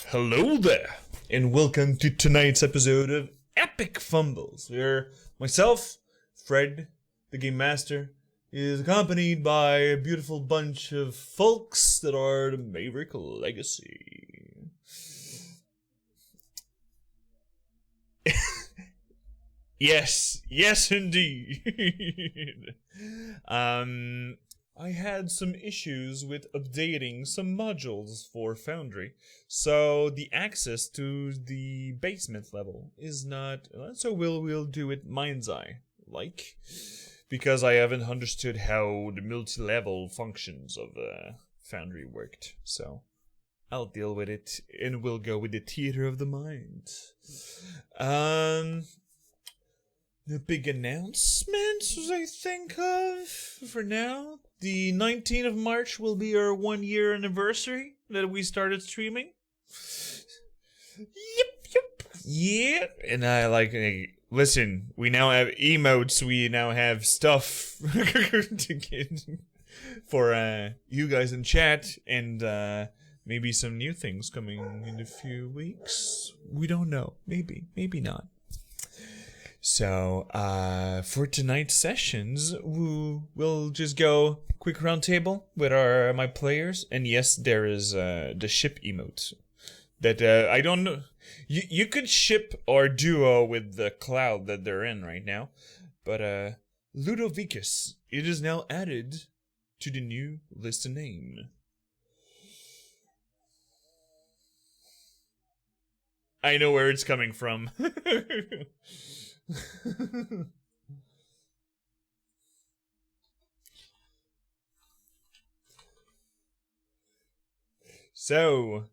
Hello there, and welcome to tonight's episode of Epic Fumbles, where myself, Fred, the Game Master, is accompanied by a beautiful bunch of folks that are the Maverick Legacy. Yes, indeed. I had some issues with updating some modules for Foundry, so the access to the basement level is not. So we'll do it mind's eye, because I haven't understood how the multi-level functions of Foundry worked. So I'll deal with it, and we'll go with the theater of the mind. The big announcements I think of for now. The 19th of March will be our 1 year anniversary that we started streaming. Yeah. And listen, we now have emotes, we now have stuff to get for you guys in chat, and maybe some new things coming in a few weeks. We don't know. Maybe not. So, for tonight's sessions, we'll just go quick round table with my players, and yes, there is the ship emote that I don't know. You could ship or duo with the cloud that they're in right now, but Ludovicus, it is now added to the new list of name. I know where it's coming from. So,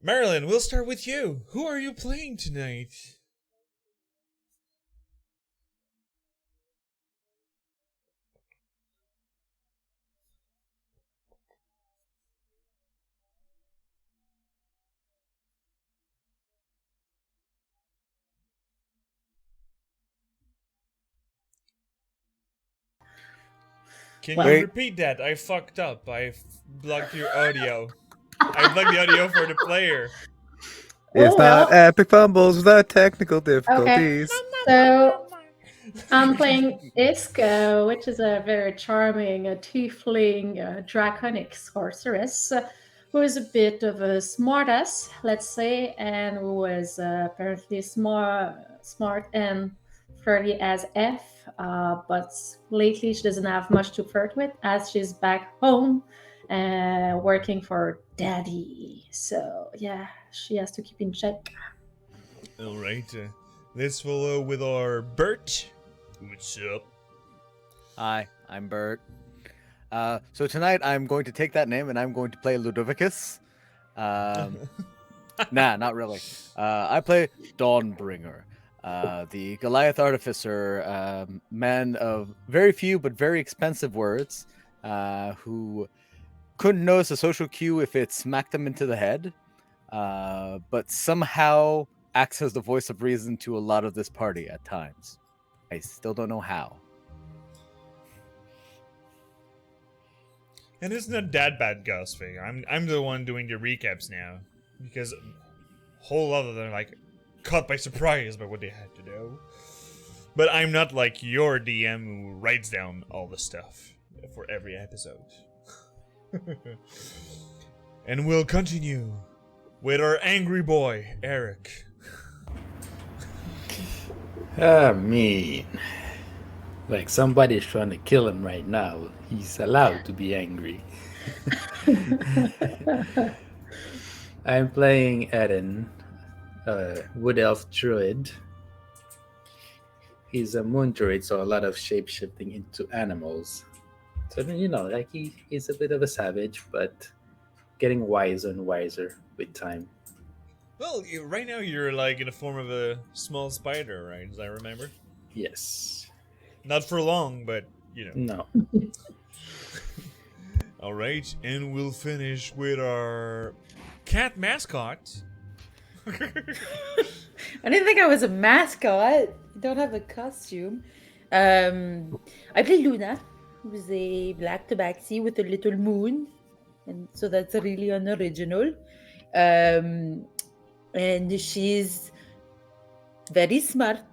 Marilyn, we'll start with you. Who are you playing tonight? Can you repeat that? I fucked up. I blocked your audio. I blocked the audio for the player. It's not Epic Fumbles without technical difficulties. Okay. So I'm playing Isco, which is a very charming tiefling draconic sorceress who is a bit of a smartass, let's say, and who is apparently smart and flirty as F. But lately she doesn't have much to flirt with as she's back home working for daddy. So yeah, she has to keep in check. All right. Let's follow with our Bert. What's up? Hi, I'm Bert. So tonight I'm going to take that name and I'm going to play Ludovicus. Nah, not really. I play Dawnbringer, the Goliath Artificer, man of very few but very expensive words, who couldn't notice a social cue if it smacked him into the head, but somehow acts as the voice of reason to a lot of this party at times. I still don't know how. And it's not that bad, Ghostfig. I'm the one doing the recaps now, because a whole lot of them are caught by surprise by what they had to do. But I'm not like your DM who writes down all the stuff for every episode. And we'll continue with our angry boy, Eric. Mean. Like somebody's trying to kill him right now. He's allowed to be angry. I'm playing Eden, Wood Elf Druid. He's a moon druid, so a lot of shape-shifting into animals. So, he's a bit of a savage, but getting wiser and wiser with time. Well, right now you're in the form of a small spider, right? As I remember. Yes. Not for long, but, No. All right, and we'll finish with our cat mascot. I didn't think I was a mascot. I don't have a costume. I play Luna, who's a black tabaxi with a little moon. and so that's really unoriginal. And she's very smart,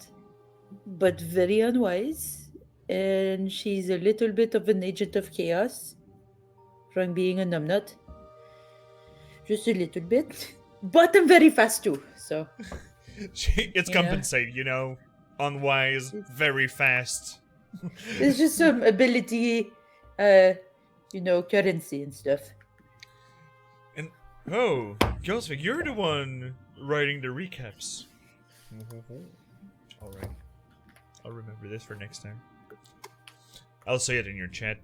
but very unwise, and she's a little bit of an agent of chaos from being a numbnut. Just a little bit. But I'm very fast too, so. It's Yeah. compensated, you know? Unwise, very fast. It's just some ability, currency and stuff. And, oh, Gilsvik, you're the one writing the recaps. Alright. I'll remember this for next time. I'll say it in your chat.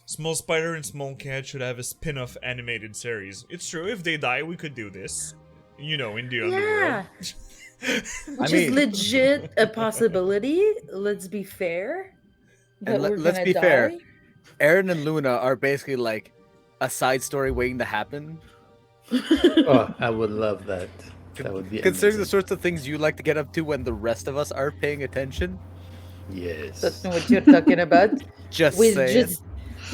Small Spider and Small Cat should have a spin-off animated series. It's true, if they die, we could do this. You know, in the underworld. Which is legit a possibility. Let's be fair. But And let's be fair. Aaron and Luna are basically like a side story waiting to happen. Oh, I would love that. That would be Considering the amazing. sorts of things you like to get up to when the rest of us are paying attention. Yes. That's not what you're talking about. Just We're saying.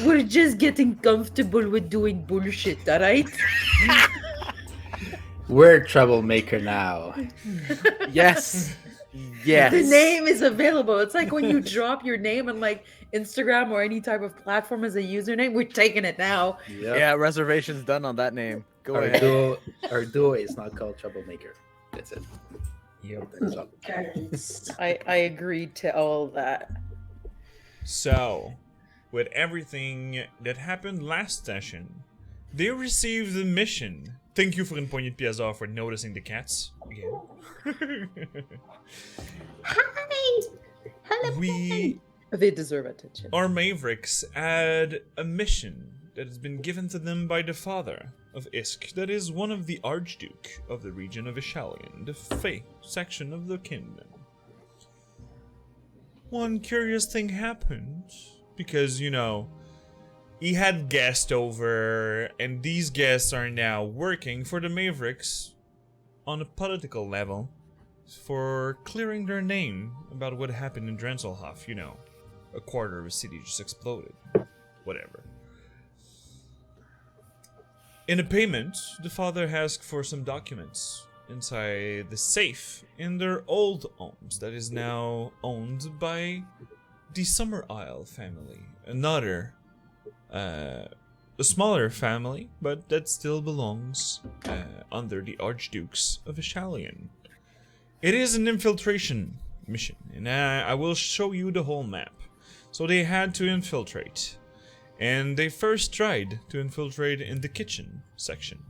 we're just getting comfortable with doing bullshit, alright? We're troublemaker now. Yes. Yes. The name is available. It's like when you drop your name on like Instagram or any type of platform as a username, we're taking it now. Yep. Yeah, reservations done on that name. Go Our ahead. duo is not called troublemaker. That's it. Yep. That's all. I agreed to all that. So, with everything that happened last session, they received a mission. Thank you for Poignant Piazza for noticing the cats again. Hi! Hello. We, They deserve attention. our Mavericks, had a mission that has been given to them by the father of Isk, that is one of the Archduke of the region of Ishalian, the Fey section of the kingdom. One curious thing happened, because, you know, he had guests over, and these guests are now working for the Mavericks on a political level for clearing their name about what happened in Drenselhof, you know. A quarter of a city just exploded. Whatever. In a payment, the father asked for some documents inside the safe in their old homes that is now owned by the Summer Isle family. Another, a smaller family, but that still belongs under the Archdukes of Ishalian. It is an infiltration mission, and I will show you the whole map. So they had to infiltrate. And they first tried to infiltrate in the kitchen section.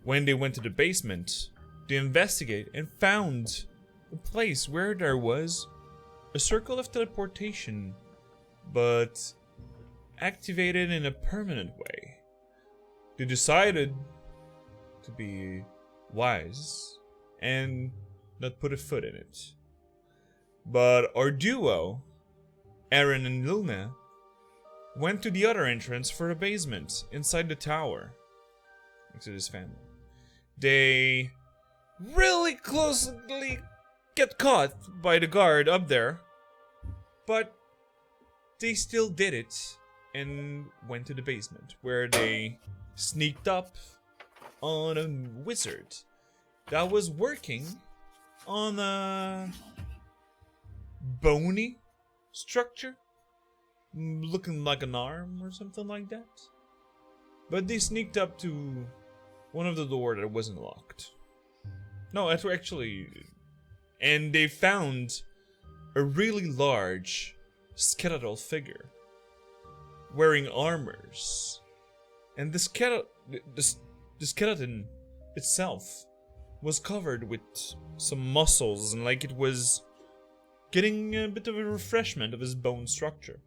When they went to the basement, they investigated and found a place where there was a circle of teleportation, but activated in a permanent way. They decided to be wise and not put a foot in it. But our duo, Aaron and Luna, went to the other entrance for a basement inside the tower next to this family. They really closely get caught by the guard up there, but they still did it and went to the basement where they sneaked up on a wizard that was working on a bony structure, looking like an arm or something like that. But they sneaked up to one of the doors that wasn't locked. No, that's actually... And they found a really large skeletal figure wearing armors. And the skeleton itself was covered with some muscles, and like it was getting a bit of a refreshment of his bone structure.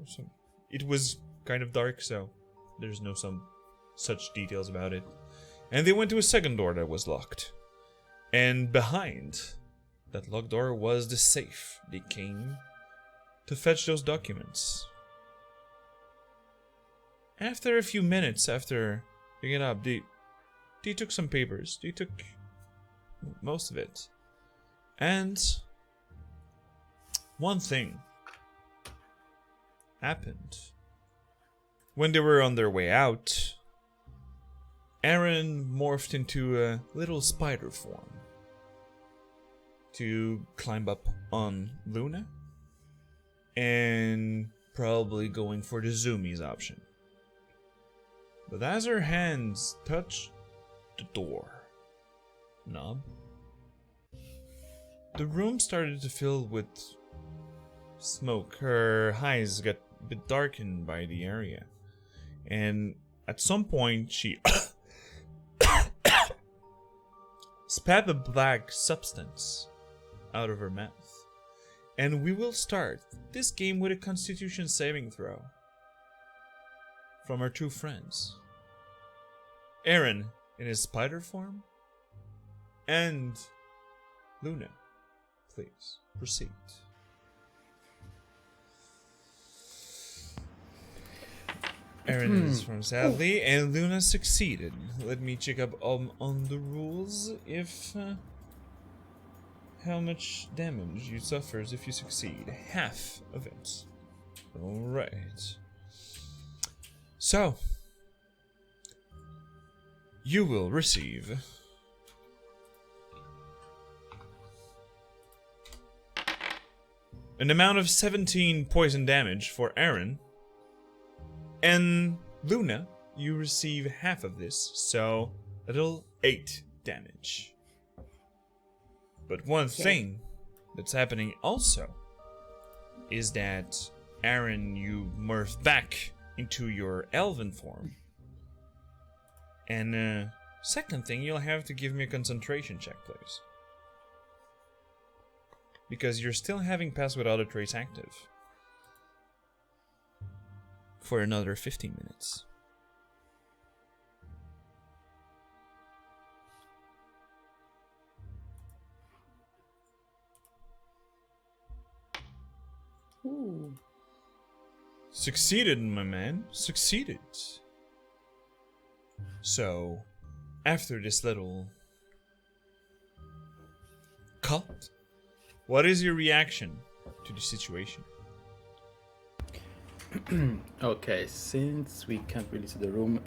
So it was kind of dark, so there's no some such details about it. And they went to a second door that was locked. And behind that locked door was the safe. They came to fetch those documents. After a few minutes after picking it up, they took some papers. They took most of it. And one thing happened. when they were on their way out, Aaron morphed into a little spider form to climb up on Luna and probably going for the zoomies option. But as her hands touched the door knob, the room started to fill with smoke. Her eyes got a bit darkened by the area, and at some point she spat a black substance out of her mouth. And we will start this game with a Constitution saving throw from our two friends, Aaron in his spider form and Luna. Please proceed. Aaron is from sadly, and Luna succeeded. Let me check up on the rules. If how much damage you suffers if you succeed? Half of it. All right. So you will receive an amount of 17 poison damage for Aaron. And Luna, you receive half of this, so a little 8 damage. But one thing that's happening also is that Aaron, you morph back into your elven form. And second thing, you'll have to give me a concentration check, please. Because you're still having Pass Without a Trace active for another 15 minutes. Ooh. Succeeded, my man. Succeeded. So, after this little cut, what is your reaction to the situation? Okay, since we can't really see the room,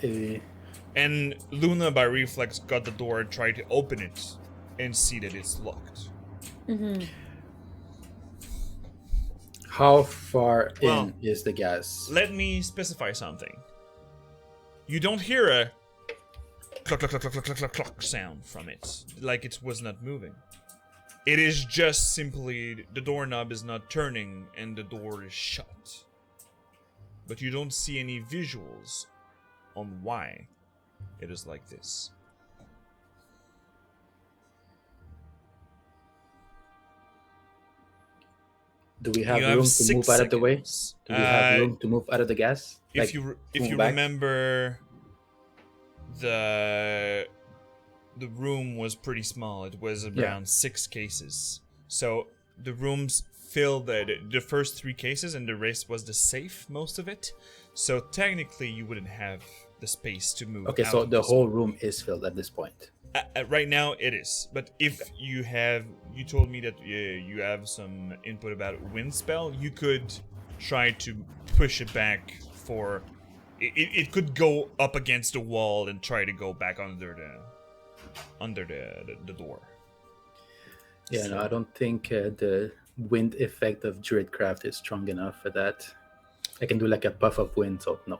And Luna, by reflex, got the door and tried to open it and see that it's locked. Mm-hmm. how far Well, in is the gas? Let me specify something. You don't hear a cluck, cluck, cluck, cluck, cluck, cluck, cluck sound from it, like it was not moving. It is just simply the doorknob is not turning and the door is shut. But you don't see any visuals on why it is like this. Do we have You room have to 6 move out of the way? seconds. Do we have room to move out of the gas? If you move back? remember, the room was pretty small. It was around 6 cases. So the rooms filled the first 3 cases, and the rest was the safe, most of it. So technically, you wouldn't have the space to move. Okay, out so of the this whole room is filled at this point. right now it is, but if you told me that you have some input about wind spell, you could try to push it back for it could go up against the wall and try to go back under the door. Yeah, no, I don't think the wind effect of Druidcraft is strong enough for that. I can do like a puff of wind, so no.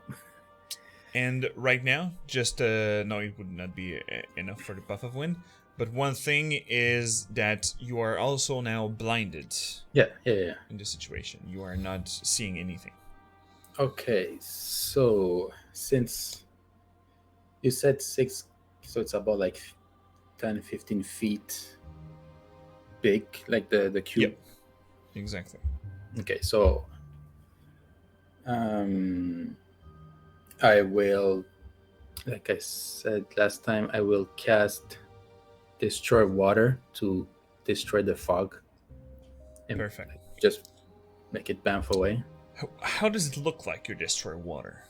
And right now, just no, it would not be enough for the buff of wind. But one thing is that you are also now blinded. Yeah. In this situation, you are not seeing anything. Okay, so since you said 6, so it's about like 10, 15 feet big, like the cube. Yep. Exactly. Okay, so I will, like I said last time, I will cast Destroy Water to destroy the fog. And Perfect. just make it bounce away. How does it look like you destroy water?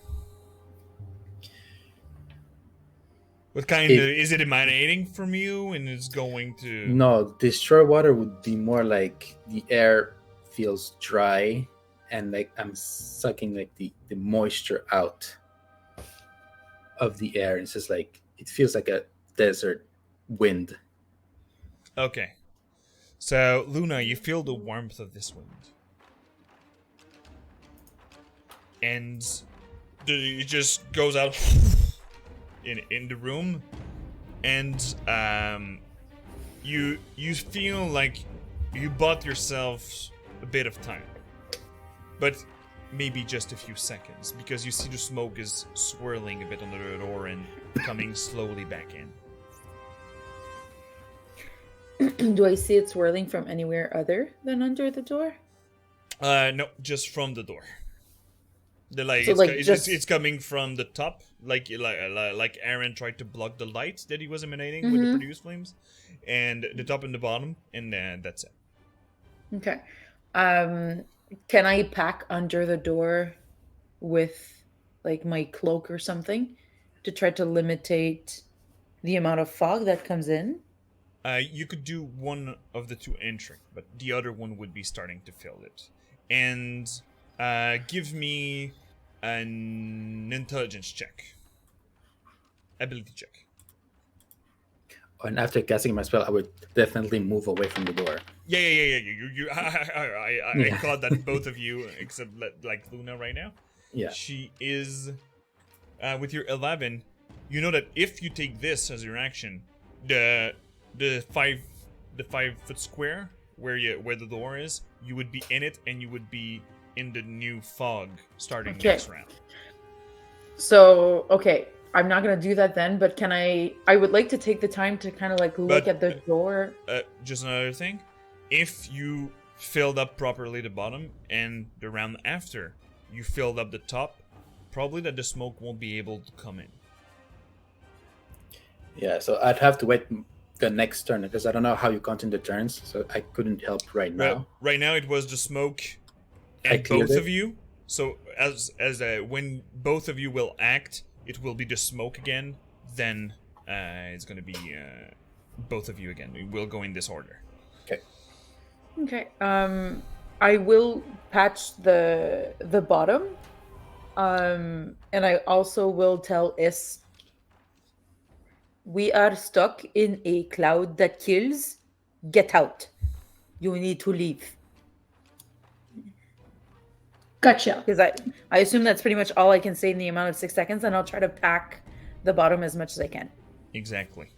What kind of is it emanating from you and it's going to? No, Destroy Water would be more like the air feels dry and like I'm sucking like the moisture out of the air. It's just like it feels like a desert wind. Okay. So, Luna, you feel the warmth of this wind. And it just goes out in the room. And you feel like you bought yourself a bit of time. But maybe just a few seconds, because you see the smoke is swirling a bit under the door and coming slowly back in. Do I see it swirling from anywhere other than under the door? No, just from the door. So, It's coming from the top, like Aaron tried to block the light that he was emanating with the produce flames, and the top and the bottom, and that's it. Okay. Can I pack under the door with like my cloak or something to try to limitate the amount of fog that comes in? You could do one of the two entering, but the other one would be starting to fill it. And give me an intelligence check. Ability check. And after casting my spell, I would definitely move away from the door. Yeah. I caught that both of you, except like Luna right now. Yeah. She is with your 11. You know that if you take this as your action, the 5-foot square where the door is, you would be in it, and you would be in the new fog starting next round. So, okay, I'm not gonna do that then, but can I would like to take the time to kind of like look at the door. Just another thing, if you filled up properly the bottom, and the round after you filled up the top, probably that the smoke won't be able to come in. Yeah, so I'd have to wait the next turn, because I don't know how you count in the turns, so I couldn't help right now. Right now it was the smoke and both of you. So as when both of you will act, it will be the smoke again. Then it's gonna be both of you again. We will go in this order. Okay. I will patch the bottom. And I also will tell Is, we are stuck in a cloud that kills. Get out. You need to leave. Gotcha. Because I assume that's pretty much all I can say in the amount of 6 seconds, and I'll try to pack the bottom as much as I can. Exactly.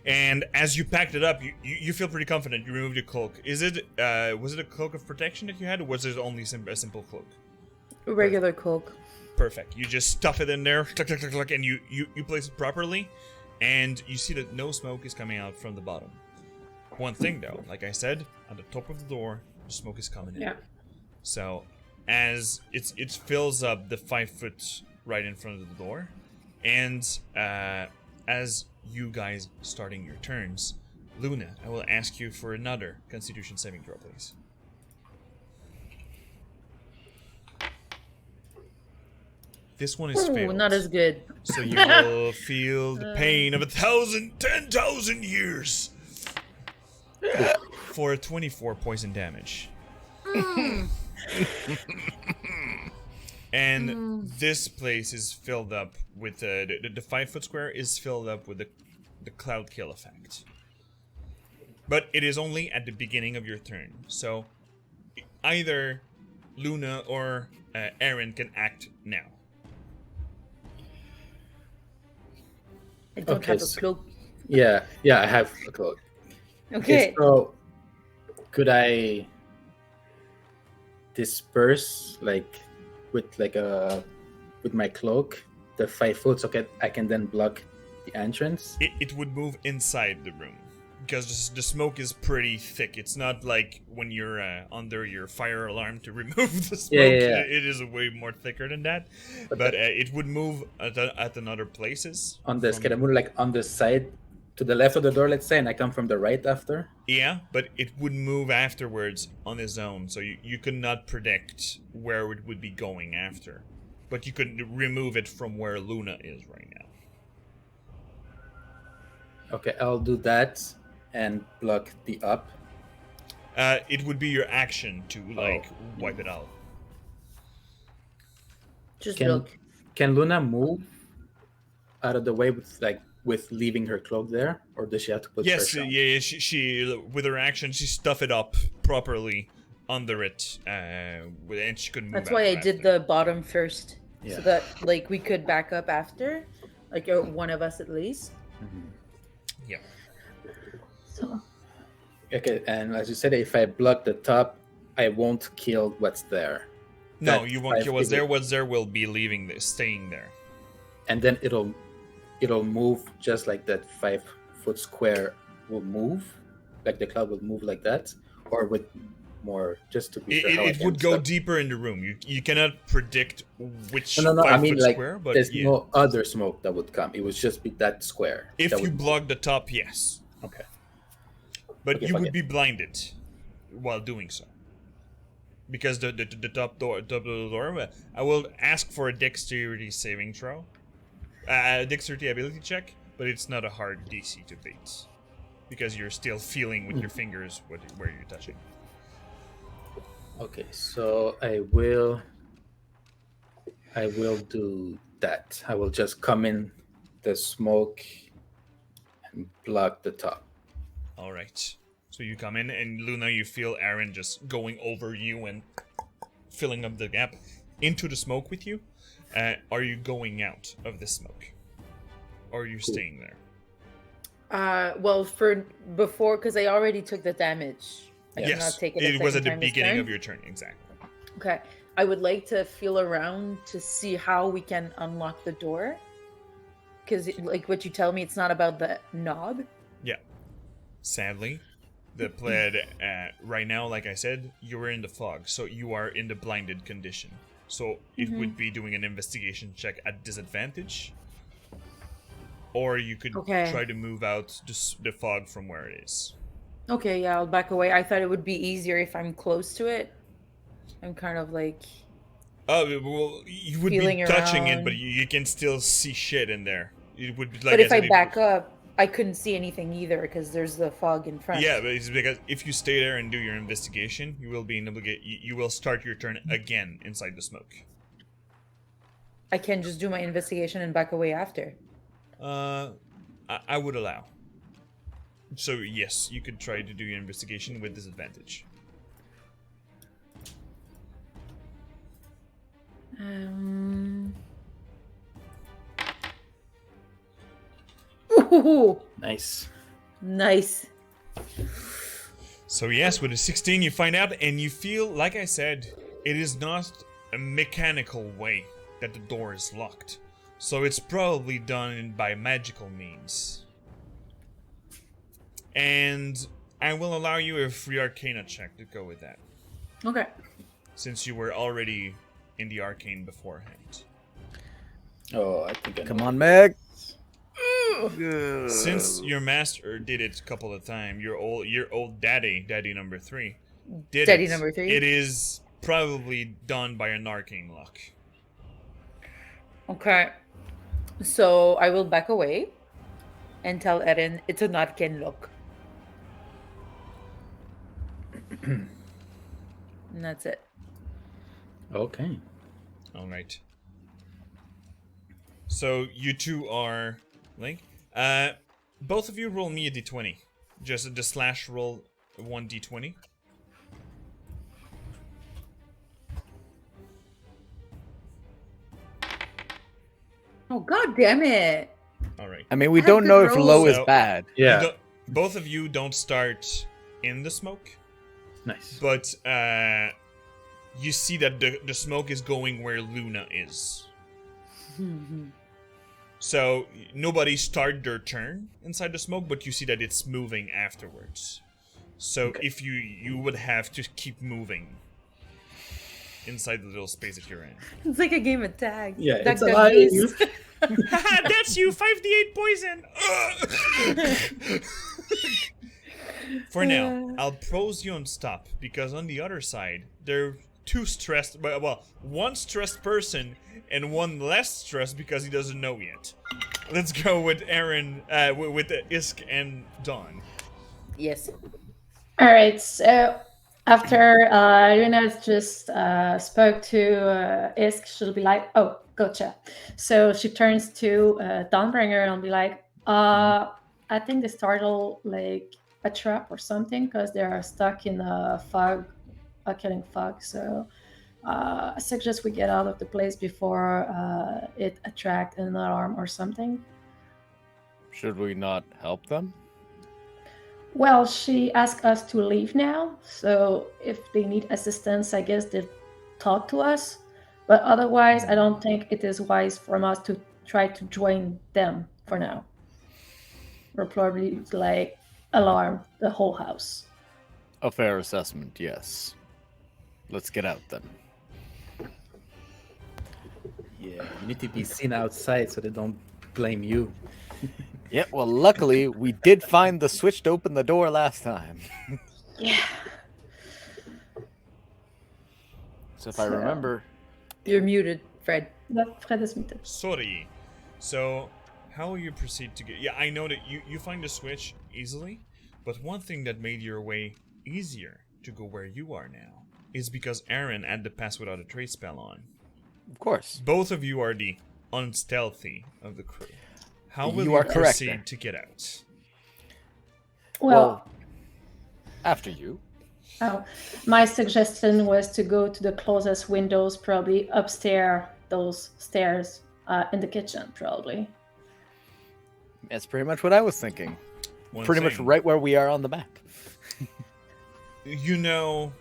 And as you packed it up, you feel pretty confident. You removed your cloak. Was it a cloak of protection that you had, or was it only a simple cloak? A regular cloak. Perfect. You just stuff it in there, tuck, and you place it properly, and you see that no smoke is coming out from the bottom. One thing though, like I said, at the top of the door, the smoke is coming in. Yeah. So as it fills up the 5 foot right in front of the door, and as you guys starting your turns, Luna, I will ask you for another Constitution saving throw, please. This one is failed. Not as good. So you will feel the pain of 10,000 years for a 24 poison damage. And this place is filled up with the 5 foot square is filled up with the cloud kill effect. But it is only at the beginning of your turn. So either Luna or Aaron can act now. I don't have a cloak. Yeah, I have a cloak. Okay. So could I disperse with my cloak the 5 foot, so I can then block the entrance? It would move inside the room because the smoke is pretty thick. It's not like when you're under your fire alarm to remove the smoke. Yeah. It is way more thicker than that. But it would move at another places. On the can I move on the side to the left of the door, let's say, and I come from the right after? Yeah, but it would move afterwards on its own, so you could not predict where it would be going after. But you could remove it from where Luna is right now. Okay, I'll do that and block the up. It would be your action to wipe it out. Just look. Can Luna move out of the way with leaving her cloak there, or does she have to put Yes, pressure on? yeah. She with her action, she stuff it up properly under it, and she couldn't move. That's why I did after. the bottom first, Yeah. so that like we could back up after, like one of us at least. Yeah. So Okay, and as you said, if I block the top, I won't kill what's there. No, That you won't kill what's it there. will- What's there will be leaving this, staying there. And then it'll move just like that 5-foot square will move, like the cloud will move like that, or with more, just to be sure. how I It can would go stop- deeper in the room. You cannot predict which No. 5 I mean, foot like, square, but there's yeah. no other smoke that would come. It would just be that square. If that you would- block the top, yes, Okay. but Okay, you fuck would it. be blinded while doing so. Because the top door, I will ask for a dexterity saving throw, dexterity ability check, but it's not a hard DC to beat, because you're still feeling with your fingers where you're touching. Okay, so I will do that. I will just come in the smoke and block the top. All right. So you come in, and Luna, you feel Aaron just going over you and filling up the gap into the smoke with you. Are you going out of the smoke, or are you staying there? Well, for before, because I already took the damage. I Yes, cannot take it. A it was at second the time this beginning turn. of your turn, exactly. Okay, I would like to feel around to see how we can unlock the door. Because, like what you tell me, it's not about the knob. Yeah. Sadly, the plaid right now, like I said, you are in the fog, so you are in the blinded condition. So it would be doing an investigation check at disadvantage, or you could Okay. try to move out the fog from where it is. Okay, yeah, I'll back away. I thought it would be easier if I'm close to it. I'm kind of like, Oh well, you would be Feeling touching it, around. but you can still see shit in there. It would be like. but if I said, back up, I couldn't see anything either because there's the fog in front. Yeah, but it's because if you stay there and do your investigation, you will be able to get. You will start your turn again inside the smoke. I can just do my investigation and back away after. I would allow. So yes, you could try to do your investigation with disadvantage. Ooh, Nice. nice. So yes, with a 16, you find out, and you feel, like I said, it is not a mechanical way that the door is locked. So it's probably done by magical means. And I will allow you a free Arcana check to go with that, Okay. since you were already in the Arcane beforehand. Oh, I think I know. Come on, Meg. Since your master did it a couple of times, your old daddy number 3, did Daddy it. number 3? It is probably done by an arcane lock. Okay. So I will back away and tell Erin it's an arcane lock. And that's it. Okay. All right. So you two are Link. Both of you roll me a d20. Just the slash roll 1d20. Oh, god damn it. All right. I mean, we I don't have know good if low is rolls. bad. You Yeah. don't- both of you don't start in the smoke, Nice. but you see that the smoke is going where Luna is. So nobody started their turn inside the smoke, but you see that it's moving afterwards. So if you would have to keep moving inside the little space that you're in. It's like a game of tag. Yeah, Duck, it's duck, alive. goose. Haha, that's you, 5d8 poison! For now, I'll pros you on stop, because on the other side, there are two stressed, well, one stressed person and one less stressed because he doesn't know yet. Let's go with Aaron, with Isk and Dawn. Yes. All right, so after Luna just spoke to Isk, she'll be like, oh, gotcha. So she turns to Dawnbringer and be like, I think they startled like a trap or something because they are stuck in a fog, a killing fog. So I suggest we get out of the place before it attract an alarm or something. Should we not help them? Well, she asked us to leave now, so if they need assistance, I guess they'll talk to us. But otherwise, I don't think it is wise for us to try to join them for now. We'll probably like alarm the whole house. A fair assessment, yes. Let's get out then. Yeah, you need to be seen outside so they don't blame you. Yeah, well, luckily, we did find the switch to open the door last time. Yeah. So if I remember... You're muted, Fred. That Fred is muted. Sorry. So, how will you proceed to get... Yeah, I know that you find the switch easily, but one thing that made your way easier to go where you are now is because Aaron had the pass without a trace spell on. Of course. Both of you are the unstealthy of the crew. How will You you are correct proceed there. to get out? Well, After you. my suggestion was to go to the closest windows, probably upstairs, those stairs in the kitchen, probably. That's pretty much what I was thinking. Pretty much right where we are on the map. You know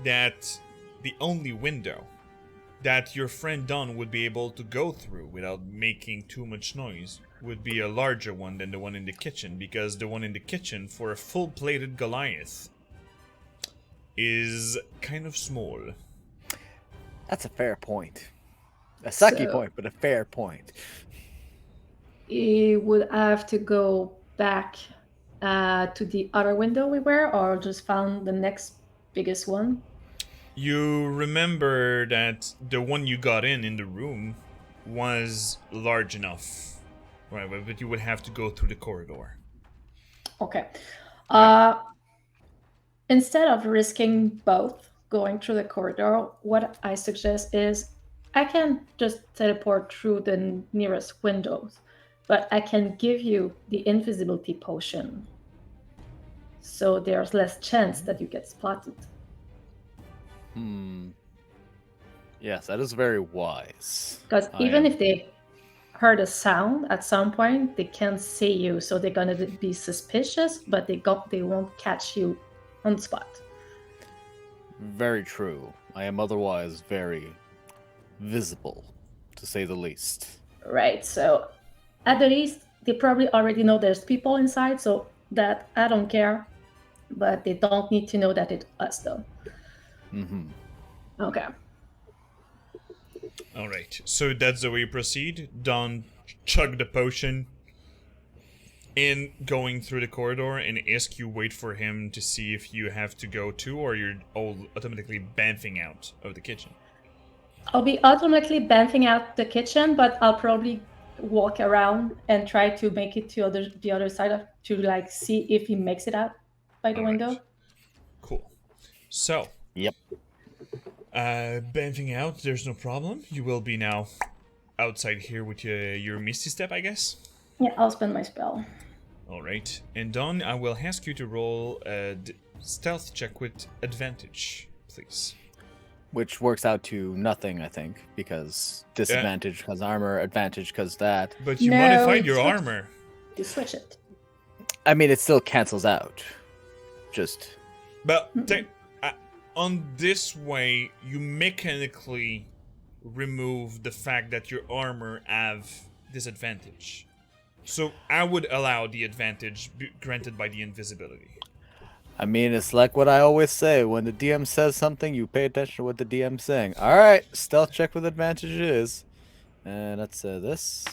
that the only window that your friend Don would be able to go through without making too much noise would be a larger one than the one in the kitchen, because the one in the kitchen for a full-plated Goliath is kind of small. That's a fair point. A sucky So- point, but a fair point. You would have to go back to the other window we were, or just found the next biggest one. You remember that the one you got in the room was large enough, right? But you would have to go through the corridor. Okay. Instead of risking both going through the corridor, what I suggest is I can just teleport through the nearest windows, but I can give you the invisibility potion. So there's less chance that you get spotted. Yes, that is very wise. Because even if they heard a sound at some point, they can't see you, so they're gonna be suspicious, but they won't catch you on the spot. Very true. I am otherwise very visible, to say the least. Right, so at the least, they probably already know there's people inside, so that I don't care. But they don't need to know that it's us, though. Mm-hmm. Okay. All right, so that's the way you proceed. Don chug the potion in going through the corridor and ask you wait for him to see if you have to go too, or you're all automatically bamfing out of the kitchen. I'll be automatically bamfing out the kitchen, but I'll probably walk around and try to make it to the other side to like see if he makes it out by the All window. right. Cool. So, Yep. bamfing out, there's no problem. You will be now outside here with your Misty Step, I guess. Yeah, I'll spend my spell. All right. And Don, I will ask you to roll a stealth check with advantage, please. Which works out to nothing, I think, because disadvantage because armor, advantage because that. But you No, modified your it's not- armor. You switch it. I mean, it still cancels out. Just But on this way, you mechanically remove the fact that your armor have disadvantage. So I would allow the advantage granted by the invisibility. I mean, it's like what I always say. When the DM says something, you pay attention to what the DM's saying. Alright, stealth check with advantage it is. And that's this.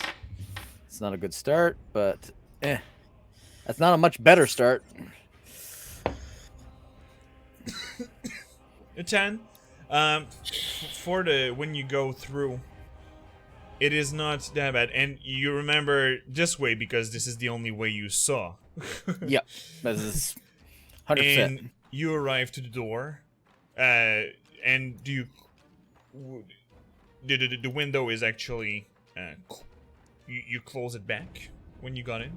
It's not a good start, but that's not a much better start. A 10. For the when you go through, it is not that bad. And you remember this way because this is the only way you saw. Yep, that is 100%. And you arrive to the door, and do you the window is actually you close it back when you got in.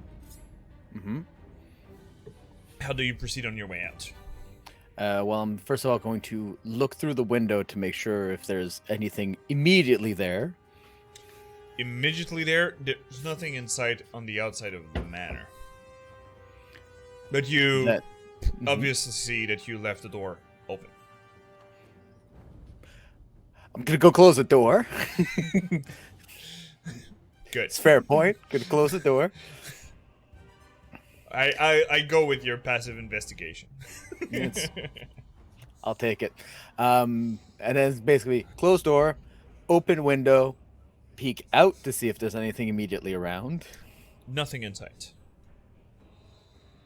Mm-hmm. How do you proceed on your way out? Well, I'm first of all going to look through the window to make sure if there's anything immediately there. Immediately there's nothing in sight on the outside of the manor. But you obviously see that you left the door open. I'm gonna go close the door. Good. It's a fair point. Gonna close the door. I go with your passive investigation. I'll take it. And then it's basically closed door, open window, peek out to see if there's anything immediately around. Nothing in sight.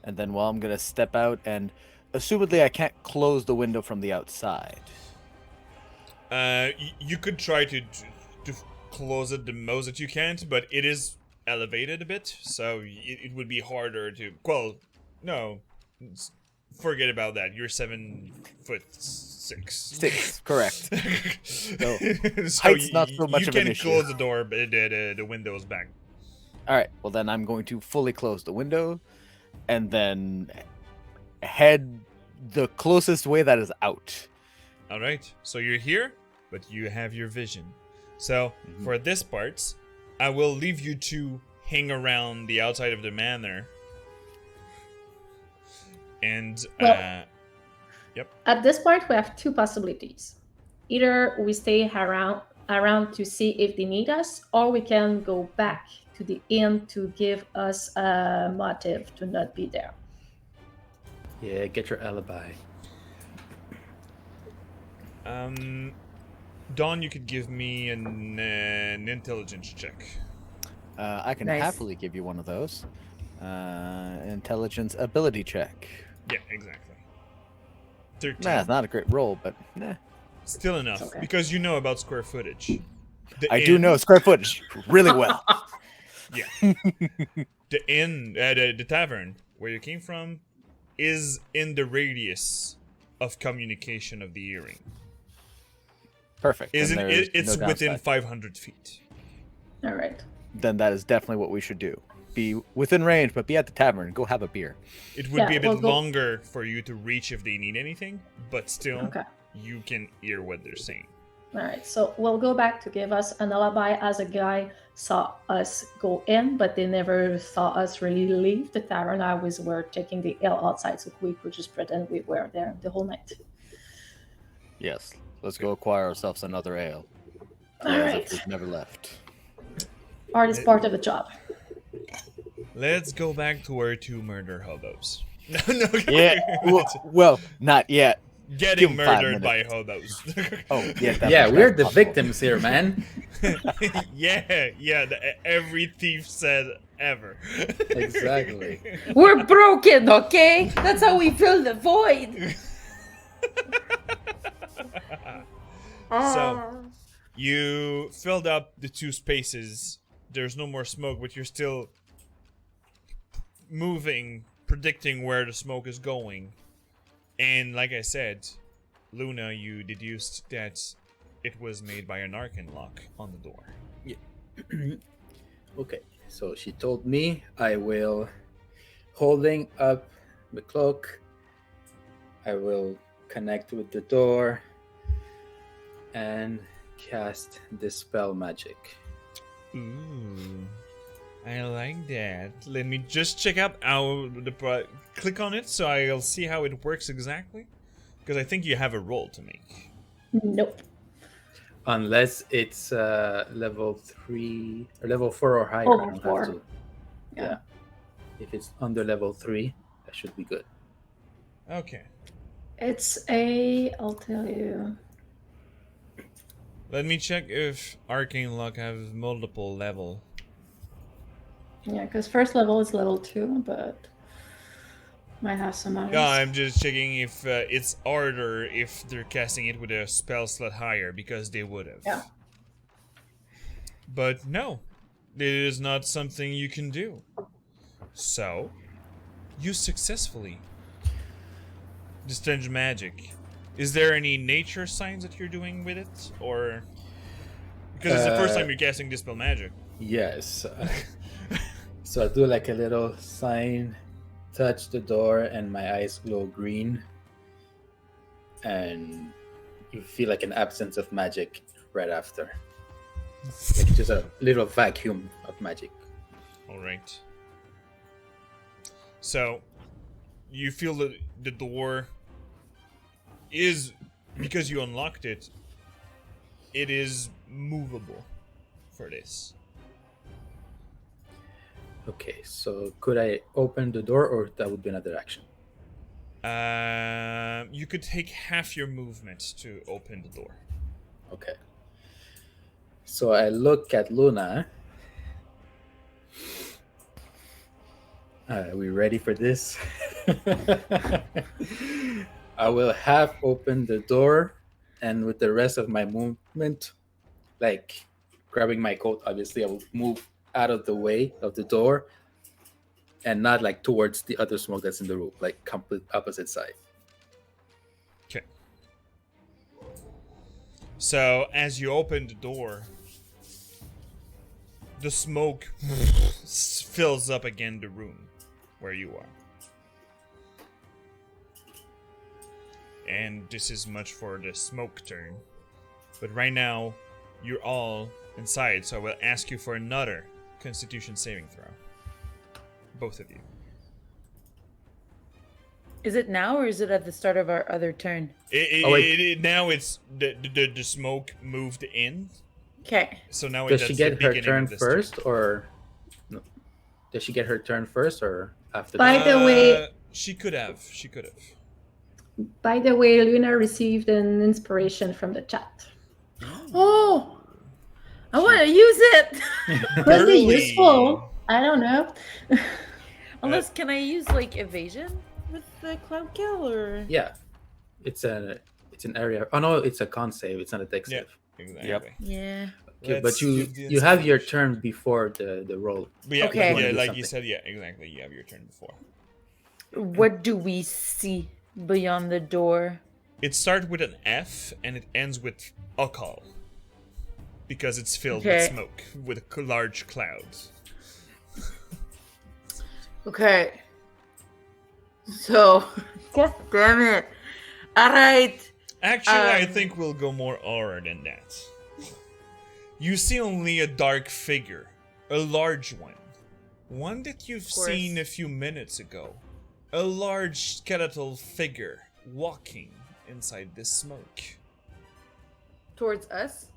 And then, well, I'm gonna step out, and assumedly I can't close the window from the outside. You could try to close it the most that you can, but it is elevated a bit, so it would be harder to. Well, no, forget about that. You're 7'6". 6, correct. So, So height's not so much you of an can issue. close the door, but the window's back. All right. Well, then I'm going to fully close the window, and then head the closest way that is out. All right, so you're here, but you have your vision. So for this part, I will leave you to hang around the outside of the manor. And Well, yep. At this point, we have two possibilities. Either we stay around to see if they need us, or we can go back to the inn to give us a motive to not be there. Yeah, get your alibi. Dawn, you could give me an intelligence check. I can Nice. happily give you one of those. Intelligence ability check. Yeah, exactly. 13. Nah, it's not a great roll, but nah. Still enough, okay. because you know about square footage. The I do inn- know square footage really well. Yeah. The inn, the tavern where you came from, is in the radius of communication of the earring. Perfect. Then Isn't there's it? It's no within downside. 500 feet. All right. Then that is definitely what we should do. Be within range, but be at the tavern. Go have a beer. It would Yeah, be a bit we'll go- longer for you to reach if they need anything, but still, Okay. you can hear what they're saying. All right. So we'll go back to give us an alibi as a guy saw us go in, but they never saw us really leave the tavern. I was were taking the ale outside, so we could just pretend we were there the whole night. Yes. Let's go acquire ourselves another ale. All As right. if we've never left. Art is part of the job. Let's go back to our two murder hobos. No, Yeah. Well, not yet. Give getting 'em 5 murdered by minutes. hobos. Oh, yeah. That Yeah, was we're bad the possible. victims here, man. yeah. Every thief said ever. Exactly. We're broken, okay? That's how we fill the void. So, you filled up the two spaces. There's no more smoke, but you're still moving, predicting where the smoke is going. And like I said, Luna, you deduced that it was made by an arcane lock on the door. Okay, so she told me I will, holding up the cloak, I will connect with the door and cast Dispel Magic. Ooh, I like that. Let me just check out how click on it so I'll see how it works exactly. Because I think you have a roll to make. Nope. Unless it's level 3 or level 4 or higher. Over I don't 4. have to. Yeah. Yeah. If it's under level 3, that should be good. Okay. I'll tell you. Let me check if arcane lock has multiple level. Yeah, because first level is level 2, but might have some others. No, I'm just checking if it's harder if they're casting it with a spell slot higher, because they would have. Yeah. But no, it is not something you can do. So, you successfully discharge magic. Is there any nature signs that you're doing with it, or? Because it's the first time you're casting Dispel Magic. Yes. So I do like a little sign, touch the door, and my eyes glow green. And you feel like an absence of magic right after. Like just a little vacuum of magic. All right. So, you feel that the door is, because you unlocked it, it is movable for this. Okay, so could I open the door, or that would be another action? You could take half your movement to open the door. Okay. So I look at Luna. Are we ready for this? I will half open the door, and with the rest of my movement, like grabbing my coat, obviously, I will move out of the way of the door and not like towards the other smoke that's in the room, like complete opposite side. Okay. So, as you open the door, the smoke fills up again the room where you are. And this is much for the smoke turn. But right now, you're all inside, so I will ask you for another Constitution saving throw. Both of you. Is it now or is it at the start of our other turn? Now it's the smoke moved in. Okay. So now Does that's she the get her beginning turn of this first, or no? Does she get her turn first, or after? By that? the way, she could have. She could have. by the way, Luna received an inspiration from the chat. Oh, I want to use it. Could be Early. useful. I don't know. Unless, can I use like evasion with the cloud kill or? Yeah, it's an area. Oh no, it's a con save. It's not a dex Yeah. save. Exactly. Yep. Yeah. Okay, Let's but you give the you have your inspiration. turn before the roll. But yeah, Okay. yeah, Do like you something. said, yeah, exactly. You have your turn before. What do we see beyond the door? It starts with an F and it ends with a call. Because it's filled with Okay. smoke, with large clouds. Okay. So, God damn it. All right. Actually, I Um, think we'll go more aura than that. You see only a dark figure, a large one. One that you've course. seen a few minutes ago. A large skeletal figure walking inside this smoke. Towards us?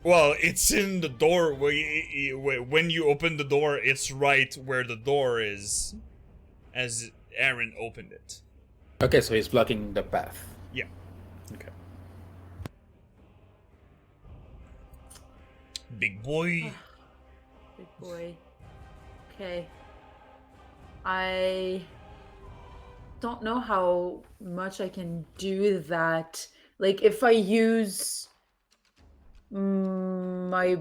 Well, it's in the door. When you open the door, it's right where the door is, as Aaron opened it. Okay, so he's blocking the path. Yeah. Okay. Big boy. Big boy. Okay. I don't know how much I can do that. Like, if I use my.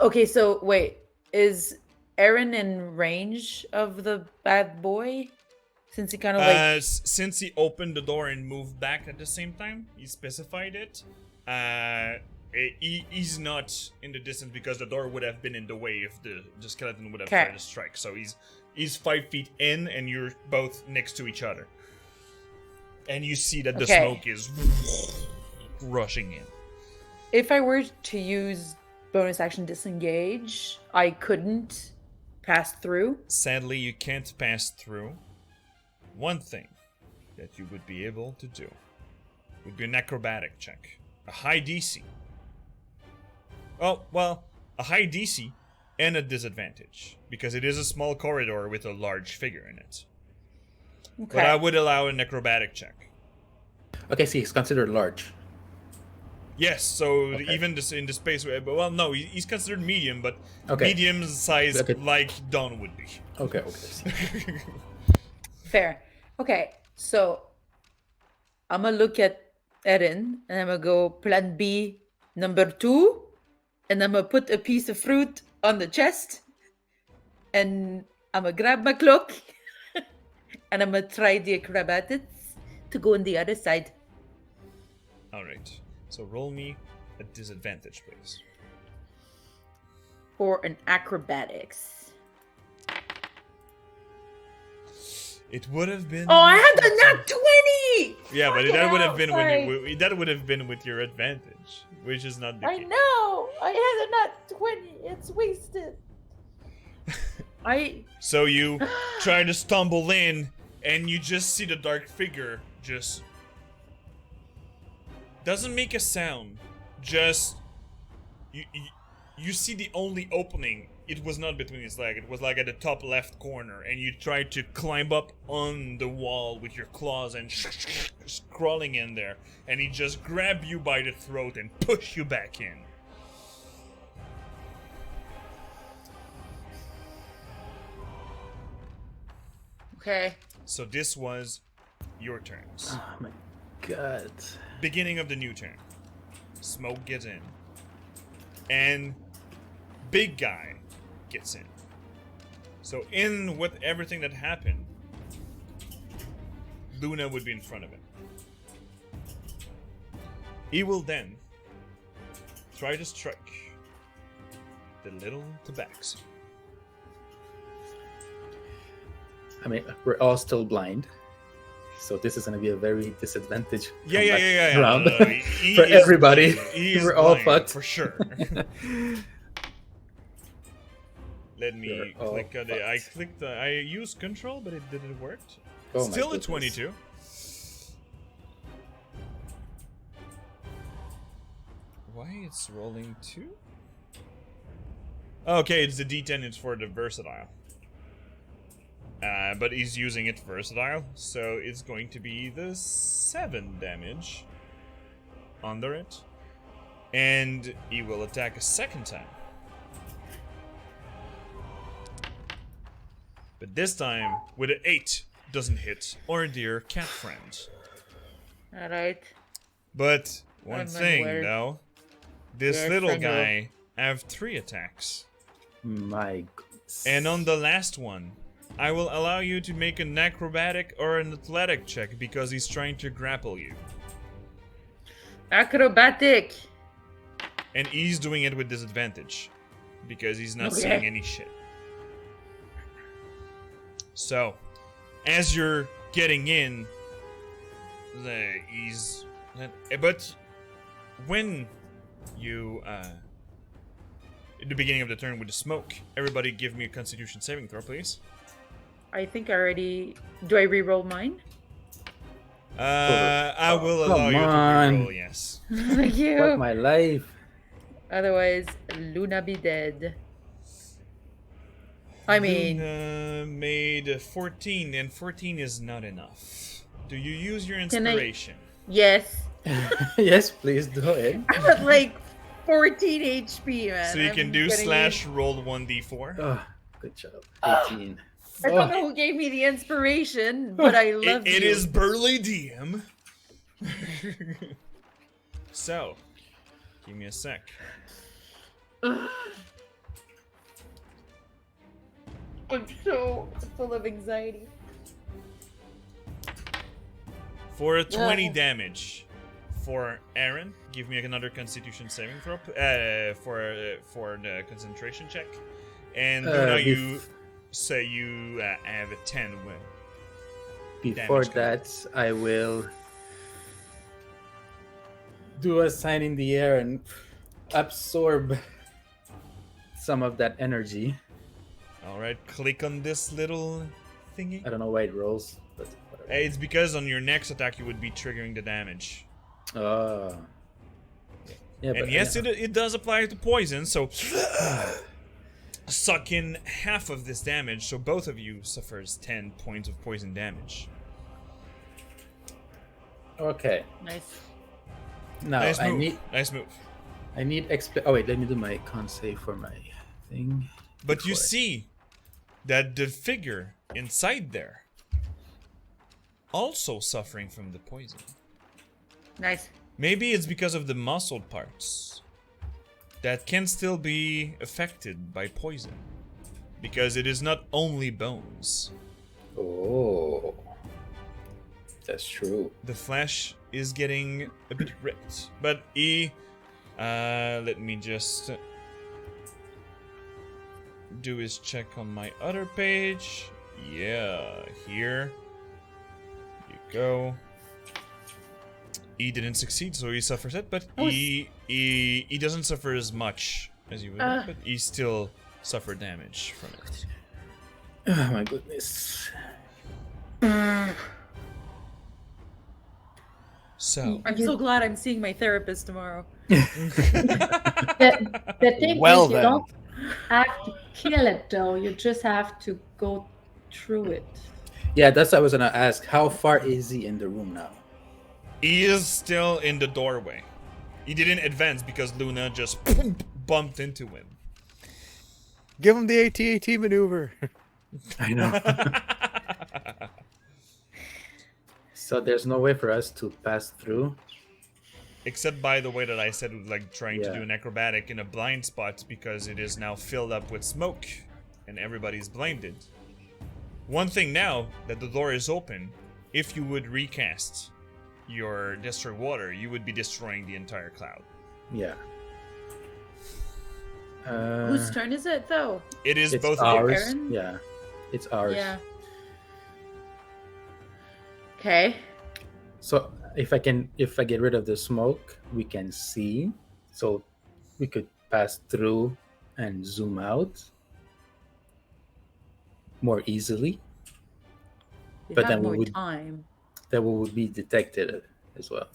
Okay, so wait. Is Aaron in range of the bad boy? Since he kind of like. Since he opened the door and moved back at the same time, he specified it. He's not in the distance because the door would have been in the way if the skeleton would have tried to strike. So he's 5 feet in, and you're both next to each other. And you see that the Okay. smoke is rushing in. If I were to use bonus action disengage, I couldn't pass through. Sadly, you can't pass through. One thing that you would be able to do would be an acrobatic check. A high DC. Oh, well, a high DC and a disadvantage. Because it is a small corridor with a large figure in it. Okay. But I would allow an acrobatic check. Okay, so he's considered large. Yes, so Okay. even this in the space where, well, no, he's considered medium, but Okay. medium size Okay. like Don would be. Okay, okay. Fair. Okay, so I'm gonna look at Erin and I'm gonna go plan B number 2, and I'm gonna put a piece of fruit on the chest, and I'm gonna grab my cloak, and I'm gonna try the acrobatics to go on the other side. Alright, so roll me a disadvantage, please. for an acrobatics. It would have been. Oh, I had the nat 20! Yeah, but Fucking that would have hell, been sorry. when you, that would have been with your advantage, which is not the I case. know! I had a nat 20. It's wasted. So you try to stumble in, and you just see the dark figure just doesn't make a sound. Just you see the only opening. It was not between his leg. It was like at the top left corner, and you try to climb up on the wall with your claws and crawling in there, and he just grab you by the throat and push you back in. Okay. So this was your turns. Oh my god. Beginning of the new turn. Smoke gets in. And big guy gets in. So in with everything that happened, Luna would be in front of him. He will then try to strike the little tabaxi. I mean, we're all still blind, so this is going to be a very disadvantaged Yeah. round No, he for is- everybody. he is We're all blind, fucked for sure. Let me We're all click on it. I fucked. clicked. I used control, but it didn't work. Oh my Still a goodness. 22. Why it's rolling 2? Okay, it's the D10. It's for the versatile. But he's using it versatile, so it's going to be the 7 damage under it. And he will attack a second time. But this time, with an 8, doesn't hit our dear cat friend. Alright. But one I'm thing, unaware. though. This Yes, little I know. guy have 3 attacks. My goodness. And on the last one, I will allow you to make an acrobatic or an athletic check because he's trying to grapple you. Acrobatic. And he's doing it with disadvantage because he's not Okay. seeing any shit. So, as you're getting in, he's... But when you... at the beginning of the turn with the smoke, everybody give me a Constitution saving throw, please. I think I already... Do I reroll mine? I will come allow you to on. reroll, yes. Thank Fuck you. my life. Otherwise, Luna be dead. I mean... Luna made 14, and 14 is not enough. Do you use your Can I- inspiration? Yes. Yes, please do it. I'm at like 14 HP, man. So you I'm can do gonna slash use- roll 1d4. Oh, good job. 18. I don't know who gave me the inspiration, but I love It you. is Burly DM. So, give me a sec. I'm so full of anxiety. For a 20 Yeah. damage, for Aaron, give me another Constitution saving throw for the concentration check. And Luna, you say you have a 10 win. Before damage that, I will do a sign in the air and absorb some of that energy. Alright, click on this little thingy. I don't know why it rolls, but whatever. It's because on your next attack you would be triggering the damage. Oh. Yeah, And yes, it does apply to poison, so suck in half of this damage, so both of you suffers 10 points of poison damage. Okay. Nice. Now Nice I move. Nice move. need Oh wait, let me do my con save for my thing. But you before I- see that the figure inside there also suffering from the poison. Nice. Maybe it's because of the muscle parts that can still be affected by poison. Because it is not only bones. Oh. That's true. The flesh is getting a bit ripped. But let me just... do is check on my other page. Yeah, here you go. He didn't succeed, so he suffers it, but he doesn't suffer as much as you would, but he still suffered damage from it. Oh my goodness. So I'm so glad I'm seeing my therapist tomorrow. The thing Well is, you then. don't have to kill it, though. You just have to go through it. Yeah, that's what I was gonna ask. How far is he in the room now? he is still in the doorway. He didn't advance because Luna just bumped into him. Give him the AT-AT maneuver. I know. So there's no way for us to pass through. Except by the way that I said, like trying to Yeah. do an acrobatic in a blind spot because it is now filled up with smoke and everybody's blinded. One thing now that the door is open, if you would recast your destroy water, you would be destroying the entire cloud. Yeah. Whose turn is it, though? It is It's both of ours. yours. Aaron? Yeah, it's ours. Yeah. Okay. So if I get rid of the smoke, we can see. So we could pass through and zoom out more easily. We But have then we more would- time. That we would be detected as well.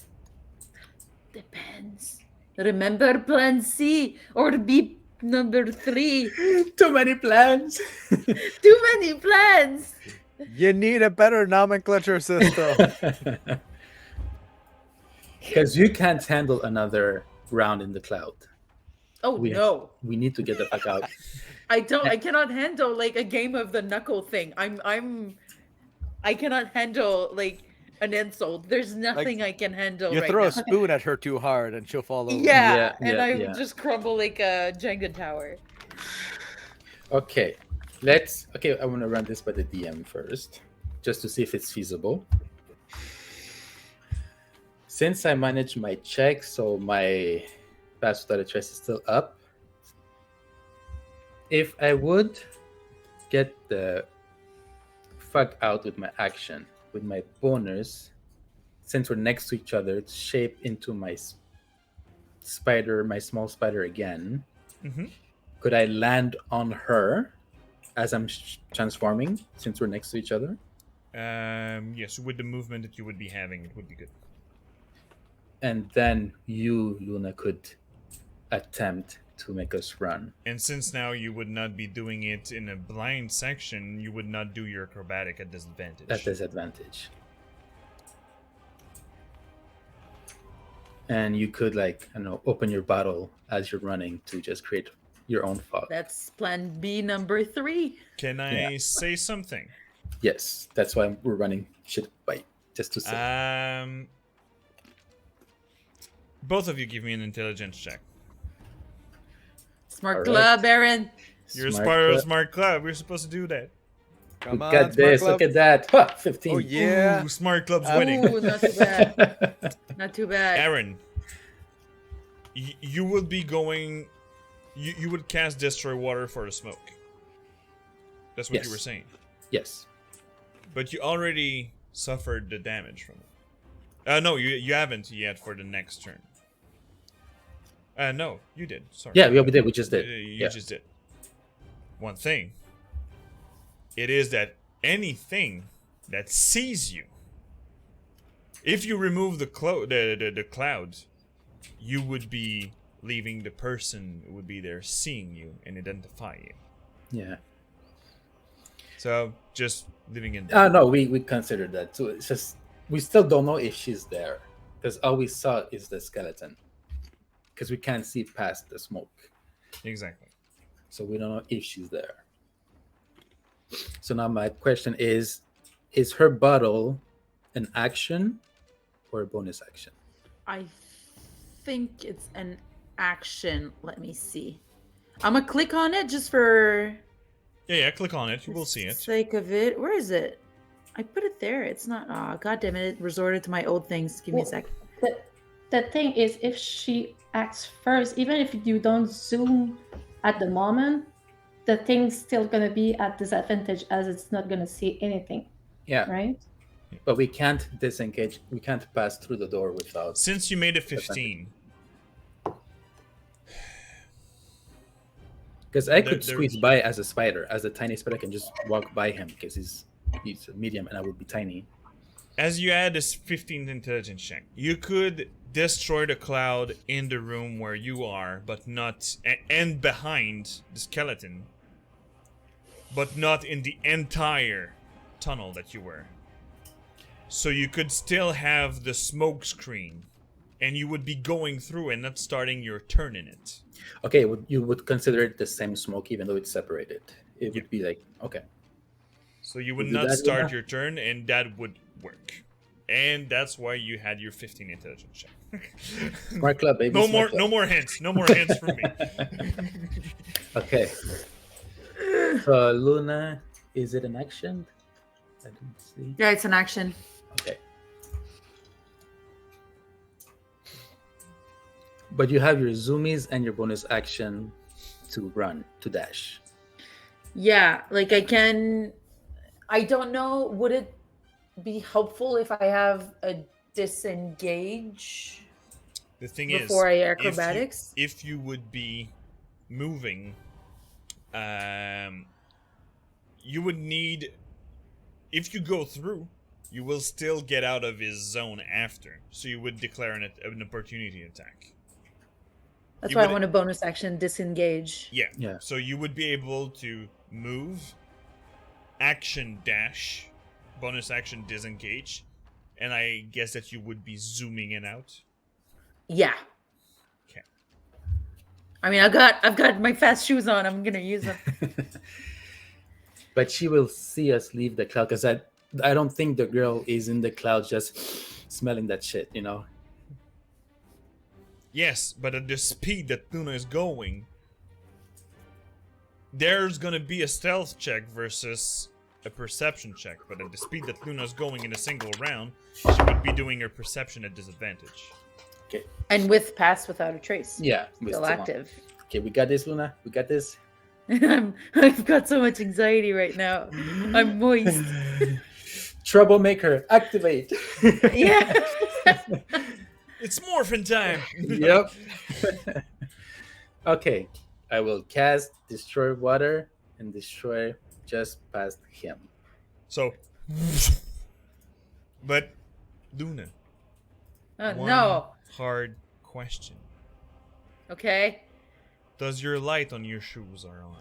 Depends. Remember plan C or B number 3. Too many plans. Too many plans. You need a better nomenclature system. Because you can't handle another round in the cloud. Oh We- no. We need to get the fuck out. I cannot handle like a game of the knuckle thing. I cannot handle like an insult. There's nothing I can handle You right throw now. a spoon at her too hard and she'll fall over. Yeah, Yeah, and yeah, I yeah. just crumble like a Jenga tower. Okay, I want to run this by the DM first, just to see if it's feasible. Since I managed my check, so my pass without a trace is still up. If I would get the fuck out with my action, with my bonus, since we're next to each other, it's shape into my spider, my small spider again. Mhm. Could I land on her as I'm transforming, since we're next to each other? Yes, with the movement that you would be having, it would be good. And then you, Luna, could attempt to make us run. And since now you would not be doing it in a blind section, you would not do your acrobatic at disadvantage. At disadvantage. And you could, like, I don't know, open your bottle as you're running to just create your own fog. That's plan B number 3. Can I say something? Yes, that's why we're running shit by, just to say. Both of you give me an intelligence check. Smart All club, right. Aaron. You're a Smart smart club. We're supposed to do that. Come Look on, at Smart this, Club. look at that. Huh, 15. Oh yeah. Ooh, smart club's winning. Ooh, not too bad. Not too bad. Aaron, you would be going. You would cast Destroy Water for the smoke. That's what you Yes. were saying. Yes. But you already suffered the damage from it. No, you haven't yet for the next turn. No, you did. Sorry. Yeah, we did. We just did. You Yeah. just did. One thing. It is that anything that sees you, if you remove the cloud, you would be leaving the person who would be there seeing you and identify you. Yeah. So just leaving it. No, we considered that too. It's just we still don't know if she's there because all we saw is the skeleton. Because we can't see past the smoke, Exactly. so we don't know if she's there. So now my question is her bottle an action or a bonus action? I think it's an action. Let me see. I'm gonna click on it just for Yeah, click on it. You will see it. sake of it. Where is it? I put it there. It's not. Oh, God damn it! It resorted to my old things. Give me a sec. The thing is, if she acts first, even if you don't zoom at the moment, the thing's still gonna be at disadvantage as it's not gonna see anything, Yeah, right? but we can't disengage. We can't pass through the door without. Since you made a 15, Because I There- could there- squeeze by as a spider, as a tiny spider. I can just walk by him because he's a medium and I would be tiny. as you add this 15 intelligence check, you could destroy the cloud in the room where you are, but not and behind the skeleton, but not in the entire tunnel that you were. So you could still have the smoke screen, and you would be going through and not starting your turn in it. Okay, you would consider it the same smoke even though it's separated. It would be like, okay. So you would Do not that, start Luna? your turn, and that would work. And that's why you had your 15 intelligence check. Smart club, baby. No smart more, club. no more hints. No more hints from me. Okay. So Luna, is it an action? I don't see. Yeah, it's an action. Okay. But you have your zoomies and your bonus action to run, to dash. Yeah, like I don't know, would it be helpful if I have a disengage The thing before is, I acrobatics? if you would be moving, you would need. If you go through, you will still get out of his zone after, so you would declare an opportunity attack. That's you why I would- want a bonus action disengage. Yeah. Yeah. So you would be able to move, action dash, bonus action disengage, and I guess that you would be zooming in out. Yeah. Okay. I mean, I've got my fast shoes on. I'm gonna use them. But she will see us leave the cloud because I don't think the girl is in the cloud just smelling that shit, you know? Yes, but at the speed that Luna is going, there's gonna be a stealth check versus a perception check. But at the speed that Luna's going in a single round, she would be doing her perception at disadvantage. Okay. And with pass without a trace. Yeah. we're Still still on. active. Okay, we got this, Luna. We got this. I've got so much anxiety right now. I'm moist. Troublemaker, activate. Yeah. It's morphin' time! Yep. Okay, I will cast Destroy Water and destroy just past him. So, but Luna, Oh one no. hard question: Okay. does your light on your shoes are on?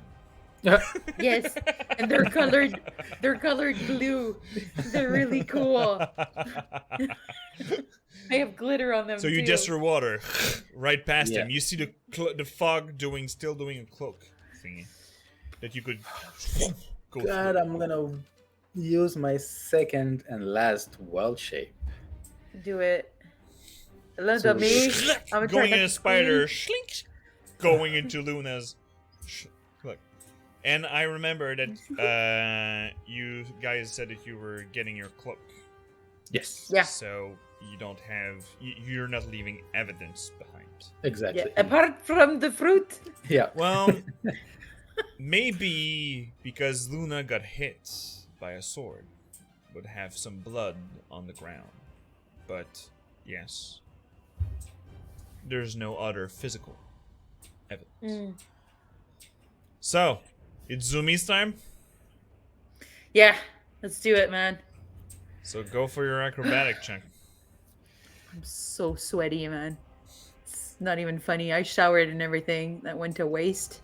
Yes. And they're colored blue. They're really cool. I have glitter on them. So you too. just water right past Yeah. him. You see the fog still doing a cloak thingy that you could go God, through. I'm gonna use my second and last wild shape. do it. Look So- at me. I'm Going in trying a to spider, scream. slink, going into Luna's. Look, and I remember that you guys said that you were getting your cloak. Yes. Yeah. So you don't have. You're not leaving evidence behind. Exactly. Yeah. Apart from the fruit. Yeah. Well, maybe because Luna got hit by a sword, would have some blood on the ground. But yes, there's no other physical evidence. So, it's Zumi's time. Yeah. Let's do it, man. So go for your acrobatic check. I'm so sweaty, man. It's not even funny. I showered and everything. That went to waste.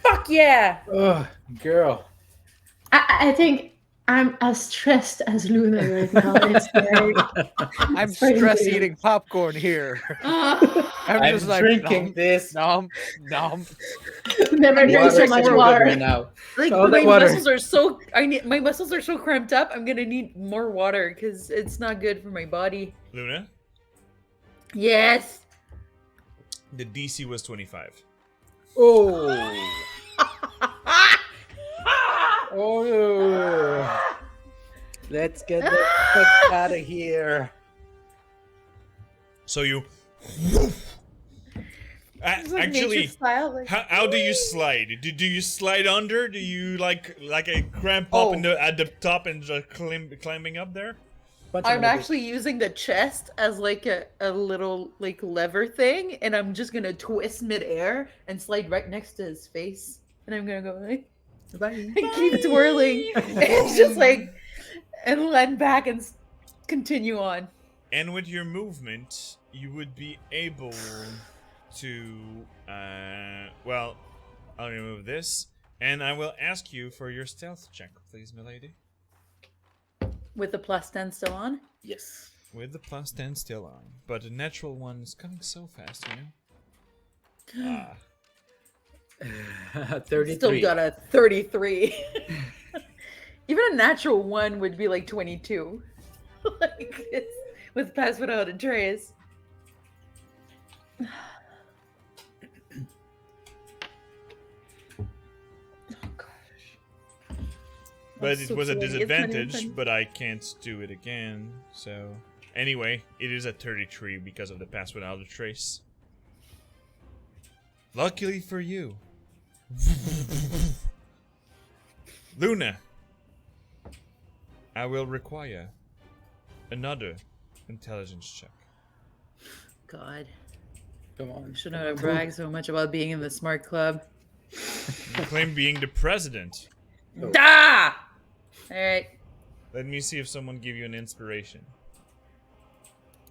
Fuck yeah! Oh, girl. I think I'm as stressed as Luna right now. It's like, I'm It's pretty stress good. eating popcorn here. Ah, I'm I'm just like drinking this. nom, nom. never drank so Water much so good water. right now. like All my that water. muscles are so my muscles are so cramped up. I'm gonna need more water because it's not good for my body. Luna, Yes. the DC was 25. Oh. Oh. Let's get the fuck out of here. So you It's like Actually, nature style. Like, how do you slide? Do you slide under? Do you like a cramp up Oh. at the top and just climbing up there? Bunch of I'm movies. actually using the chest as like a little like lever thing, and I'm just gonna twist midair and slide right next to his face, and I'm gonna go like Bye. and keep twirling. It's just like and land back and continue on. And with your movement, you would be able to, well, I'll remove this, and I will ask you for your stealth check, please, milady. With the +10 still on. Yes. With the +10 still on, but the natural one is coming so fast, you know? 33. Still got a 33. Even a natural 1 would be like 22. Like it's with pass without a trace. But I'm it so was a sorry, it's disadvantage, funny. but I can't do it again, so... Anyway, it is a 33 because of the pass without a trace. Luckily for you. Luna, I will require another intelligence check. God, Come on. should not have bragged so much about being in the smart club. You claim being the president. Oh. Da! All right. Let me see if someone give you an inspiration.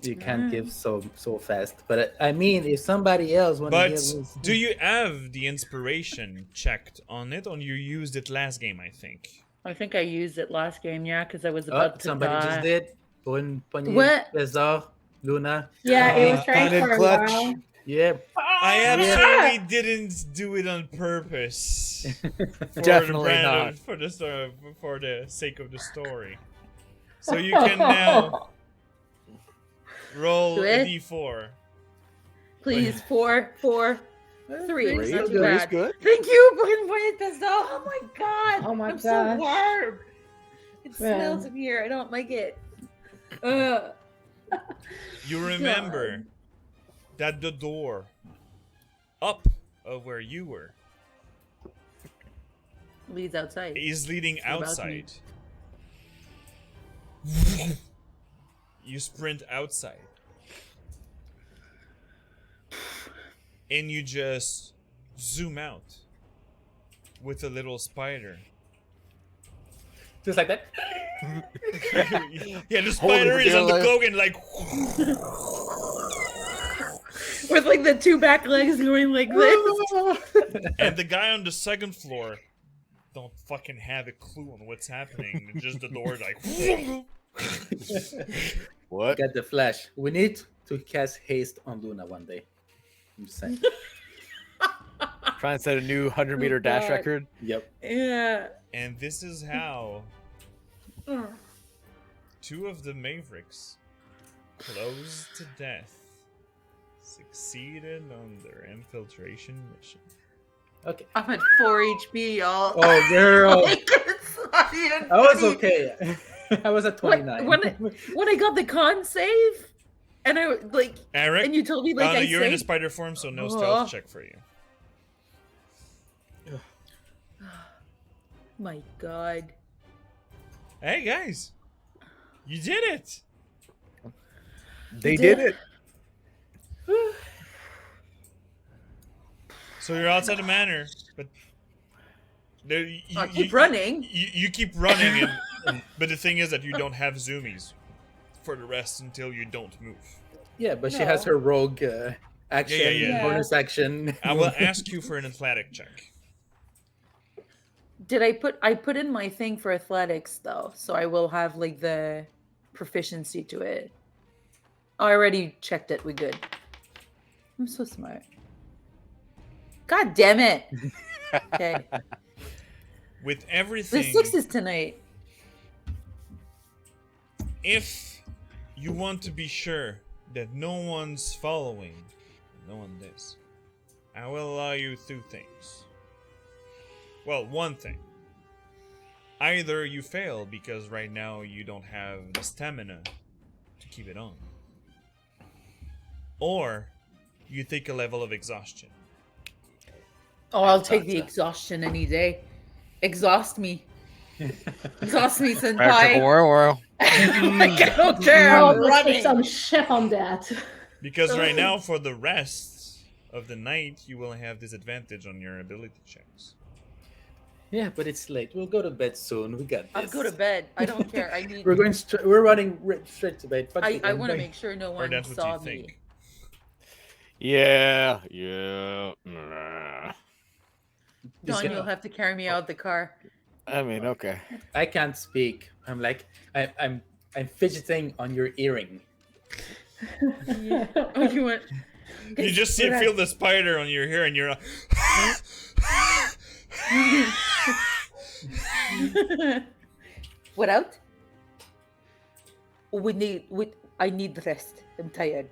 You can't give so fast. But I mean, if somebody else want to But give do you have the inspiration checked on it, or you used it last game, I think? I think I used it last game, yeah, because I was about to somebody die. just did. Pon What? Pesar, Luna. Yeah, it was trying Unit for a clutch. while. Yeah. I absolutely didn't do it on purpose. For Definitely the not. For the sake of the story. So you can now roll Do a it. d4. Please, 4, 3. Three. It's not too Three's bad. good. Thank you, fucking Point Pistol. Oh my god. Oh my I'm gosh. so warm. It Yeah. smells in here. I don't like it. You remember that the door up of where you were Leads outside. is leading the balcony. outside. You sprint outside. And you just zoom out with a little spider. Just like that. Yeah, the spider it is on the there, cloak and like With like the 2 back legs going like this. and the guy on the second floor don't fucking have a clue on what's happening. Just the door like What? Get the flash. We need to cast haste on Luna one day. I'm just saying. Try and set a new 100-meter dash God. record. Yep. Yeah. And this is how 2 of the Mavericks, close to death, succeeded on their infiltration mission. Okay. I'm at 4 HP, y'all. Oh, girl. Like, it's not even I was funny. okay. I was at 29. When I got the con save, and I like, Eric, and you told me like I you're in a saved. spider form, so no Oh. stealth check for you. My God. Hey guys, you did it! They did it. So you're outside the manor, but there, I keep running. You keep running, but the thing is that you don't have zoomies for the rest until you don't move. Yeah, but she has her rogue action, Yeah. bonus action. I will ask you for an athletic check. Did I put in my thing for athletics though, so I will have like the proficiency to it. Oh, I already checked it. We good. I'm so smart. God damn it. Okay. With The everything, 6s tonight. if you want to be sure that no one's following, no one is, I will allow you 2 things. Well, 1 thing. Either you fail because right now you don't have the stamina to keep it on. Or you take a level of exhaustion. Oh, I'll take the exhaustion any day. Exhaust me. Exhaust me, senpai. Like, I don't care. Oh, I'm let's put running. some chef on that. Because right now, for the rest of the night, you will have disadvantage on your ability checks. Yeah, but it's late. We'll go to bed soon. We got this. I'll go to bed. I don't care. I need. We're running straight to bed. Fuck it, I I'm want to going- make sure no Or one that's what saw you me. think. Yeah. Don, you'll have to carry me out the car. I mean, okay. I can't speak. I'm like I'm fidgeting on your earring. Oh, you went. You just feel the spider on your hair, and you're like, What out? I need rest. I'm tired.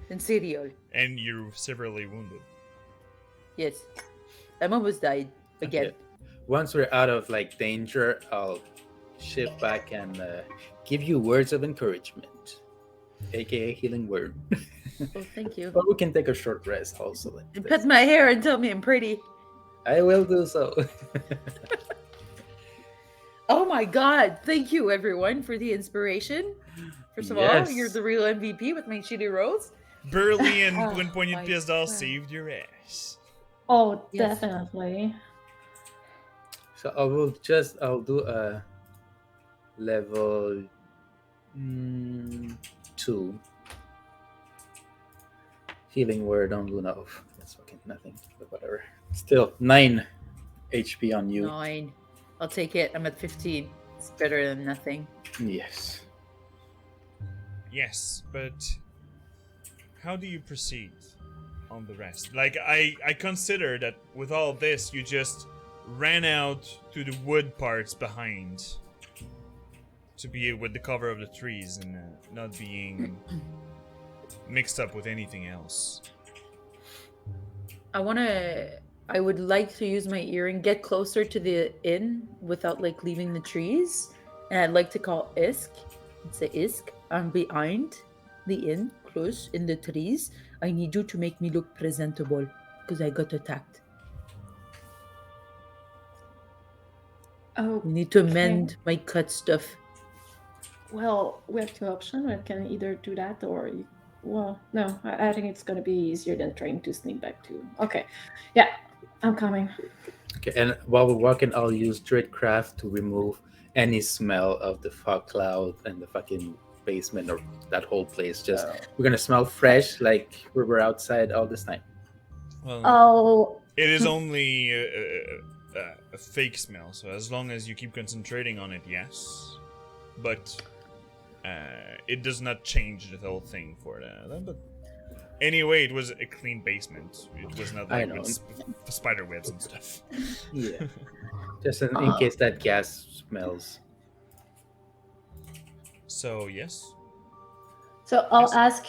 And cereal. and you're severely wounded. Yes. I'm almost died again. Okay. Once we're out of like danger, I'll shift back and give you words of encouragement, aka healing word. Oh, thank you. But we can take a short rest also. And pet my hair and tell me I'm pretty. I will do so. Oh my god. Thank you, everyone, for the inspiration. First of all, Yes. you're the real MVP with my shitty rolls. Burly and Oh, Pointed my Pizdal God. saved your ass. Oh, Yes. definitely. So I'll do a level 2 healing word on Luna. Oh, that's fucking nothing, but whatever. Still 9 HP on you. 9. I'll take it. I'm at 15. It's better than nothing. Yes. Yes, but how do you proceed on the rest? Like, I consider that with all this, you just ran out to the wood parts behind to be with the cover of the trees and not being mixed up with anything else. I would like to use my earring, get closer to the inn without like leaving the trees. And I'd like to call Isk. Say Isk, I'm behind the inn, close in the trees. I need you to make me look presentable because I got attacked. Oh, We need to mend my cut stuff. well, we have two options. We can either do that or, well, no, I think it's going to be easier than trying to sneak back to. Okay, yeah, I'm coming. Okay, and while we're walking, I'll use Druidcraft to remove any smell of the fog cloud and the fucking basement or that whole place. Just we're gonna smell fresh, like we were outside all this time. Well, Oh, it is only a fake smell, so as long as you keep concentrating on it, yes. But it does not change the whole thing for that. But anyway, it was a clean basement. It was not I like know. with spider webs and stuff. Yeah, just in case that gas smells. So yes, so I'll Yes. ask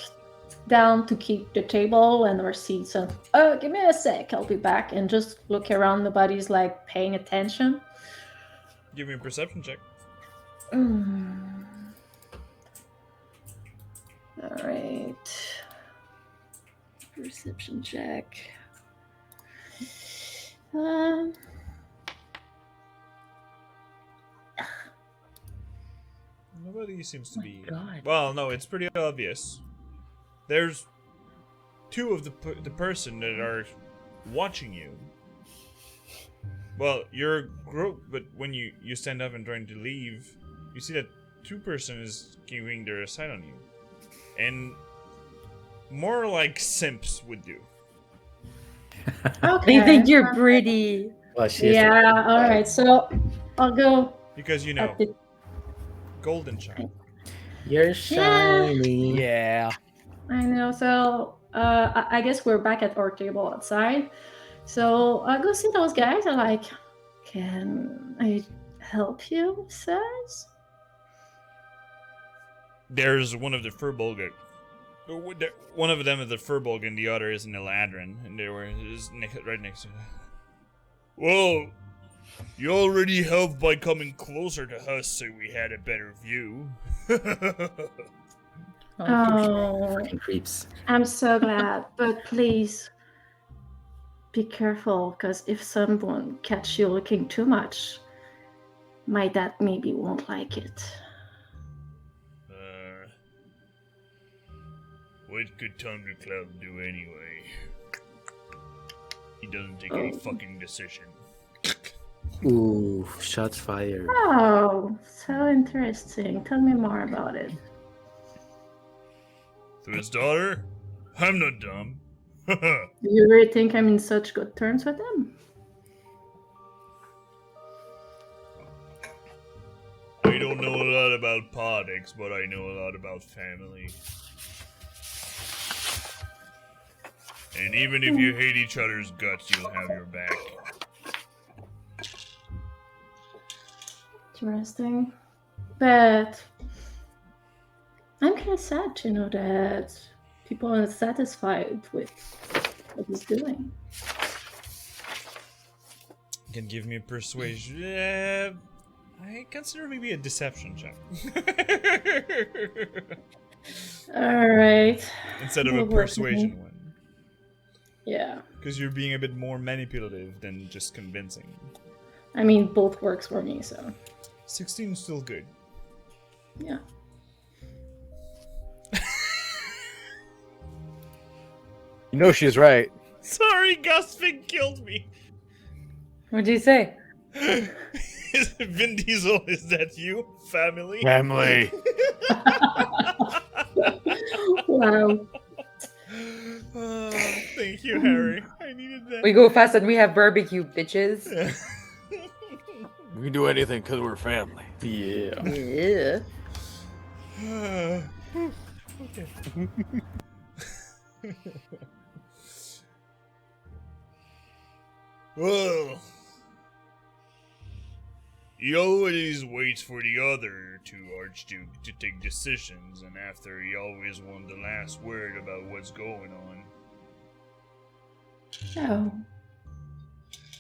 down to keep the table and our seats. And give me a sec. I'll be back and just look around. Nobody's like paying attention. give me a perception check. Mm. All right. Perception check. Nobody seems to be. God. Well, no, it's pretty obvious. There's two of the person that are watching you. Well, you're a group, but when you stand up and trying to leave, you see that two person is giving their sight on you, and more like simps would do. Okay. They think you're pretty. Well, she's Yeah. All right. So I'll go Because you know, at the. golden child. You're shiny. Yeah. I know. So I guess we're back at our table outside. So I'll go see those guys. I'm like, can I help you, sirs? There's one of the Furbolg. One of them is the Furbolg and the other is an Eladrin, and they were right next to them. Well, you already helped by coming closer to us so we had a better view. Oh, Fucking creeps. I'm so glad. But please be careful, because if someone catch you looking too much, my dad maybe won't like it. What could Thundercloud do anyway? He doesn't take any fucking decision. Ooh, shots fired. Oh, so interesting. Tell me more about it. To his daughter? I'm not dumb. Do you really think I'm in such good terms with him? I don't know a lot about politics, but I know a lot about family. And even if you hate each other's guts, you'll have your back. Interesting. But I'm kind of sad to know that people aren't satisfied with what he's doing. Can give me a persuasion. I consider maybe a deception check. All right. Instead of a Will work for persuasion me. one. Yeah. Because you're being a bit more manipulative than just convincing. I mean, both works for me, so 16 is still good. yeah. You know she's right. Sorry, Gusfig killed me. What'd you say? Vin Diesel, is that you? Family? Family. Wow. Oh, thank you, Harry. I needed that. We go fast and we have barbecue, bitches. We can do anything because we're family. Yeah. Yeah. Okay. Well, he always waits for the other two Archduke to take decisions, and after he always wants the last word about what's going on. Oh.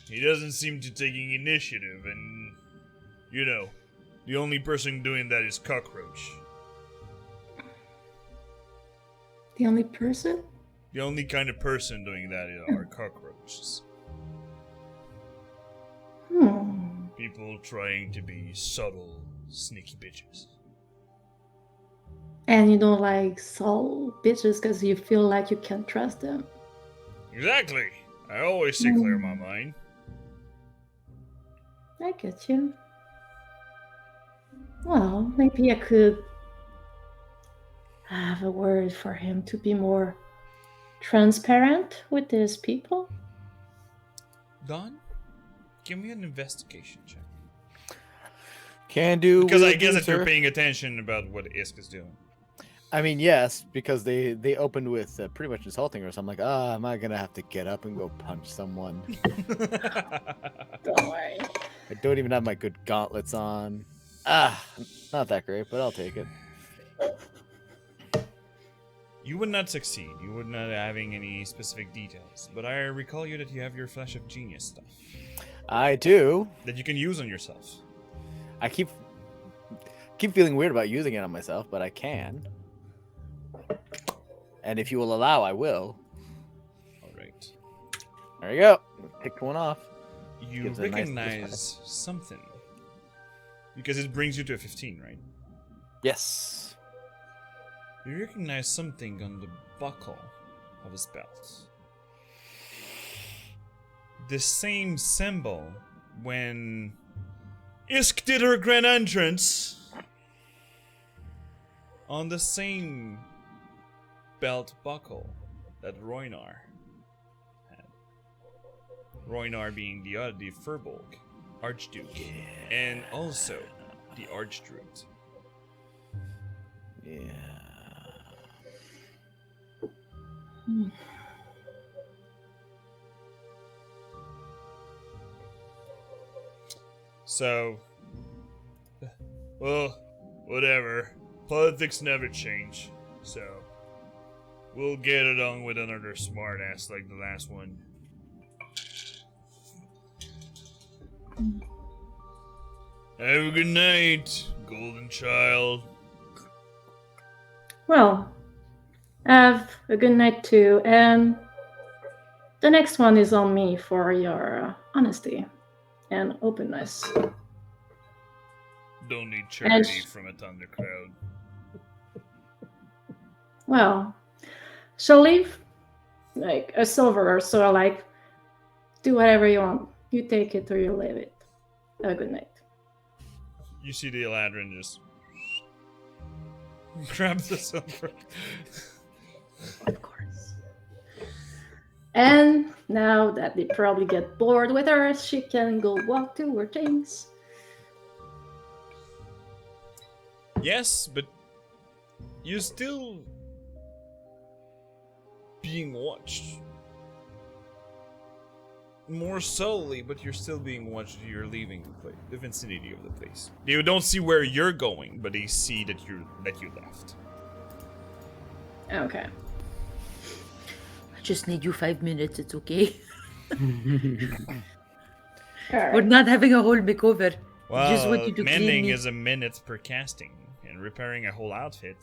He doesn't seem to taking initiative, and you know, the only person doing that is Cockroach. The only person? The only kind of person doing that are cockroaches. People trying to be subtle, sneaky bitches. And you don't like soul bitches because you feel like you can't trust them. Exactly. I always say clear my mind. I get you. Well, maybe I could have a word for him to be more transparent with his people. Don, give me an investigation check. Can do. Because will I guess do, if you're sir. paying attention about what Isk is doing. I mean, yes, because they opened with pretty much insulting her. So I'm like, am I gonna have to get up and go punch someone? Don't worry. I don't even have my good gauntlets on. Not that great, but I'll take it. You would not succeed. You would not having any specific details. But I recall you that you have your Flash of Genius stuff. I do. That you can use on yourself. I keep feeling weird about using it on myself, but I can. And if you will allow, I will. Alright. There you go. Picked one off. You Gives a nice recognize something. Because it brings you to a 15, right? Yes. You recognize something on the buckle of his belt. The same symbol when Isk did her grand entrance on the same belt buckle that Roynar had. Roynar being the Furbolg Archduke, and also the Archdruid. Yeah. So, well, whatever. Politics never change, so we'll get it on with another smartass like the last one. Have a good night, golden child. Well, have a good night too, and the next one is on me for your honesty and openness. Don't need charity from a thunder crowd. Well, she'll leave like a silver or so, like, do whatever you want. You take it or you leave it. Have a good night. You see the Eladrin just grabs the silver. Of course. And now that they probably get bored with her, she can go walk to her things. Yes, but you're still being watched. More solely, but you're still being watched. You're leaving the place, the vicinity of the place. They don't see where you're going, but they see that you left. Okay. I just need you 5 minutes. It's okay. All right. We're not having a whole makeover. Well, Just want you to clean mending me. is a minute per casting, and repairing a whole outfit.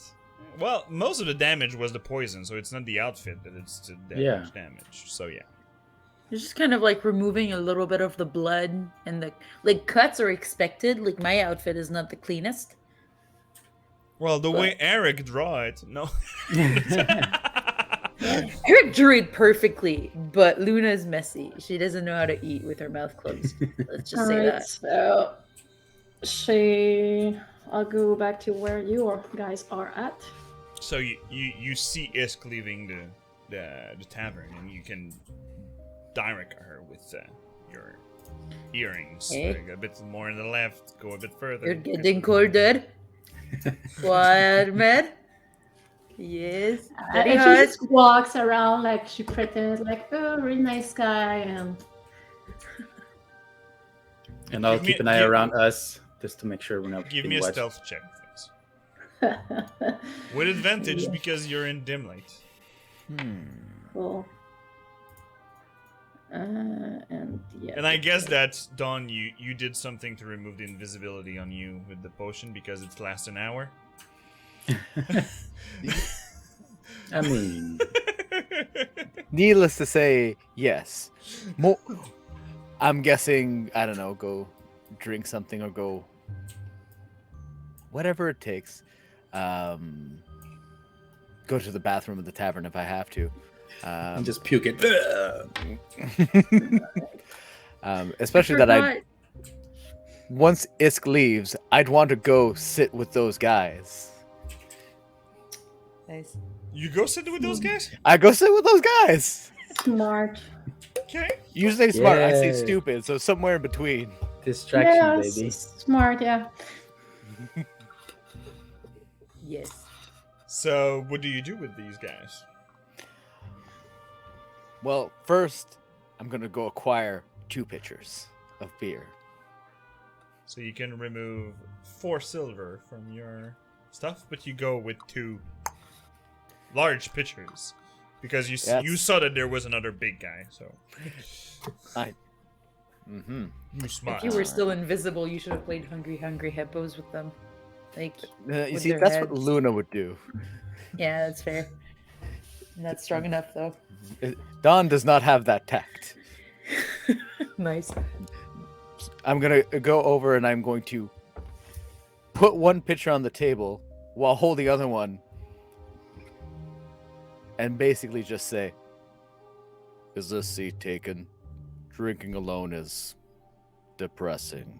Well, most of the damage was the poison, so it's not the outfit that it's the damage. So yeah. It's just kind of like removing a little bit of the blood and the like cuts are expected. Like my outfit is not the cleanest. Well, the way Eric draw it, no. Eric drew it perfectly, but Luna's messy. She doesn't know how to eat with her mouth closed. Let's just say Alright, that. so I'll go back to where you guys are at. So you see Isk leaving the tavern, and you can direct her with your earrings. Okay. Like a bit more on the left, go a bit further. You're getting colder. What, man? Yes. Very And she hot. just walks around like she pretends like, oh, really nice guy, and And I'll Give keep me- an eye give- around us just to make sure we're not Give being me a watched. stealth check, please. With advantage because you're in dim light. cool. And yeah. And I guess that, Dawn, you did something to remove the invisibility on you with the potion because it's lasts an hour. I mean, Needless to say, yes. I'm guessing, I don't know, go drink something or go whatever it takes. Go to the bathroom of the tavern if I have to. and just puke it. Especially that once Isk leaves, I'd want to go sit with those guys. Nice. You go sit with those guys? I go sit with those guys. Smart. Okay. You say smart, I say Yay. stupid, so somewhere in between. Distraction, Yeah, baby. smart, yeah. Yes. So, what do you do with these guys? Well, first, I'm gonna go acquire 2 pitchers of beer. So you can remove 4 silver from your stuff, but you go with 2 large pitchers because you Yes. you saw that there was another big guy. So Mm-hmm. you smart. If you were still invisible, you should have played Hungry Hungry Hippos with them. Like, You With see, their that's what heads. Luna would do. yeah, that's fair. Not strong enough though. Dawn does not have that tact. Nice. I'm gonna go over and I'm going to put one pitcher on the table while holding the other one, and basically just say, "Is this seat taken? Drinking alone is depressing."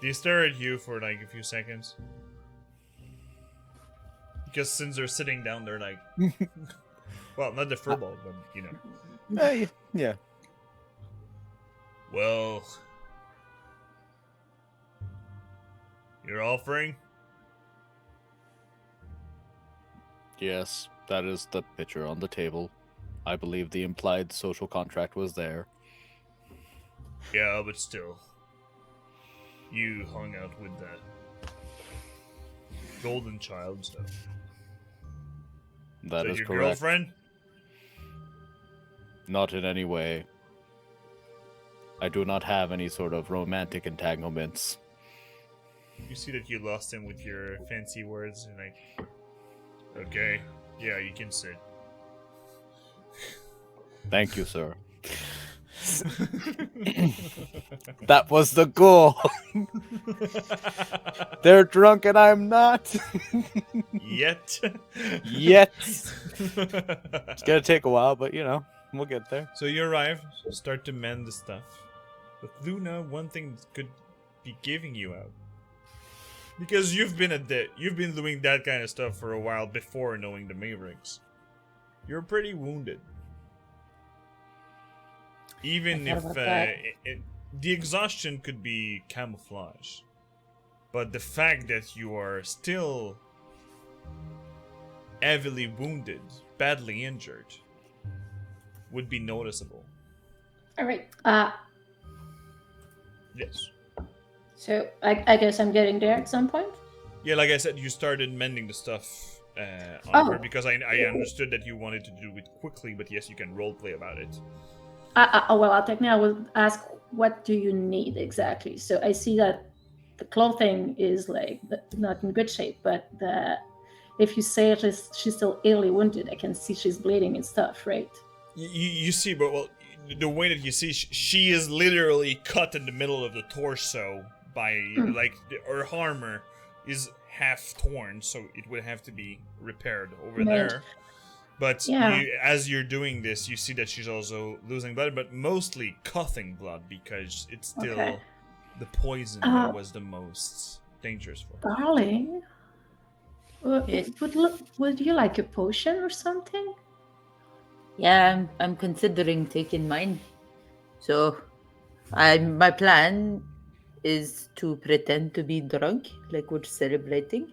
They stare at you for like a few seconds. Because since they're sitting down, they're like, well, not the furball, but you know. Yeah. Well, you're offering? Yes, that is the pitcher on the table. I believe the implied social contract was there. Yeah, but still. You hung out with that golden child, so. That So is your correct. girlfriend? Not in any way. I do not have any sort of romantic entanglements. You see that you lost him with your fancy words, and like, okay, yeah, you can sit. Thank you, sir. That was the goal. They're drunk and I'm not. Yet. Yet. It's gonna take a while, but we'll get there. So you arrive, start to mend the stuff. But Luna, one thing could be giving you out. Because you've been doing that kind of stuff for a while before knowing the Mavericks. You're pretty wounded. Even if the exhaustion could be camouflage, but the fact that you are still heavily wounded, badly injured, would be noticeable. All right. Yes. So I guess I'm getting there at some point. Yeah, like I said, you started mending the stuff on her because I understood that you wanted to do it quickly, but yes, you can roleplay about it. Well, technically, I will ask, what do you need exactly? So I see that the clothing is like not in good shape, but if you say she's still illy wounded, I can see she's bleeding and stuff, right? You see, but well, the way that you see, she is literally cut in the middle of the torso by like her armor is half torn, so it would have to be repaired over there. But as you're doing this, you see that she's also losing blood, but mostly coughing blood because it's still the poison that was the most dangerous for her. Darling, would you like a potion or something? Yeah, I'm considering taking mine. So, my plan is to pretend to be drunk, like we're celebrating.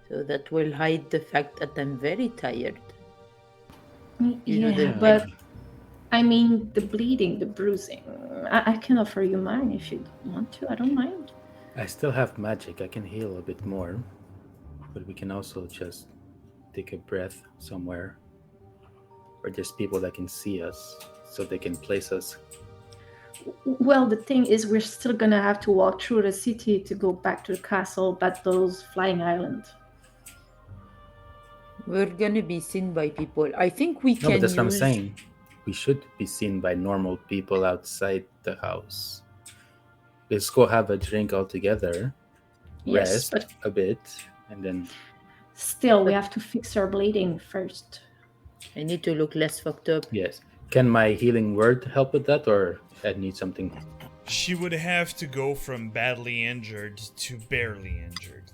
So that will hide the fact that I'm very tired. But I mean the bleeding, the bruising. I can offer you mine if you want to. I don't mind. I still have magic. I can heal a bit more. But we can also just take a breath somewhere where there's people that can see us so they can place us. Well, the thing is, we're still gonna have to walk through the city to go back to the castle, Battle's flying island. We're gonna be seen by people. I think we can. No, but that's what I'm saying. We should be seen by normal people outside the house. Let's go have a drink all together, rest a bit, and then... Still, we have to fix our bleeding first. I need to look less fucked up. Yes. Can my healing word help with that, or I need something? She would have to go from badly injured to barely injured.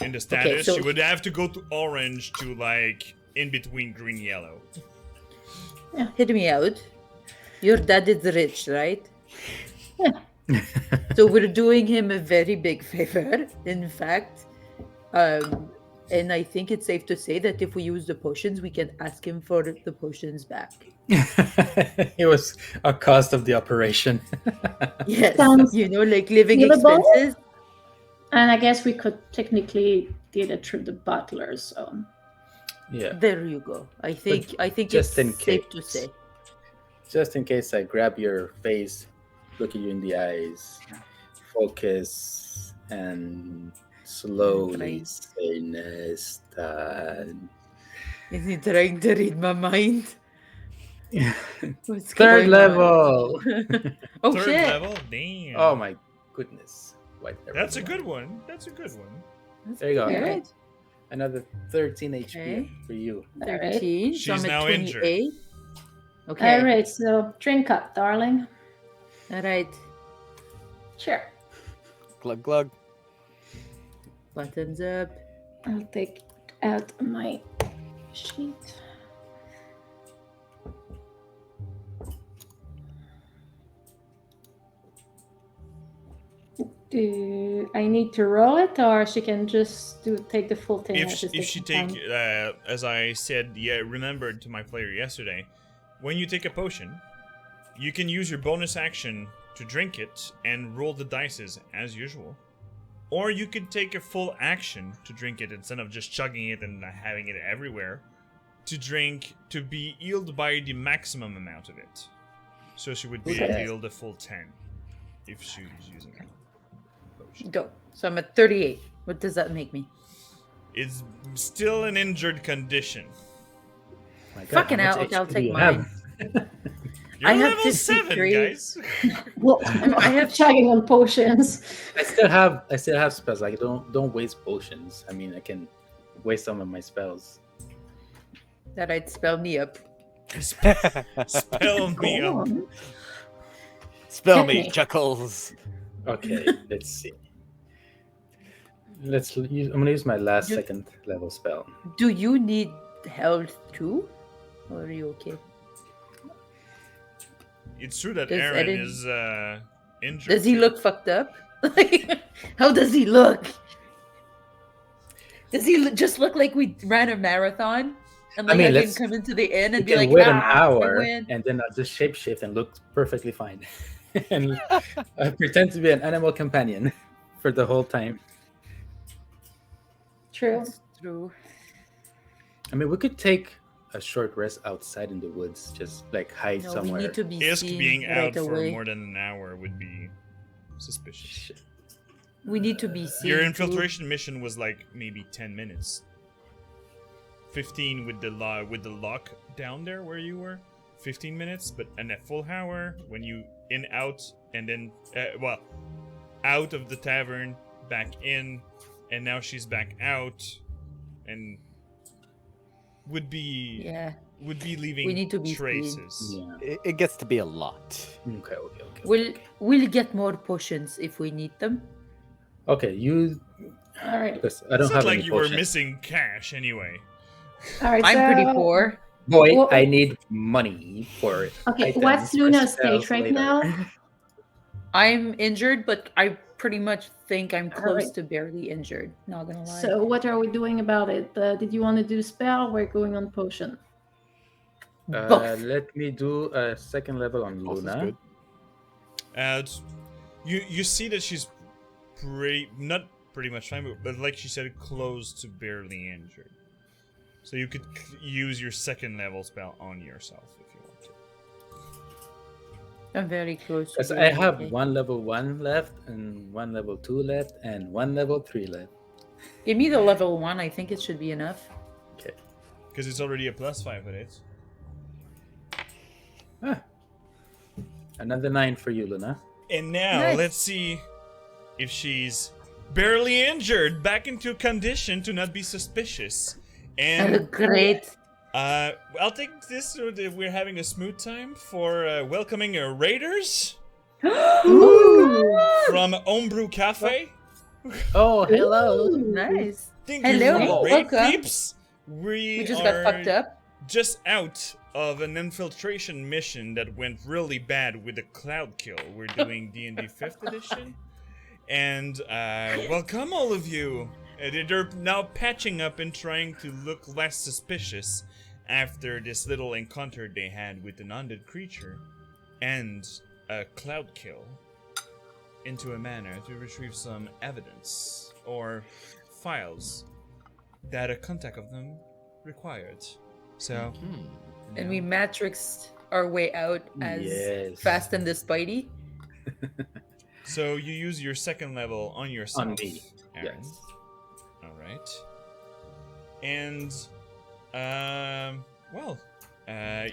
In the status, she would have to go to orange to like in between green yellow. Yeah, hit me out. Your dad is rich, right? Yeah. So we're doing him a very big favor, in fact. And I think it's safe to say that if we use the potions, we can ask him for the potions back. It was a cost of the operation. Yes, Sounds like living feasible. expenses. And I guess we could technically get it through the butler, so... Yeah. There you go. I think just it's safe to say. Just in case I grab your face, look at you in the eyes, focus, and slowly say Nestan. Is he trying to read my mind? Third level! Oh, Third shit. level? Damn. Oh my goodness. That's a good one. That's a good one. There you go. Good. Another 13 HP for you. 13. She's so I'm at now 28. injured. Okay. All right, so drink up, darling. All right. Sure. Glug glug. Buttons up. I'll take out my sheet. Do I need to roll it, or she can just take the full thing? If she take, as I said, remembered to my player yesterday, when you take a potion, you can use your bonus action to drink it and roll the dices as usual. Or you could take a full action to drink it instead of just chugging it and having it everywhere. To be healed by the maximum amount of it. So she would be healed a full 10 if she was using a potion. Go. So I'm at 38. What does that make me? It's still an injured condition. My God, Fucking how much hell, okay, I'll HP do take you mine. have? You're I have level 7, 53. guys. Well, I have chugging on potions. I still have spells. Like don't waste potions. I mean, I can waste some of my spells. that I'd spell me up. Spell me Go up. on. Spell Hit me, me. Chuckles. Okay, let's see. I'm gonna use my last You- second level spell. Do you need health too? Or are you okay? It's true that Does Aaron Eden- is injured. Does he look fucked up? How does he look? Does he just look like we ran a marathon? And I like mean, I can let's- come into the inn You and be can like, wait an I hour, win. and then I'll just shapeshift and look perfectly fine. And I pretend to be an animal companion for the whole time. True. That's true. I mean, we could take a short rest outside in the woods, just like hide No, somewhere. we need to be Isk seen being right out for away. more than an hour would be suspicious. We need to be seen. Your too. infiltration mission was like maybe 10 minutes. 15 with the lock down there where you were. 15 minutes, but and a full hour when you in out and then out of the tavern, back in, and now she's back out, and would be leaving We need to be seen. traces. Yeah. It gets to be a lot. Okay. We'll get more potions if we need them. Okay, you. All right. Because I don't It's have not like any you were potions. missing cash anyway. All right. I'm pretty so- poor. Boy, Well- I need money for it. Okay, items what's for Luna's spells stage right later. now? I'm injured, but I pretty much think I'm close Alright. to barely injured. Not gonna lie. So what are we doing about it? Did you want to do spell? We're going on potion. Both. Let me do a second level on Both is Luna. good. You see that she's not pretty much fine, but like she said, close to barely injured. So you could use your second level spell on yourself if you want to. I'm very close. to Because I barely have okay. one level 1 left, and one level 2 left, and one level 3 left. Give me the level 1. I think it should be enough. Okay. Because it's already a +5 with it. Another 9 for you, Luna. And now Nice. let's see if she's barely injured, back into condition to not be suspicious. And Great. I'll take this so that we're having a smooth time for welcoming our raiders from Homebrew Cafe. Oh, hello. Nice. Thank Hello, you for the raid, welcome. peeps. We just are got fucked up. just out of an infiltration mission that went really bad with a cloud kill. We're doing D&D 5th edition. And welcome all of you. They're now patching up and trying to look less suspicious after this little encounter they had with an undead creature and a cloud kill into a manor to retrieve some evidence or files that a contact of them required. So, And we matrixed our way out as Yes. Fast and the Spidey. so you use your second level on yourself. On me, Aaron. yes. All right. And,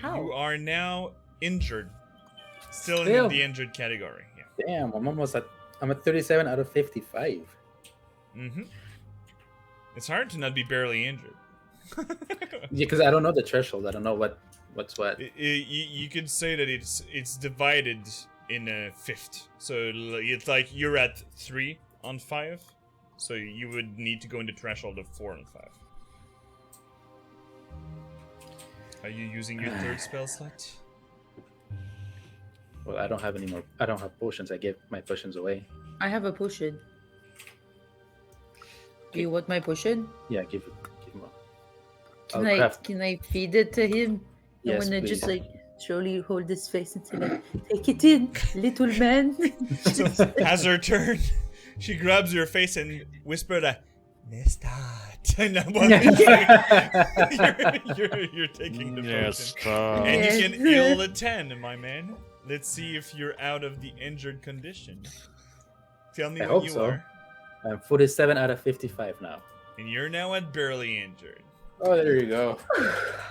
you are now injured. Still in Still. the injured category. Yeah. Damn, I'm at 37 out of 55. Mm-hmm. It's hard to not be barely injured. Yeah, because I don't know the threshold. I don't know what's what. You could say that it's divided in a fifth. So it's like you're at 3 on 5. So you would need to go in the threshold of 4 and 5. Are you using your third spell slot? Well, I don't have any more. I don't have potions. I gave my potions away. I have a potion. Do you want my potion? Yeah, give him a. Can I feed it to him? Yes, I want to just please. like slowly hold his face and say like, take it in, little man. So as her turn, she grabs your face and whispers a Nestat. And you're taking the potion. And you can heal a 10, my man. Let's see if you're out of the injured condition. Tell me I what hope you so. are. I'm 47 out of 55 now. And you're now at barely injured. Oh, there you go.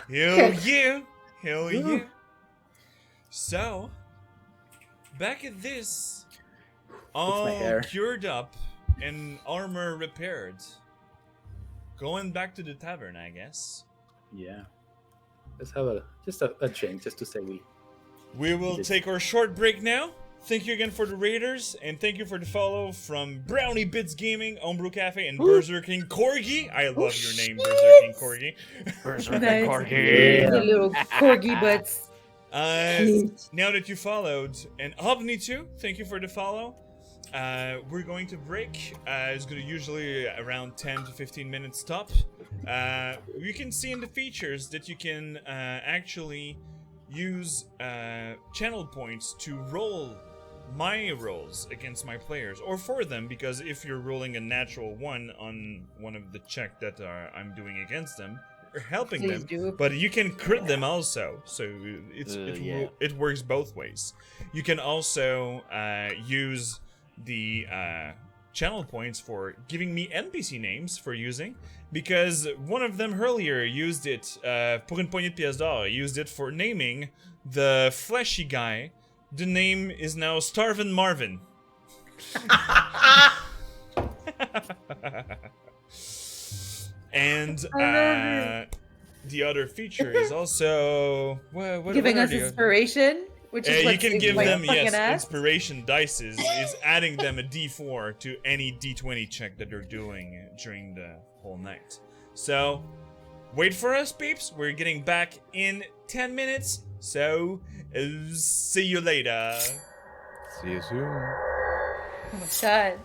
Hell yeah! Hell Woo. yeah! So, back at this, my all hair. cured up and armor repaired. Going back to the tavern, I guess. Yeah. Let's have a drink just to say we. We will take our short break now. Thank you again for the raiders, and thank you for the follow from Brownie Bits Gaming, Homebrew Cafe, and Berserker King Corgi. I love your name, Berserker King Corgi. Berserker Nice. Corgi. The little corgi butts. Now that you followed, and Obni too, thank you for the follow. We're going to break. It's going to usually around 10 to 15 minutes stop. You can see in the features that you can actually use channel points to roll my rolls against my players, or for them, because if you're rolling a natural 1 on one of the check that I'm doing against them, you're helping Please them, do. but you can crit them also, so Yeah. it works both ways. You can also use the channel points for giving me NPC names for using, because one of them earlier used it pour une poignée de pièces d'or, used it for naming the fleshy guy. The name is now Starvin' Marvin. And the other feature is also what Giving are us the- inspiration, which is you what's can give like them, fucking yes, ass. inspiration dices is adding them a d4 to any d20 check that they're doing during the whole night. So, wait for us, peeps. We're getting back in 10 minutes. So, see you later. See you soon. Oh my god.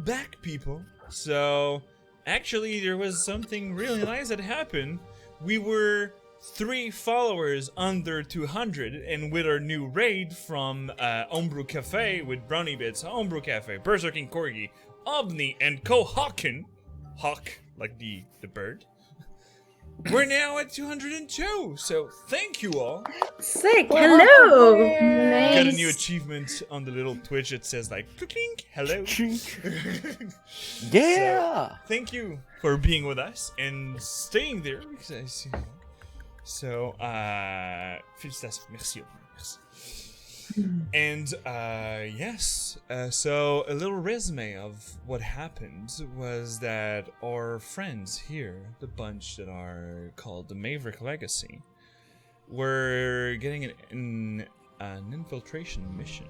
back, people. So, actually, there was something really nice that happened. We were 3 followers under 200, and with our new raid from Homebrew Cafe with Brownie Bits, Homebrew Cafe, Berserking Corgi, Obni, and Kohawken, Hawk, like the bird, we're now at 202. So thank you all. Sick. Hello. Nice. Got a new achievement on the little Twitch. It says like clink, hello. Yeah. So, thank you for being with us and staying there. Because I see. So, félicitations, merci. And yes, so a little resume of what happened was that our friends here, the bunch that are called the Maverick Legacy, were getting an infiltration mission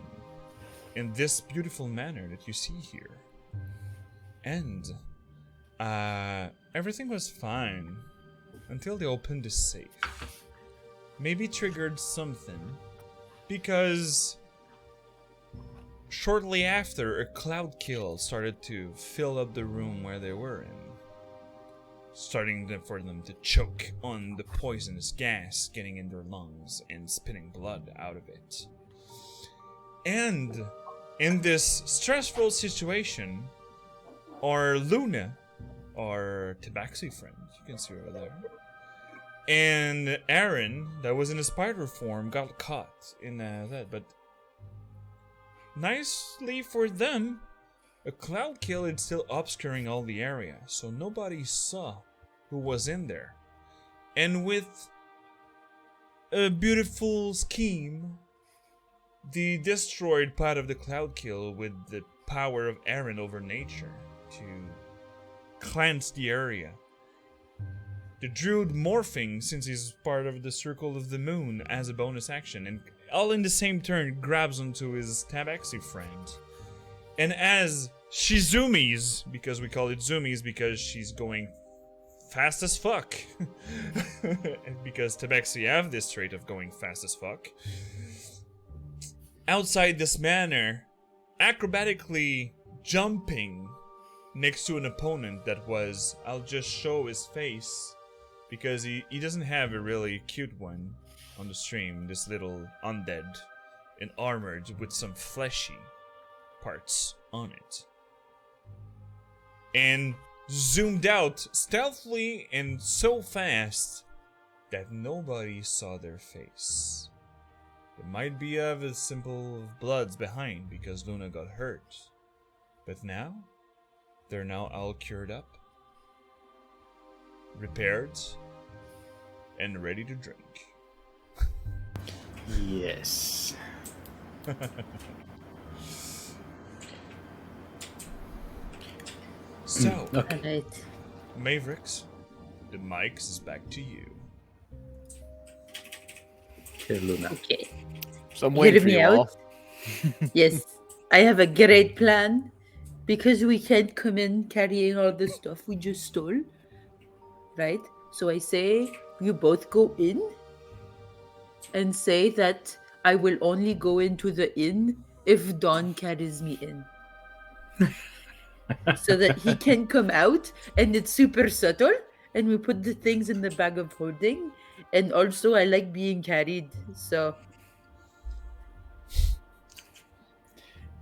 in this beautiful manor that you see here. And everything was fine until they opened the safe. Maybe triggered something. Because shortly after, a cloud kill started to fill up the room where they were in, starting for them to choke on the poisonous gas getting in their lungs and spitting blood out of it. And in this stressful situation, our Luna, our Tabaxi friend, you can see her over there, and Aaron, that was in a spider form, got caught in that. But nicely for them, a cloud kill is still obscuring all the area, so nobody saw who was in there. And with a beautiful scheme, the destroyed part of the cloud kill with the power of Aaron over nature to cleanse the area. The druid morphing, since he's part of the Circle of the Moon, as a bonus action, and all in the same turn grabs onto his Tabaxi friend. And as she zoomies, because we call it zoomies because she's going fast as fuck, because Tabaxi have this trait of going fast as fuck, outside this manor, acrobatically jumping next to an opponent that was, I'll just show his face, because he doesn't have a really cute one on the stream, this little undead and armored with some fleshy parts on it. And zoomed out stealthily and so fast that nobody saw their face. It might be of a symbol of bloods behind because Luna got hurt. But now, they're now all cured up, repaired, and ready to drink. Yes. So, Okay. Right. Mavericks, the mic is back to you. Okay, Luna. Okay. So I'm Hear waiting for me you out. all. Yes, I have a great plan because we can't come in carrying all the stuff we just stole. Right? So I say you both go in and say that I will only go into the inn if Don carries me in. So that he can come out and it's super subtle and we put the things in the bag of holding. And also I like being carried. So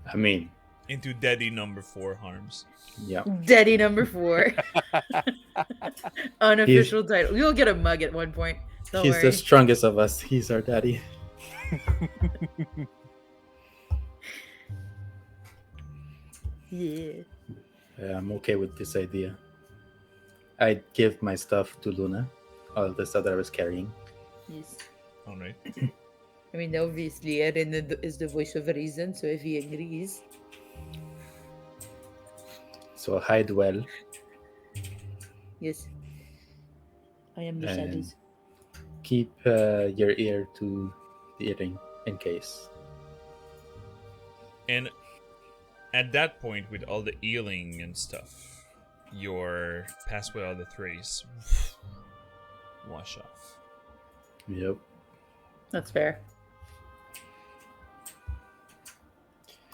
I mean, Into Daddy number 4 harms. yeah. Daddy number 4. Unofficial title. You'll get a mug at one point. Don't He's worry. the strongest of us. He's our daddy. Yeah. I'm okay with this idea. I'd give my stuff to Luna, all the stuff that I was carrying. Yes. Alright. I mean, obviously, Erin is the voice of reason, so if he agrees. So hide well. Yes. I am the And shadows. keep your ear to the earring in case. And at that point, with all the healing and stuff, your pass with all the threes wash off. Yep. That's fair.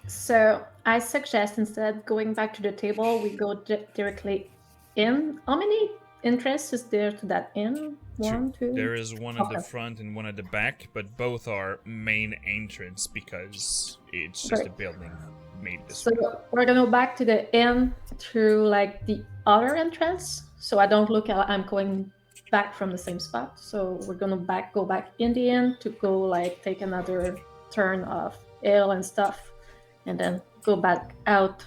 So I suggest instead going back to the table, we go directly in. How many entrances is there to that inn? One, two. There is one at the Okay. front and one at the back, but both are main entrance because it's just a Great. building made this So way. we're gonna go back to the inn through like the other entrance. So I don't look at. I'm going back from the same spot. So we're gonna go back in the inn to go like take another turn of ale and stuff, and then go back out,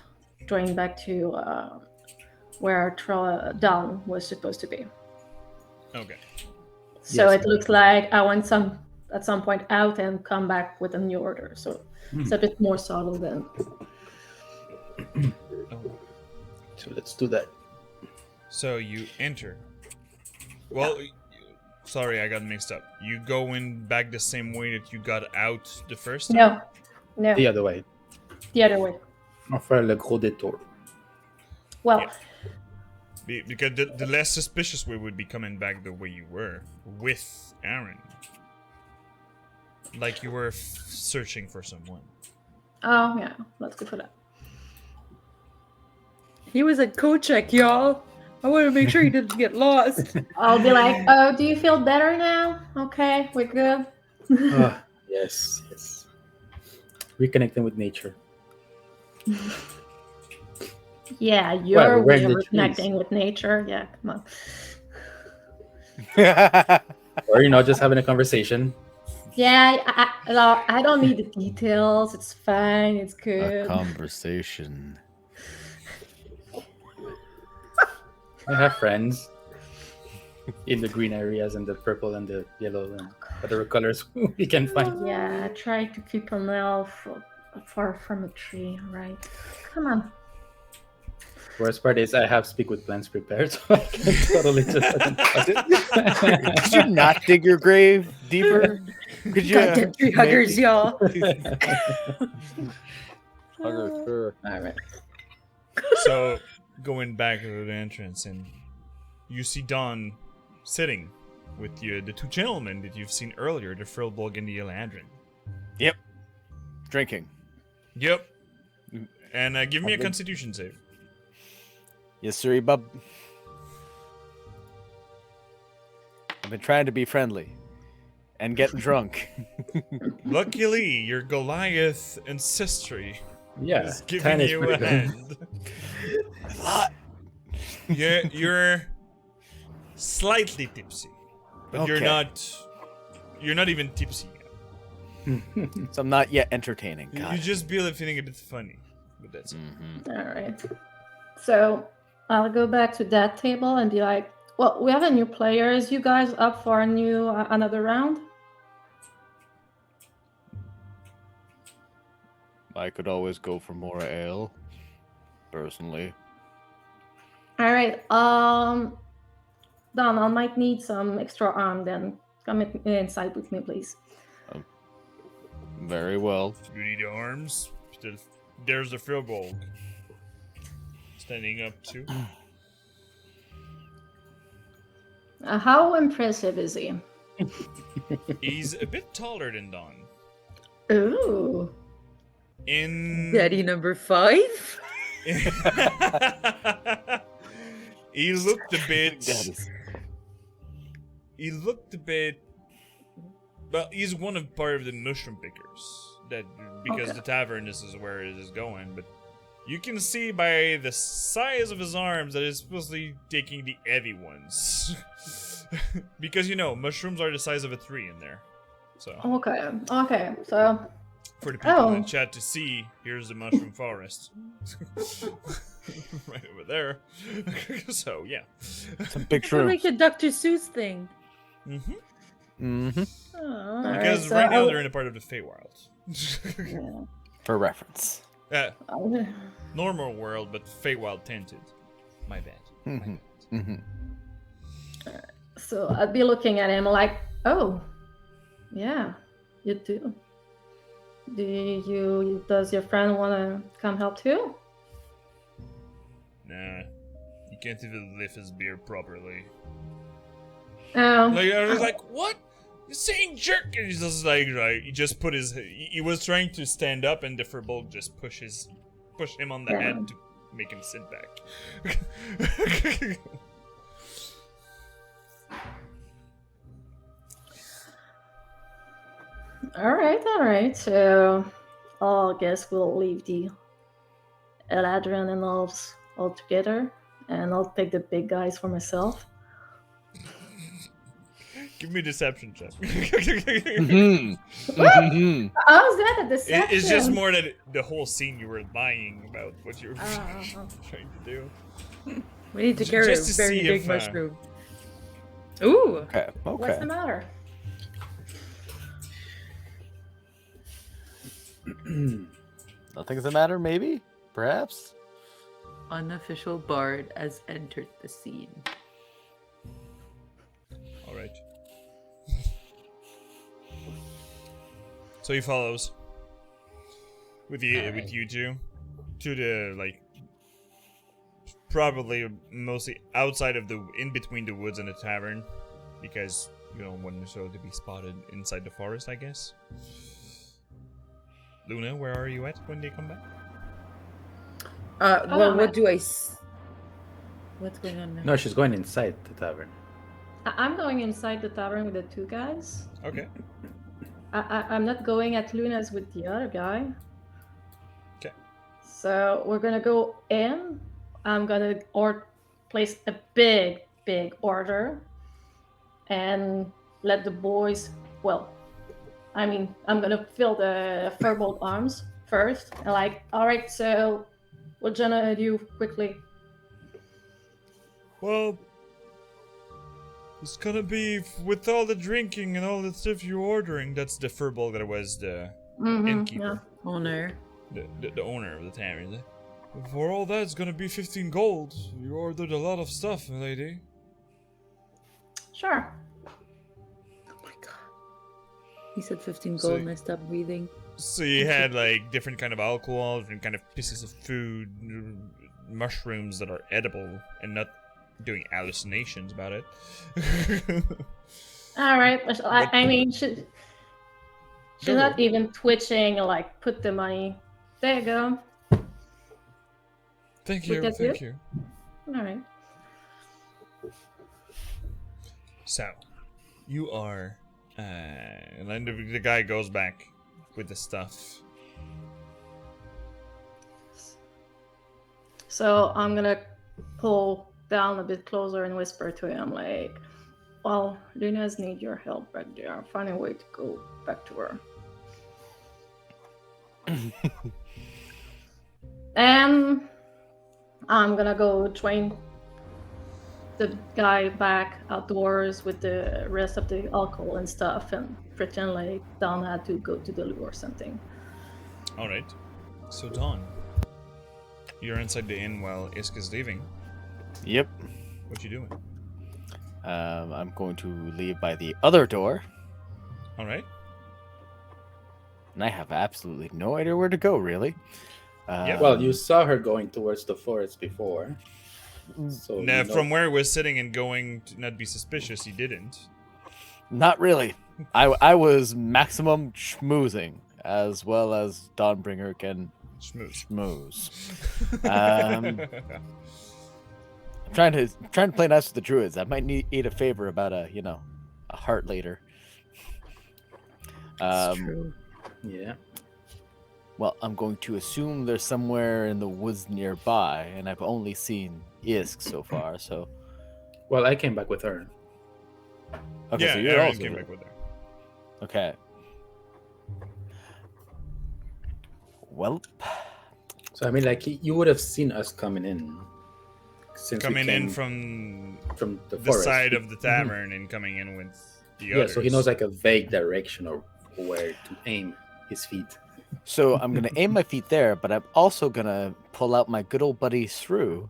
going back to where Dawn was supposed to be. Okay. So Yes. it looks like I went at some point out and come back with a new order. So it's a bit more subtle than. Oh. So let's do that. So you enter. Well, sorry, I got mixed up. You go in back the same way that you got out the first time? No, The other way. the other way. On va faire le gros détour. Well, Yeah. Because the less suspicious way would be coming back the way you were with Aaron. Like you were searching for someone. oh yeah, let's go for that. He was at Kochek, y'all. I want to make sure he didn't get lost. I'll be like, oh, do you feel better now? Okay, we're good. Ah, yes, yes. Reconnecting with nature. Yeah, you're we're in the never trees. connecting with nature. Yeah, come on. Or, just having a conversation. Yeah, I don't need the details. It's fine. It's A good. conversation. I have friends in the green areas and the purple and the yellow and whatever colors we can find. Yeah, try to keep an elf far from a tree, right? Come on. Worst part is I have speak with plans prepared, so I can totally just. Could you not dig your grave deeper? Could you? Goddamn tree huggers, y'all. Hugger, sure. All right. So going back to the entrance and you see Dawn sitting with the two gentlemen that you've seen earlier, the Frillbolg and the Eladrin. Yep. Drinking. Yep. And give me a constitution save. Yes, sir, bub. I've been trying to be friendly and getting drunk. Luckily, your Goliath ancestry Yeah. is giving 10 is you a pretty good. hand. You're slightly tipsy, but Okay. you're not even tipsy yet. So I'm not yet entertaining. You God. just feel feeling a bit funny, but that's it. Mhm. All right. So I'll go back to that table and be like, well, we have a new player. Is you guys up for another round? I could always go for more ale, personally. All right. Don, I might need some extra arm then. Come inside with me, please. Very well. You need arms. There's the Frillbolg standing up too. How impressive is he? He's a bit taller than Dawn. Ooh. Daddy number 5? He looked a bit. That is- He looked a bit. Well, he's part of the mushroom pickers. Because Okay. the tavern, this is where it is going. But you can see by the size of his arms that he's supposedly taking the heavy ones. Because mushrooms are the size of a tree in there. So Okay. So for the people in Oh. the chat to see, here's the mushroom forest. Right over there. So yeah. Some big It's like shrooms. a Dr. Seuss thing. Mm-hmm. Mm-hmm. Oh. Because so right now I'll- they're in a part of the Feywild. yeah. For reference. Normal world, but Feywild tinted. My bad. My Mhm. bad. Mm-hmm. So I'd be looking at him like, oh, yeah, you do. Does your friend want to come help too? Nah. You can't even lift his beer properly. Oh, Like, I was like, what? Insane jerk! And he's just like, right, he just put his, he was trying to stand up and the furball just push him on the head to make him sit back. All right. So, I guess we'll leave the Eladrin and elves all together, and I'll take the big guys for myself. Give me a deception check. Mhm. Mhm. How's that a deception? It's just more that the whole scene you were lying about what you were trying to do. We need to carry Just a to very see big if, mushroom. Ooh. Okay. What's Okay. the matter? Nothing's the matter. Maybe. Perhaps. Unofficial bard has entered the scene. All right. So he follows with you two to the like probably mostly outside of the in between the woods and the tavern because you don't want so to be spotted inside the forest, I guess. Luna, where are you at when they come back? Well, what do I? What's going on now? No, she's going inside the tavern. I'm going inside the tavern with the two guys. Okay. I'm not going at Luna's with the other guy. Okay. So we're gonna go in. I'm gonna place a big order, and let the boys. Well, I mean, I'm gonna fill the firebolt arms first. And like, all right, so what gonna do quickly? Well, it's gonna be with all the drinking and all the stuff you're ordering. That's the furball that was the innkeeper, Owner. the owner of the tavern. For all that, it's gonna be 15 gold. You ordered a lot of stuff, lady. Sure. Oh my god. He said 15 So- gold and I stopped breathing. So you had like different kind of alcohol, different kind of pieces of food, mushrooms that are edible and not doing hallucinations about it. All right. I mean, she's Go. not even twitching. Like, put the money. There you go. Thank Would you, that thank do? you. All right. So, you are, and then the guy goes back with the stuff. So I'm gonna pull down a bit closer and whisper to him, like, "Well, Luna's need your help back there. Find a way to go back to her." And I'm gonna go train the guy back outdoors with the rest of the alcohol and stuff, and pretend like Don had to go to the loo or something. All right. So Dawn, you're inside the inn while Isk is leaving. Yep. What you doing? I'm going to leave by the other door, All right. and I have absolutely no idea where to go. Really. Well, you saw her going towards the forest before. So Now, you know- from where we're sitting and going to not be suspicious, you didn't. Not really. I was maximum schmoozing, as well as Dawnbringer can Schmooze. schmooze. I'm trying to play nice with the druids. I might need a favor about a heart later. It's true. Yeah. Well, I'm going to assume they're somewhere in the woods nearby, and I've only seen Isk so far. So Well, I came back with her. okay, yeah, so you're Aaron also came back with her. okay. Well, So I mean, like you would have seen us coming in. Since we Coming in came from the the forest. side of the tavern and coming in with the Yeah, others. so he knows like a vague direction of where to aim his feet. so I'm gonna aim my feet there, but I'm also gonna pull out my good old buddy Shrew.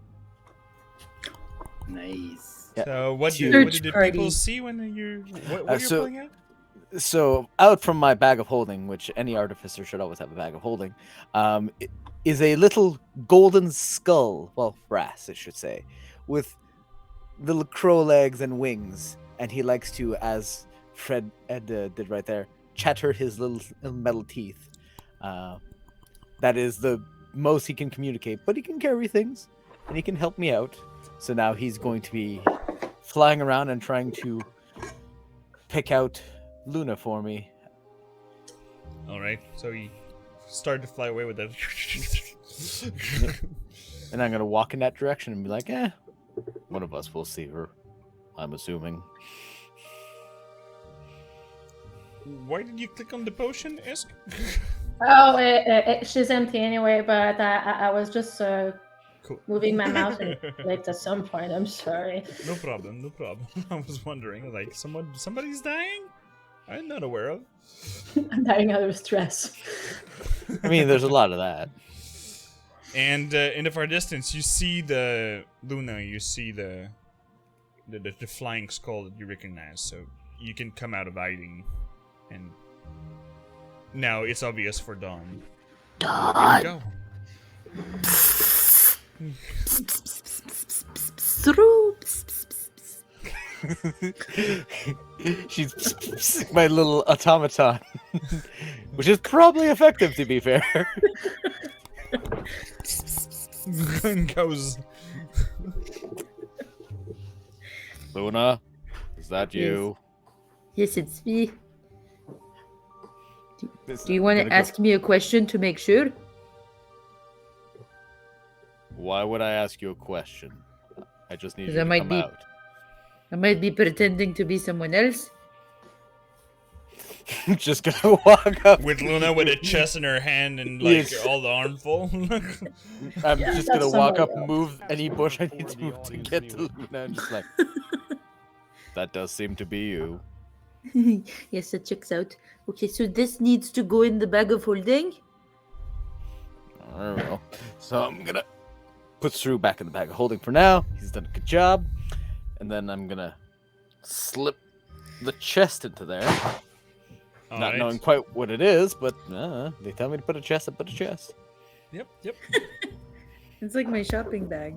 Nice. Yeah. So what Search did the people party. see when you what you're So- pulling out? So out from my bag of holding, which any artificer should always have a bag of holding, is a little golden skull, well, brass, I should say, with little crow legs and wings. And he likes to, as Fred did right there, chatter his little metal teeth. That is the most he can communicate, but he can carry things, and he can help me out. So now he's going to be flying around and trying to pick out Luna for me. All right, so you start to fly away with that. And I'm going to walk in that direction and be like, one of us will see her, I'm assuming. Why did you click on the potion, Isk? Oh, she's empty anyway, but I was just Cool. moving my mouse and clicked at some point. I'm sorry. No problem, no problem. I was wondering, like, somebody's dying? I'm not aware of. I'm dying out of stress. I mean, there's a lot of that. And in the far distance, you see the Luna. You see the flying skull that you recognize. So you can come out of hiding, and now it's obvious for Dawn. Here we go. She's my little automaton, which is probably effective, to be fair. Goes. Luna, is that you? Yes, it's me. Do you want to ask me a question to make sure? Why would I ask you a question? I just need you 'Cause I to might come be- out. I might be pretending to be someone else. Just gonna walk up With Luna with a chest in her hand and like Yes. all the armful. I'm Yeah, just that's gonna walk up, somebody else. move any bush I need to move to get to Luna, and just like, that does seem to be you. Yes, that checks out. Okay, so this needs to go in the bag of holding. There we go. So I'm gonna put Sru back in the bag of holding for now. He's done a good job. And then I'm gonna slip the chest into there. Not Alright. knowing quite what it is, but they tell me to put a chest, I put a chest. Yep, yep. It's like my shopping bag.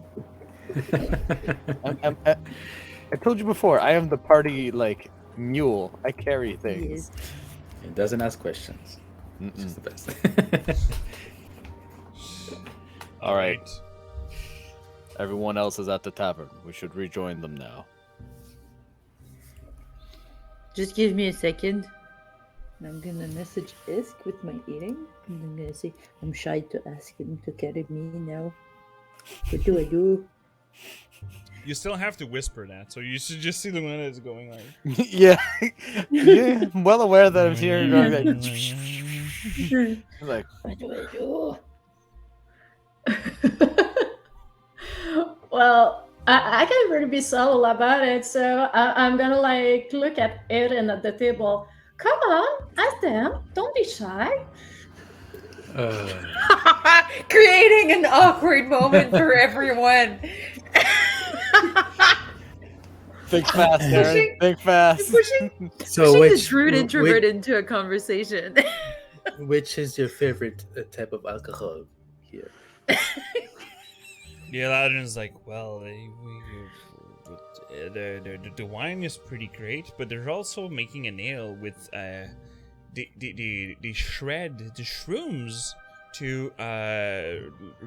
I told you before, I am the party, like, mule. I carry things. Yes. He doesn't ask questions. Which is Mm-mm. the best. All right. Everyone else is at the tavern. We should rejoin them now. Just give me a second. And I'm gonna message Isk with my earring. And I'm gonna say, I'm shy to ask him to carry me now. What do I do? You still have to whisper that, so you should just see the Luna is going like. Yeah. Yeah, I'm well aware that I'm here going like, What do I do? Well, I can't really be subtle about it, so I'm gonna like look at Aaron at the table. Come on, ask them. Don't be shy. Creating an awkward moment for everyone. think fast, Aaron. Pushing- Think fast. Pushing So this rude introvert into a conversation. which is your favorite type of alcohol here? The Aladdin's like, well, the wine is pretty great, but they're also making an ale with the shrooms to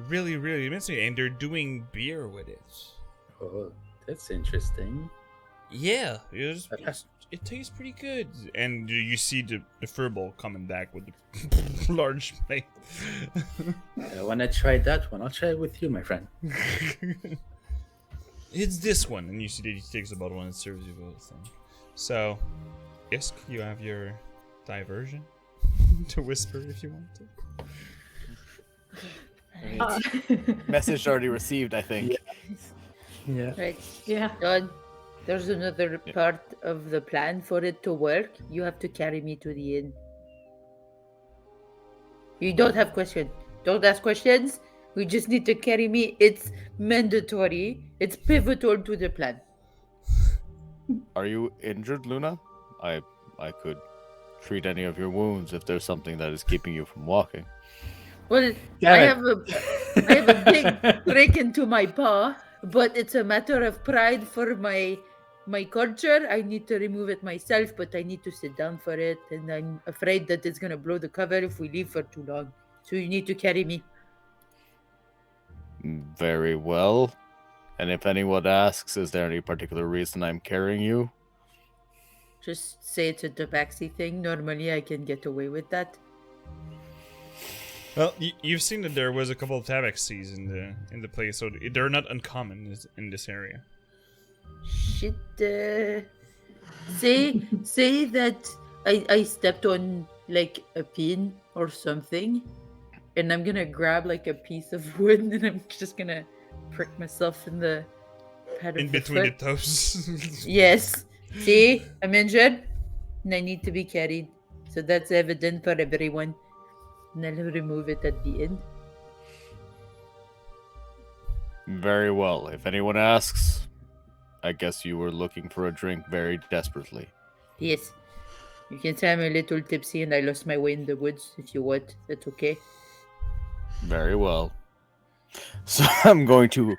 really mince it, and they're doing beer with it. Oh, that's interesting. Yeah, it tastes pretty good. And you see the furball coming back with the large plate. I want to try that one. I'll try it with you, my friend. It's this one, and you see that he takes the bottle and serves you both. So, Isk, you have your diversion to whisper if you want to. Message already received, I think. Yeah. Right. Yeah. John, there's another part of the plan for it to work. You have to carry me to the inn. You don't have questions. Don't ask questions. We just need to carry me. It's mandatory. It's pivotal to the plan. Are you injured, Luna? I could treat any of your wounds if there's something that is keeping you from walking. Well, Damn I it. have a big break into my paw, but it's a matter of pride for my my culture. I need to remove it myself, but I need to sit down for it, and I'm afraid that it's gonna blow the cover if we leave for too long. So you need to carry me. Very well. And if anyone asks, is there any particular reason I'm carrying you? Just say it's a tabaxi thing. Normally, I can get away with that. Well, you've seen that there was a couple of tabaxis in the place, so they're not uncommon in this area. Shit. Say that I stepped on like a pin or something, and I'm gonna grab like a piece of wood, and I'm just gonna prick myself in the pad of In the between the foot. toes. Yes. See, I'm injured, and I need to be carried. So that's evident for everyone. And I'll remove it at the end. Very well. If anyone asks, I guess you were looking for a drink very desperately. Yes. You can say I'm a little tipsy and I lost my way in the woods if you want. That's okay. Very well. So I'm going to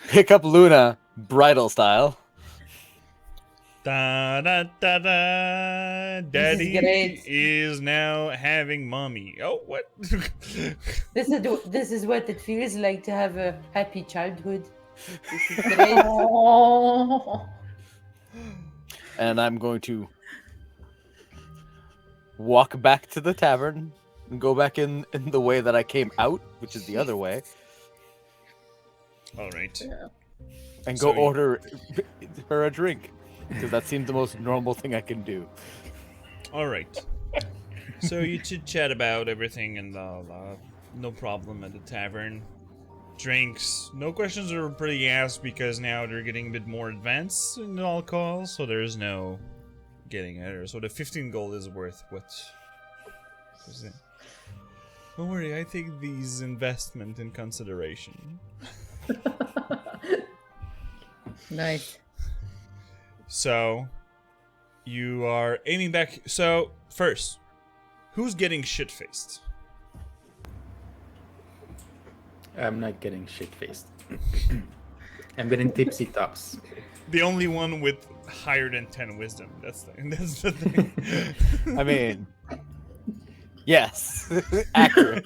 pick up Luna bridal style. Da da da da. This is Daddy great. is now having mommy. Oh, what? This is what it feels like to have a happy childhood. This is great. Oh. And I'm going to walk back to the tavern and go back in the way that I came out, which is the other way, All right. and So go order her a drink. Because that seems the most normal thing I can do. All right. So you chit chat about everything and no problem at the tavern. Drinks, no questions are pretty asked because now they're getting a bit more advanced in alcohol, so there's no getting at her. So the 15 gold is worth what was it? Don't worry, I take these investment in consideration. Nice. So you are aiming back. So first, who's getting shit faced? I'm not getting shit faced. I'm getting tipsy tops. The only one with higher than 10 wisdom. That's the thing. I mean, yes, accurate.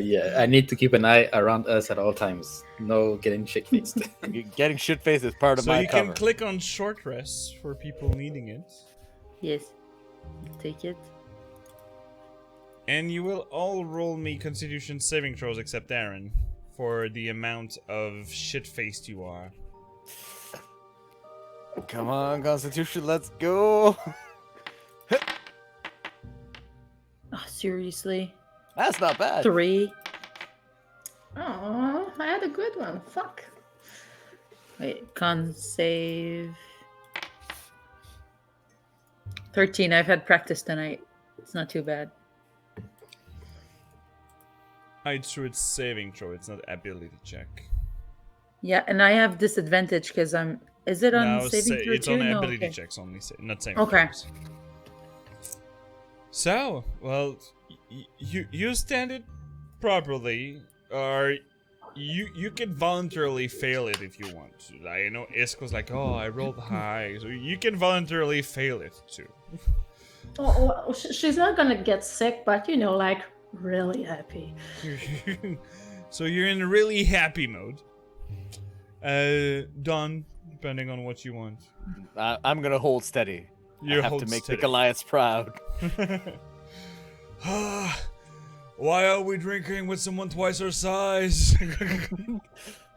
Yeah, I need to keep an eye around us at all times. No getting shit faced. Getting shit faced is part of So my you cover. can click on short rests for people needing it. Yes. Take it. And you will all roll me constitution saving throws except Aaron for the amount of shit faced you are. Come on, Constitution, let's go. Oh, seriously? That's not bad. 3. Oh, I had a good one. Fuck. Wait, con save. 13. I've had practice tonight. It's not too bad. It's true, it's saving throw, it's not ability check. Yeah, and I have disadvantage because I'm. Is it on No, saving throw it's too? on No, ability okay. checks only, not saving Okay. throws. So, well, you stand it properly, or you can voluntarily fail it if you want to. I know Isk was like, oh, I rolled high, so you can voluntarily fail it too. Oh, well, she's not gonna get sick, but like really happy. So you're in a really happy mode. Done, depending on what you want. I'm gonna hold steady. You I have hold to make steady. the Goliaths proud. Why are we drinking with someone twice our size?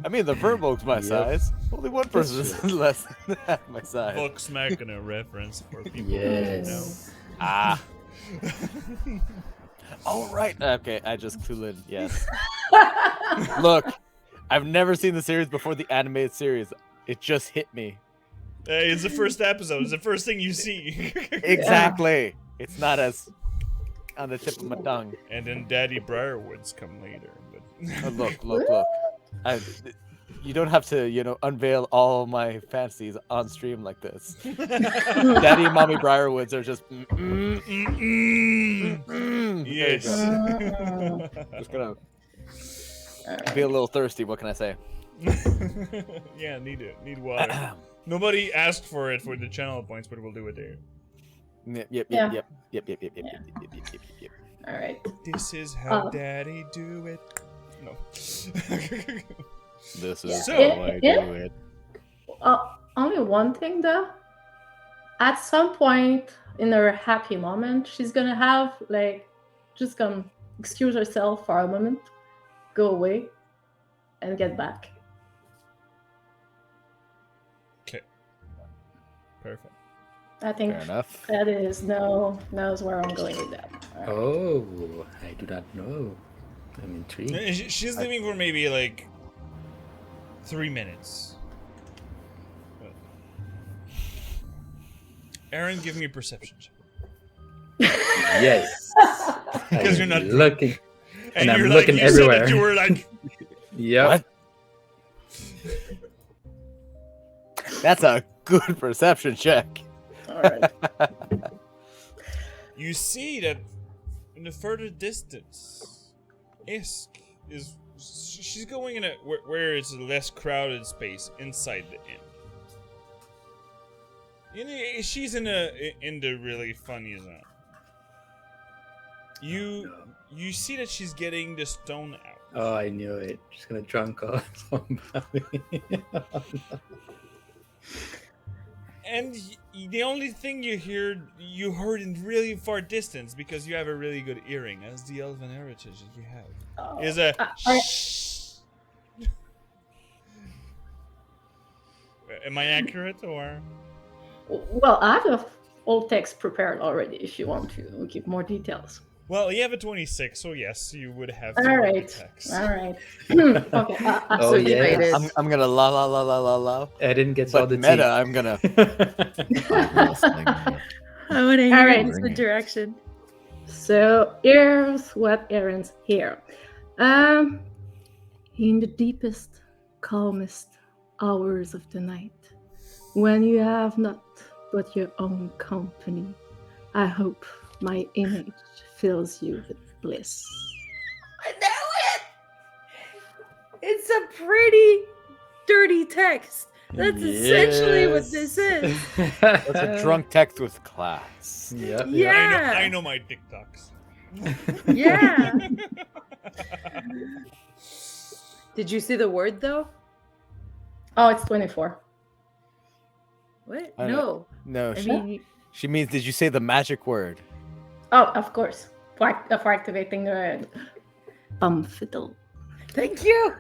I mean, the Verbo's my Yep. size. Only one person is less than half my size. Fuck smacking a reference for people Yes. Ah. Oh, right. Okay, I just clued in. Yes. Look, I've never seen the series before the animated series. It just hit me. Hey, it's the first episode. It's the first thing you see. Exactly. It's not as on the tip of my tongue. And then Daddy Briarwoods come later. But Look. You don't have to, unveil all my fantasies on stream like this. Daddy and Mommy Briarwoods are just. There you Yes. go. Just gonna be a little thirsty. What can I say? Yeah, need water. Nobody asked for it for the channel points, but we'll do it there. Yep. All right. This is how Daddy do it. No. This Yeah. is So- how I do it. Only one thing though. At some point in her happy moment, she's gonna have just gonna excuse herself for a moment, go away, and get back. Okay. Perfect. I think Fair enough. that knows where I'm going with that. All right. Oh, I do not know. I'm intrigued. She's leaving for maybe 3 minutes. Aaron, give me a perception check. Yes. Because you're not looking. And I'm you're looking you everywhere. Said that you were like, Yep. What? That's a good perception check. All right. you see that in the further distance, Isk is. She's going in where it's a less crowded space inside the inn. She's in the really funny zone. You see that she's getting the stone out. Oh, I knew it. She's gonna drunk off somebody. And the only thing you heard in really far distance, because you have a really good hearing, as the elven heritage that you have, is a shh. Am I accurate or? Well, I have a full text prepared already if you want to give more details. Well, you have a 26, so yes, you would have All to read right. the text. All right. Okay. Oh, yeah. Excited. I'm gonna la. I didn't get all But the meta, tea. I'm gonna. I want to hear All right. this interaction. So here's what Aaron's here. In the deepest, calmest hours of the night, when you have not but your own company, I hope my image fills you with bliss. I know it! It's a pretty dirty text. That's essentially what this is. That's a drunk text with class. Yep. Yeah. I know my TikToks. Yeah. Did you see the word though? Oh, it's 24. What? I No. No, I mean, she means, did you say the magic word? Oh, of course. For activating the fiddle. thank you.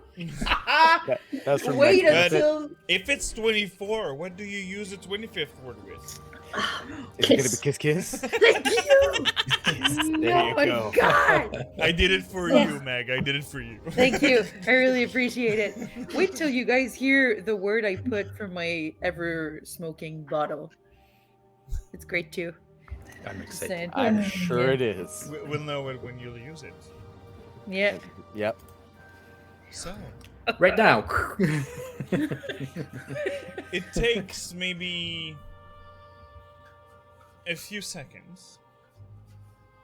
That's from Wait my- until. If it's 24, what do you use the 25th word with? Is it gonna be kiss kiss? Thank you. There Oh you my go. god. I did it for Yes. you, Meg. I did it for you. Thank you. I really appreciate it. Wait till you guys hear the word I put from my ever smoking bottle. It's great too. I'm Just excited. saying. I'm sure it is. We'll know it when you'll use it. Yeah. Yep. So, Right now. it takes maybe a few seconds.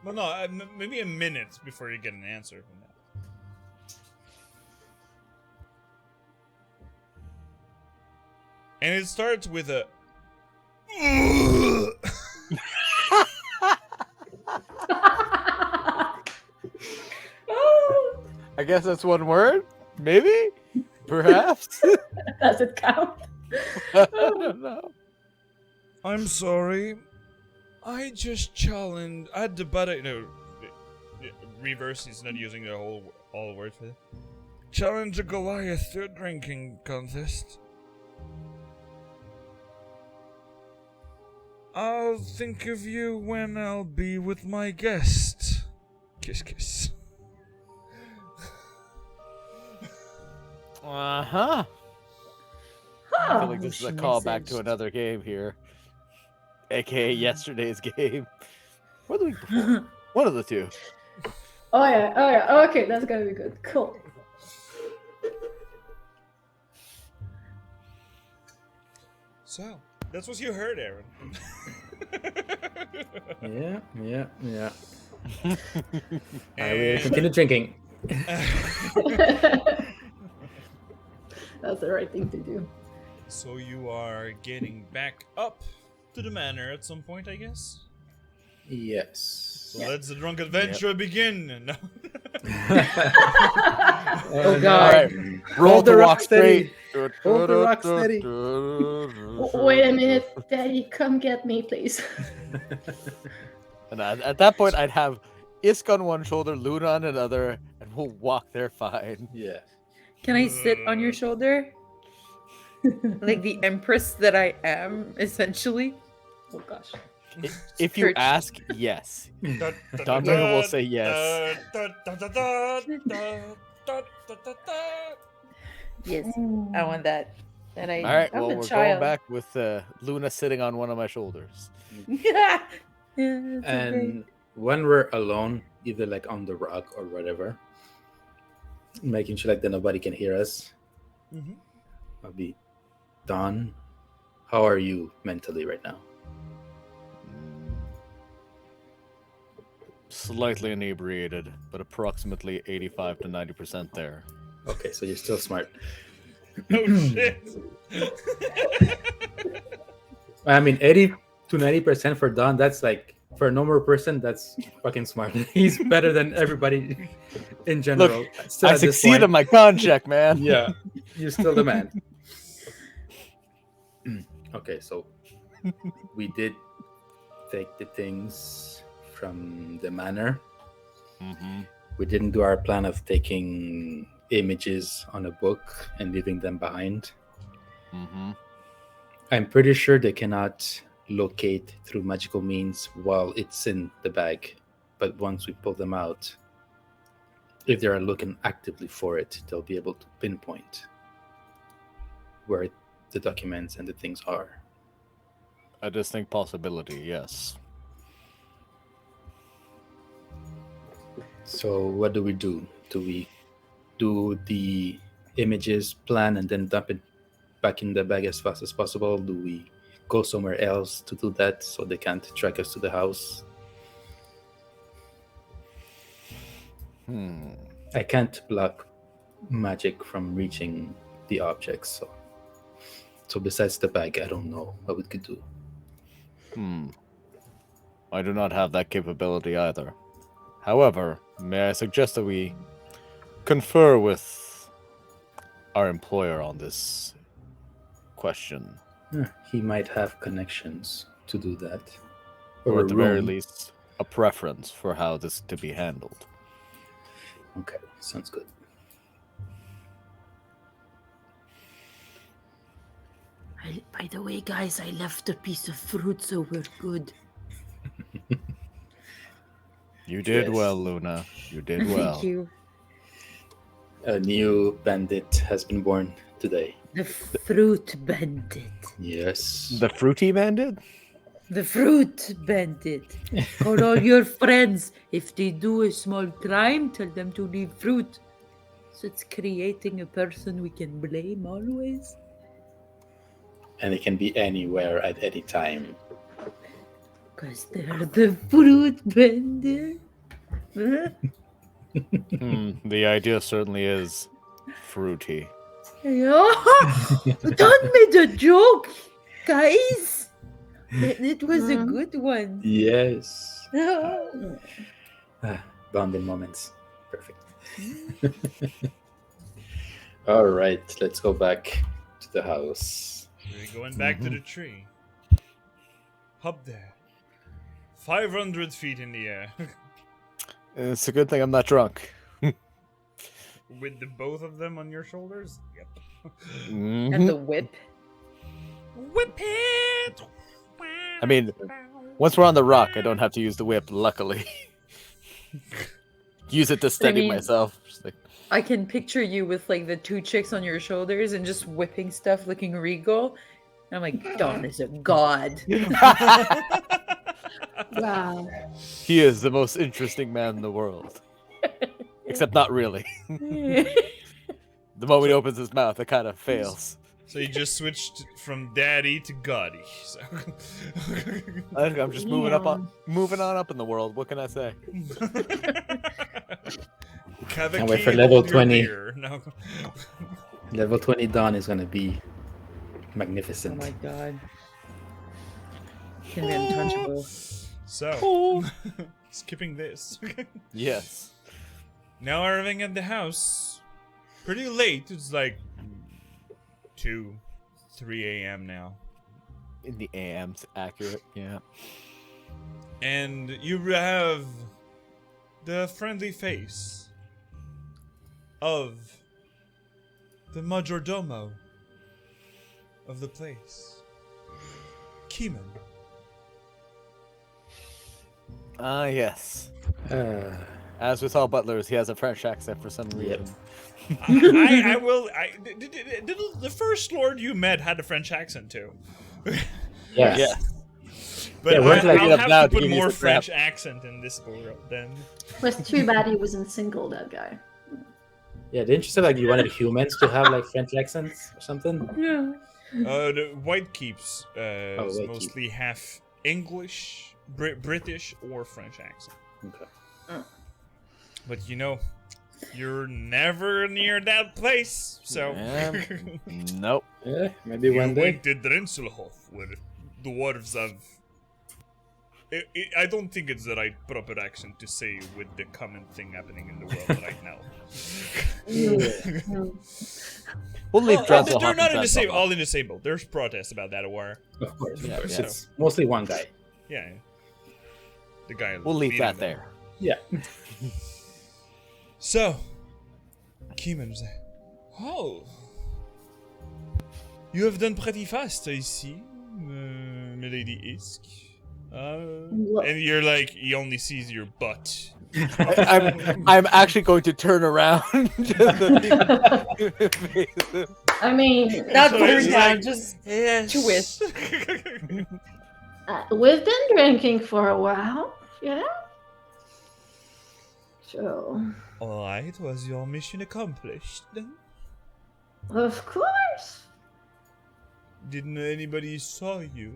Well, no, maybe a minute before you get an answer from that. And it starts with a. I guess that's one word? Maybe? Perhaps? Does it count? I don't know. I'm sorry. I just challenged. I had the butter. No, reverse. He's not using the all word for it. Challenge a Goliath to a drinking contest. I'll think of you when I'll be with my guest. Kiss, kiss. Uh-huh. I feel like this is a She callback to messaged. another game here. AKA yesterday's game. Or the week before. One of the two. Oh yeah. Okay, that's gonna be good. Cool. So, that's what you heard, Aaron. Yeah. I will continue drinking. was the right thing to do. So you are getting back up to the manor at some point, I guess? Yes. So let the drunk adventure begin. No. Oh, God. All right, roll Hold the to rock walk steady. straight. Hold the rock steady. Wait a minute, Daddy, come get me, please. And at that point, I'd have Isk on one shoulder, Luna on another, and we'll walk there fine. Yeah. Can I sit on your shoulder? Like the empress that I am, essentially? Oh gosh. If you Perch. ask, yes. Dominic will say yes. Yes, I want that. That I. All right, I'm well, a we're going child. back with Luna sitting on one of my shoulders. Yeah, it's okay. And when we're alone, either like on the rock or whatever, making sure like that nobody can hear us, I'll be, Don, how are you mentally right now? Slightly inebriated, but approximately 85 to 90% there. Okay, so you're still smart. Oh shit! I mean, 80 to 90% for Don, that's like, for a normal person, that's fucking smart. He's better than everybody in general. Still I at this succeeded point. my con check, man. Yeah, you're still the man. Okay, so we did take the things from the manor. Mm-hmm. We didn't do our plan of taking images on a book and leaving them behind. Mm-hmm. I'm pretty sure they cannot locate through magical means while it's in the bag. But once we pull them out, if they are looking actively for it, they'll be able to pinpoint where the documents and the things are. A distinct possibility, yes. So what do we do? Do we do the images plan and then dump it back in the bag as fast as possible? Do we go somewhere else to do that so they can't track us to the house? I can't block magic from reaching the objects. So besides the bag, I don't know what we could do. I do not have that capability either. However, may I suggest that we confer with our employer on this question? He might have connections to do that. Or a at the very room. least, a preference for how this to be handled. Okay, sounds good. By the way, guys, I left a piece of fruit, so we're good. You did Yes. well, Luna. You did well. Thank you. A new bandit has been born today. The fruit bandit. Yes. The fruity bandit? The fruit bandit. Call all your friends. If they do a small crime, tell them to leave fruit. So it's creating a person we can blame always. And it can be anywhere at any time. Because they're the fruit bandit. Huh? The idea certainly is fruity. Yeah. Don't made a joke, guys. It was a good one. Yes. Bonding moments. Perfect. All right, let's go back to the house. We're going back to the tree. Up there. 500 feet in the air. It's a good thing I'm not drunk. With the both of them on your shoulders? Yep. And the whip. Whip it! I mean, once we're on the rock, I don't have to use the whip, luckily. Use it to steady mean- myself. Just like, I can picture you with like the two chicks on your shoulders and just whipping stuff looking regal. And I'm like, Don is a god. Wow. he is the most interesting man in the world. Except not really. The moment he opens his mouth, it kind of fails. So you just switched from daddy to goddy. So. I'm just moving on up in the world. What can I say? Can't wait for level 20. No. Level 20 Dawn is gonna be Oh magnificent. my god. Can be untouchable. So, skipping this. Yes. Now arriving at the house, pretty late. It's like 2, 3 a.m. now. In the AM's accurate, yeah. And you have the friendly face of the majordomo of the place, Keeman. Ah, yes. Uh, As with all butlers, he has a French accent for some reason. I will. The first lord you met had a French accent too. yes. Yeah. But Yeah, we're like- I'll Now have to to put give you more some crap. French accent in this world then. Was too bad he wasn't single, that guy. Yeah, didn't you say like you wanted humans to have like French accents or something? Yeah. The White Keeps is White mostly half English, British, or French accent. Okay. But you know, you're never near that place, so. Yeah. Nope. Yeah, maybe You one day. went to Drenselhof, where dwarves have. I don't think it's the right proper accent to say with the common thing happening in the world right now. We'll leave Drenselhoff They're not and in the same, Drenselhoff. all in the same boat. There's protests about that war. Of course, Yeah, of course. yeah. It's mostly one guy. Yeah. The guy. We'll leave leading that them. there. Yeah. So, Keeman's. Oh. You have done pretty fast, I see, Milady Isk. And you're like, he only sees your butt. I'm actually going to turn around. I mean, Not So very it's down, like- just Yes. twist. we've been drinking for a while, yeah? So, Alright, was your mission accomplished then? of course. Didn't anybody saw you?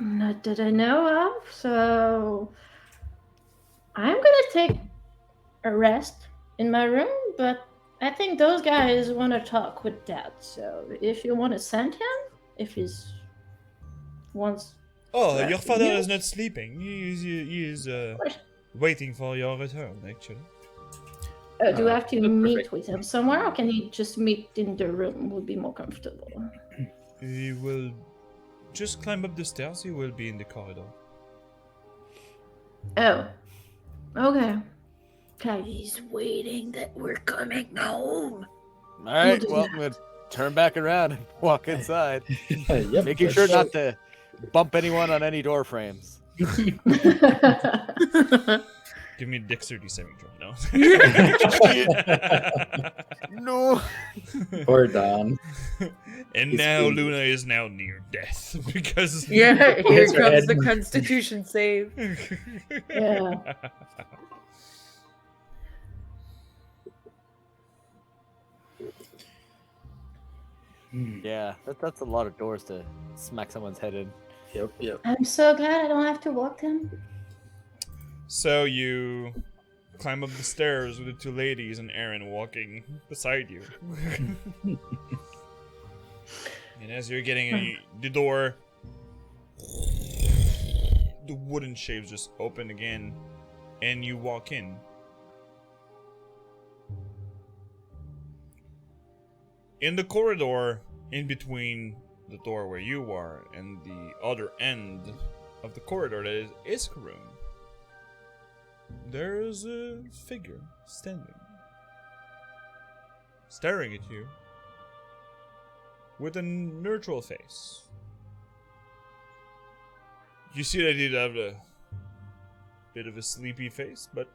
Not that I know of, so I'm gonna take a rest in my room, but I think those guys want to talk with Dad, so if you want to send him, if he's wants. Oh, Right. your father Yeah. is not sleeping. He is course. waiting for your return, actually. Do I have to that's meet perfect. with him somewhere, or can he just meet in the room? Would be more comfortable. He will just climb up the stairs. He will be in the corridor. Oh, okay. Okay, he's waiting that we're coming home. All right, do well, that. I'm going to turn back around and walk inside. Yep, Making that's sure right. not to bump anyone on any door frames. Give me a dexterity saving throw. No. No. Or down. And It's now been- Luna is now near death because. Yeah, here Hits her comes the head. Constitution save. Yeah. Yeah, that's a lot of doors to smack someone's head in. Yep, yep. I'm so glad I don't have to walk them. So you climb up the stairs with the two ladies and Aaron walking beside you. And as you're getting the door, the wooden shapes just open again, and you walk in. In the corridor, in between the door where you are and the other end of the corridor that is Isk room, there's a figure standing, staring at you with a neutral face. You see that he'd have a bit of a sleepy face, but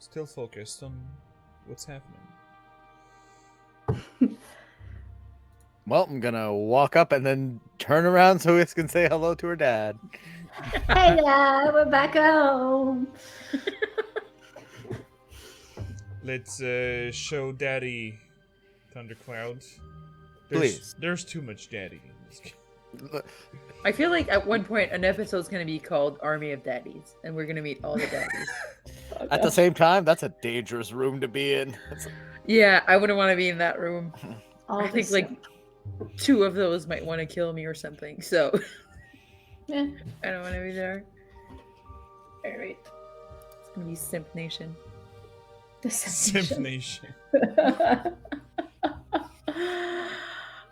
still focused on what's happening. Well, I'm gonna walk up and then turn around so Isk can say hello to her dad. Hey Dad, we're back home. Let's show Daddy Thundercloud. Please. There's too much Daddy in this game. I feel like at one point an episode's gonna be called Army of Daddies, and we're gonna meet all the daddies. At the same time, that's a dangerous room to be in. Yeah, I wouldn't want to be in that room. All I think this, like 2 of those might want to kill me or something. So yeah. I don't want to be there. All right. It's gonna be Simp Nation. Simp Nation.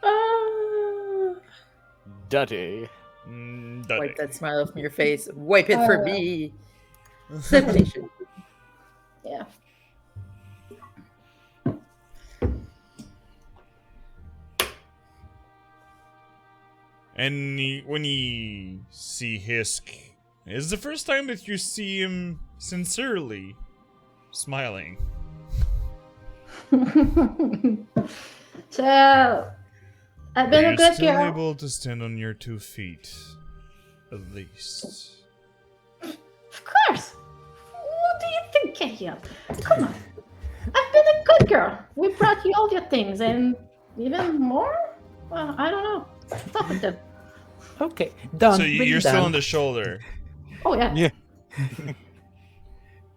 Ah. Dutty. Wipe that smile off from your face. Wipe it for me. Simp Nation. Yeah. And when you see Hisk, it's the first time that you see him sincerely smiling. So, I've been a You're good still girl. able to stand on your 2 feet, at least. Of course. What do you think I am? Come on. I've been a good girl. We brought you all your things and even more? Well, I don't know. Talk with them. Okay, done. So bring you're me still down. on the shoulder. Oh, yeah. Yeah.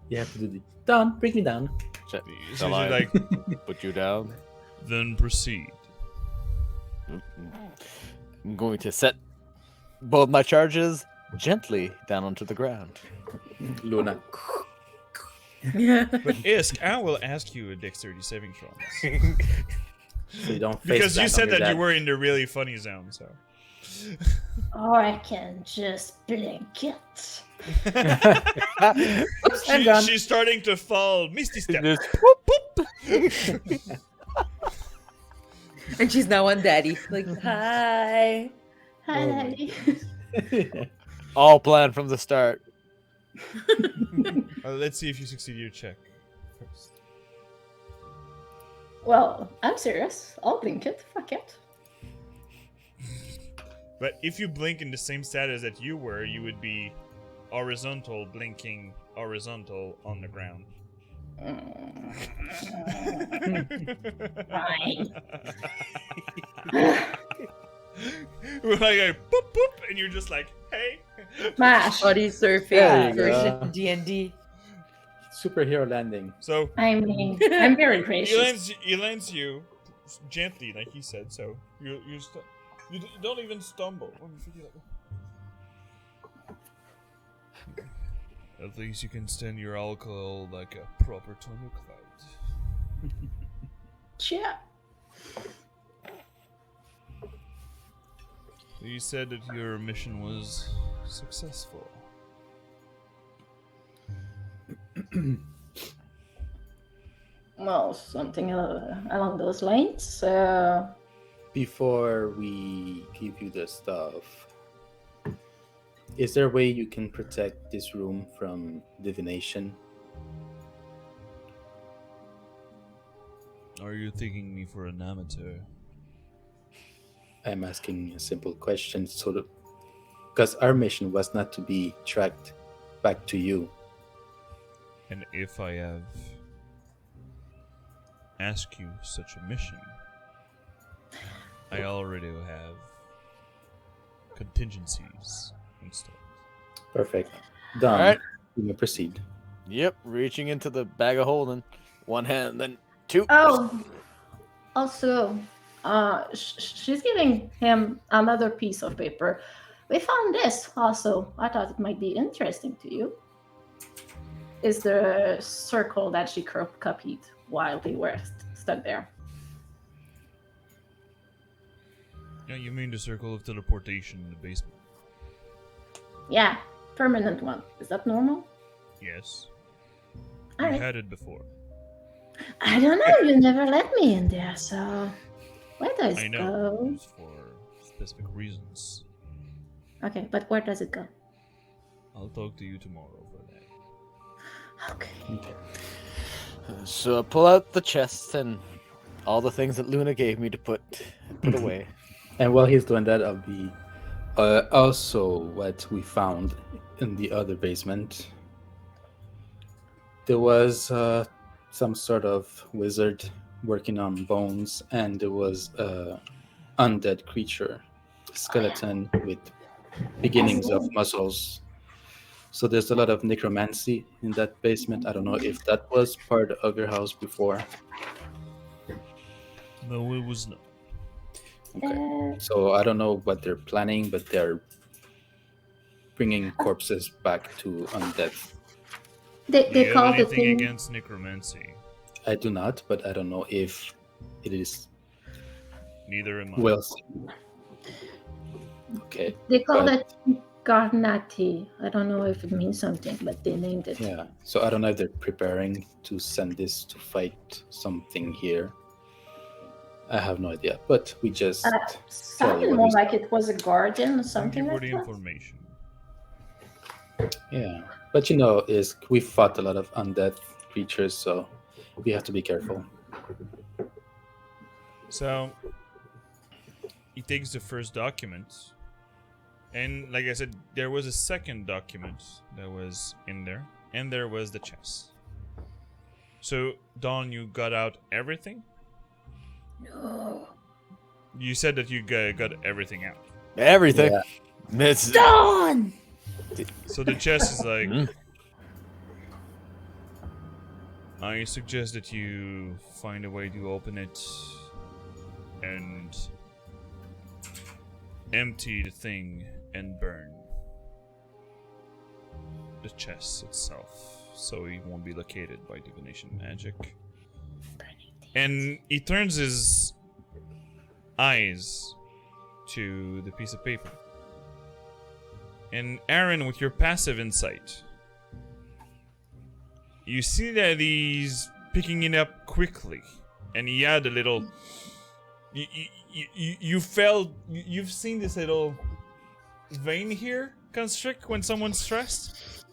You have to do the done. Bring me down. So Shall you're I like, put you down? then proceed. I'm going to set both my charges gently down onto the ground. Luna. Yeah. But Isk, I will ask you a dexterity saving throw on this. So you don't face Because you back said on your that you dad. were in the really funny zone, so. Or I can just blink it. Oops, I'm gone. She's starting to fall. Misty step. Just And she's now on daddy. Like, hi. Hi, Oh my Daddy. all planned from the start. Let's see if you succeed your check first. Well, I'm serious. I'll blink it. Fuck it. But if you blink in the same status that you were, you would be horizontal, blinking horizontal on the ground. Fine. We're like, boop, boop, and you're just like, hey. Smash. Body surfing There you version go. D&D. Superhero landing. So I mean, I'm very he gracious. lands you gently, like he said. So you don't even stumble. At least you can stand your alcohol like a proper thundercloud. Cheer. So you said that your mission was successful. Well, something along those lines. Before we give you the stuff, is there a way you can protect this room from divination? Are you taking me for an amateur? I'm asking a simple question, so that because our mission was not to be tracked back to you. And if I have asked you such a mission, I already have contingencies installed. Perfect. Done. All right. You may proceed. Yep, reaching into the bag of holding. One hand, then two. Oh, also, she's giving him another piece of paper. We found this also. I thought it might be interesting to you. Is the circle that she copied while they were stuck there. Yeah, you mean the circle of teleportation in the basement? Yeah, permanent one. Is that normal? Yes. All You right. had it before. I don't know. You never let me in there, so where does I it know. go? It's for specific reasons. Okay, but where does it go? I'll talk to you tomorrow for that. Okay. So I pull out the chest and all the things that Luna gave me to put away. And while he's doing that, I'll be also what we found in the other basement. There was some sort of wizard working on bones, and there was a undead creature, skeleton with beginnings of muscles. So there's a lot of necromancy in that basement. I don't know if that was part of your house before. No, it was not. Okay. So I don't know what they're planning, but they're bringing corpses back to undead. They Do you have call the anything thing. against necromancy? I do not, but I don't know if it is Neither am I. well seen. Okay. They call but- that Garnati. I don't know if it means something, but they named it. Yeah. So I don't know if they're preparing to send this to fight something here. I have no idea, but we just tell you Sounded what more we like it was a guardian or Thank something you for like the that. information. Yeah, but you know, is we fought a lot of undead creatures, so we have to be careful. So he takes the first document, and like I said, there was a second document that was in there, and there was the chest. So Dawn, you got out everything? No. You said that you got everything out. Everything. Yeah. It's- Dawn! So the chest is like, Mhm. I suggest that you find a way to open it and empty the thing and burn the chest itself so it won't be located by divination magic. And he turns his eyes to the piece of paper. And Aaron, with your passive insight, you see that he's picking it up quickly, and he had a little. You've seen this little vein here constrict when someone's stressed,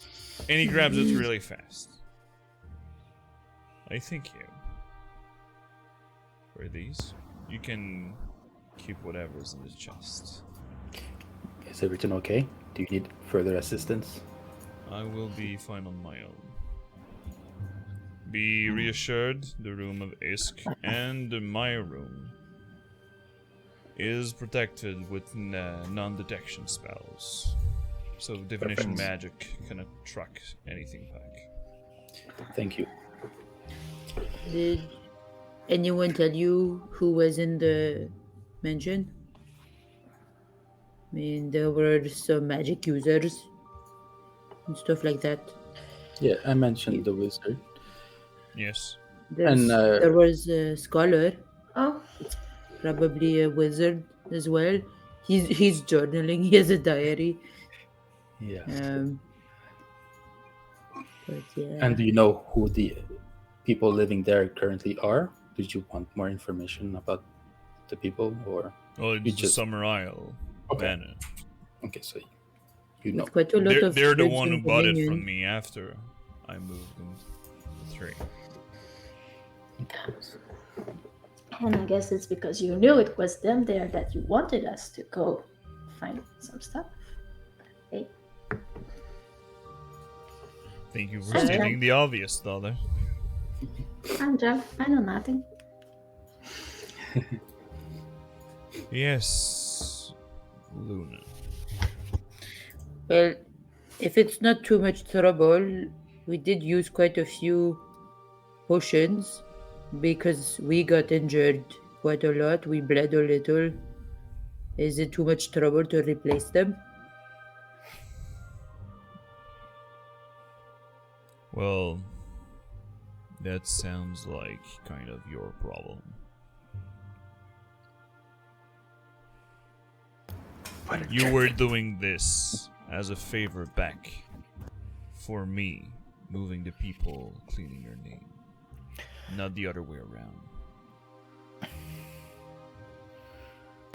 and he grabs it really fast. I think you. For these, you can keep whatever's in the chest. Is everything okay? Do you need further assistance? I will be fine on my own. Be reassured, the room of Isk and my room is protected with non-detection spells. So divination Perfect. magic cannot track anything back. Thank you. Did anyone tell you who was in the mansion? I mean, there were some magic users and stuff like that. Yeah, I mentioned the wizard. Yes. There was a scholar, Oh, probably a wizard as well. He's journaling. He has a diary. Yeah. But yeah. And do you know who the people living there currently are? Did you want more information about the people, or Well, You it's the just- Summer Isle Okay. Manor. okay? So you know. With quite a lot of They're the goods one who and bought it dominion. from me after I moved into the 3. and I guess it's because you knew it was them there that you wanted us to go find some stuff. Hey, Thank you for Okay. stating the obvious, daughter. I'm Jeff. I know nothing. Yes, Luna. Well, if it's not too much trouble, we did use quite a few potions because we got injured quite a lot. We bled a little. Is it too much trouble to replace them? Well, that sounds like kind of your problem. You were doing this as a favor back for me, moving the people, cleaning your name, not the other way around.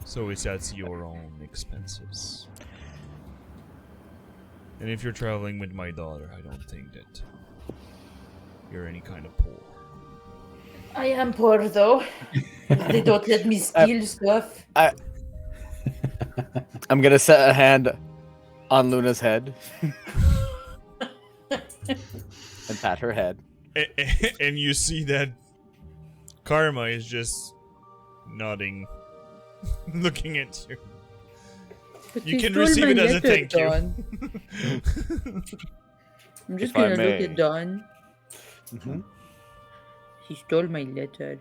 So it's at your own expenses. And if you're traveling with my daughter, I don't think that you're any kind of poor. I am poor though. They don't let me steal stuff. I'm gonna set a hand on Luna's head and pat her head. And you see that Karma is just nodding, looking at you. But You can stole receive my it as a letter, thank you. Dawn. I'm just If I gonna look may. at Dawn. Mhm. He stole my letter.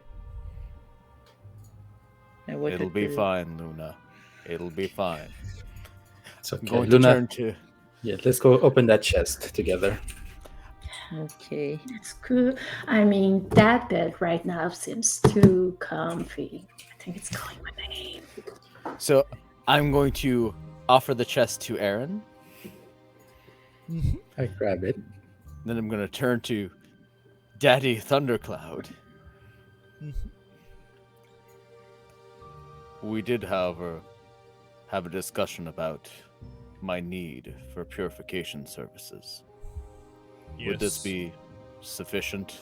Now what It'll did be the- fine, Luna. It'll be fine. It's I'm okay. going Luna, to turn to. yeah, let's go open that chest together. Okay. It's good. I mean, that bed right now seems too comfy. I think it's calling my name. So I'm going to offer the chest to Aaron. I grab it. Then I'm going to turn to Daddy Thundercloud. We did, however, have a discussion about my need for purification services. Would this Yes. be sufficient?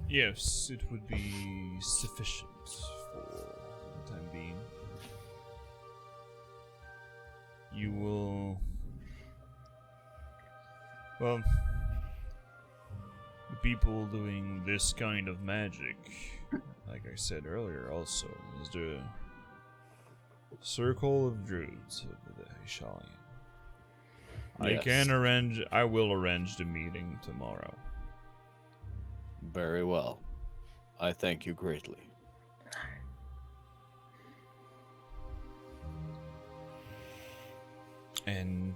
Yes, it would be sufficient for the time being. You will. Well, the people doing this kind of magic, like I said earlier, also, is the Circle of Druids of the Ishalian. Yes. I will arrange the meeting tomorrow. Very well. I thank you greatly. And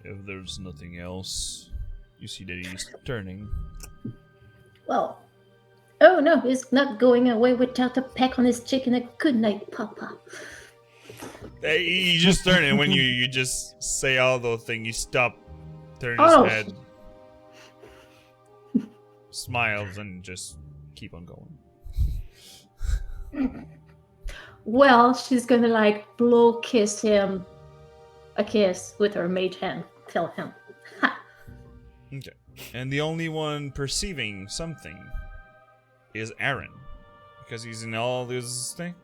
if there's nothing else, you see that he's turning. Well, oh no, he's not going away without a peck on his cheek and a good night, Papa. He just turned, and when you just say all those things, you stop, turn Oh. his head, smiles, and just keep on going. Well, she's gonna like blow kiss him a kiss with her mage hand. Tell him. Ha. Okay. And the only one perceiving something is Aaron, because he's in all this thing.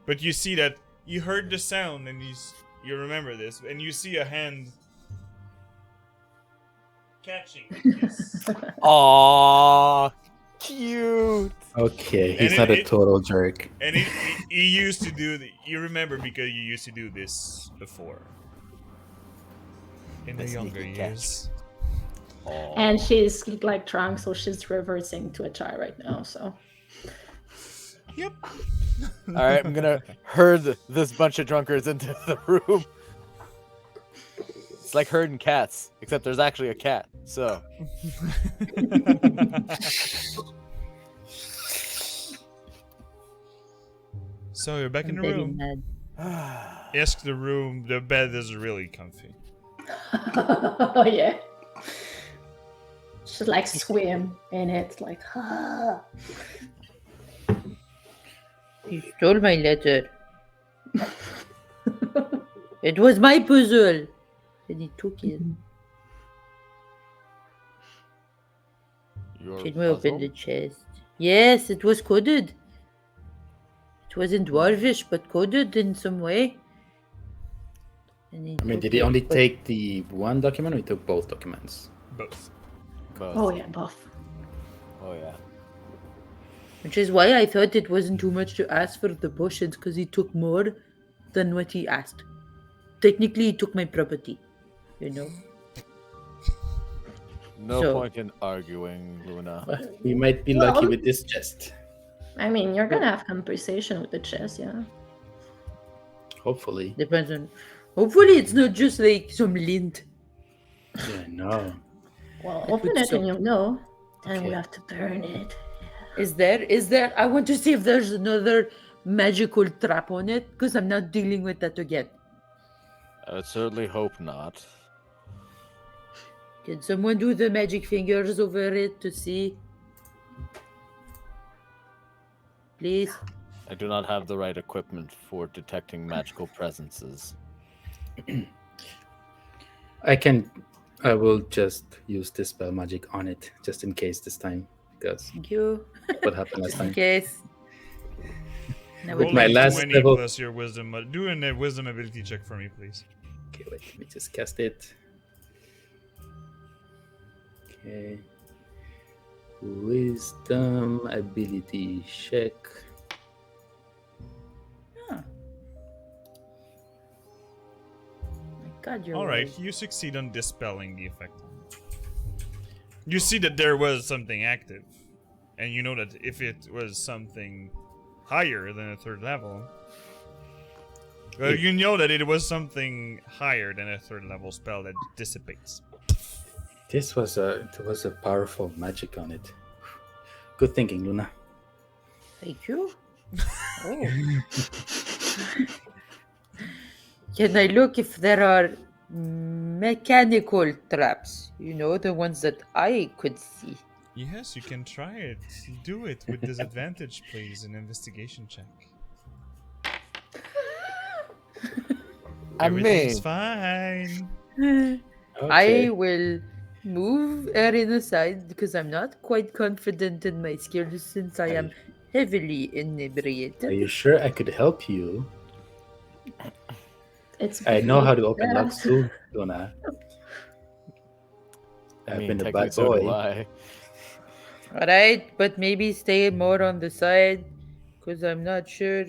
But you see that you heard the sound, and you remember this, and you see a hand catching the kiss. Aww, cute. Okay, And he's not a total jerk. And he used to do you remember because you used to do this before in the A younger sneaky catch. years. Aw. And she's like drunk, so she's reversing to a child right now. So Yep. All right, I'm gonna herd this bunch of drunkards into the room. It's like herding cats, except there's actually a cat. So So you're back in I'm the very room. mad. Ask the room. The bed is really comfy. oh yeah. She's like swim in it, like ah. You stole my letter. It was my puzzle. And he took it. your Can we open puzzle? the chest? Yes, it was coded. It was in Dwarvish, but coded in some way. And he I mean, took did he it, only but- take the one document or he took both documents? Both. Both. Oh yeah, buff. Oh yeah. Which is why I thought it wasn't too much to ask for the potions, because he took more than what he asked. Technically, he took my property, you know. No So- point in arguing, Luna. Well, we might be lucky Well- with this chest. I mean, you're gonna have conversation with the chest, yeah. Hopefully. Depends on. Hopefully, it's not just like some lint. Yeah, no. Well, It open would it suck. and you'll know. Then we Okay. have to burn it. Is there? I want to see if there's another magical trap on it, because I'm not dealing with that again. I would certainly hope not. Can someone do the magic fingers over it to see? Please. I do not have the right equipment for detecting magical presences. I will just use this spell magic on it, just in case this time, because Thank you. what happened last Just in time. case. Now Roll my a last 20 level- plus your wisdom. Do a wisdom ability check for me, please. Okay, wait, let me just cast it. Okay. Wisdom ability check. my God, you're All right, right. you succeed on dispelling the effect. You see that there was something active, and you know that if it was something higher than a third level, well, you know that it was something higher than a third level spell that dissipates. There was a powerful magic on it. Good thinking, Luna. Thank you. Oh. Can I look if there are mechanical traps? You know, the ones that I could see. Yes, you can try it. Do it with disadvantage, please. An investigation check. Everything's fine. Okay. I will move Erin aside because I'm not quite confident in my skills since I am heavily Are inebriated. you sure I could help you? It's I know how to big, open yeah. locks too, Luna. I I've mean, been a technically bad so do boy. I. Alright, but maybe stay more on the side because I'm not sure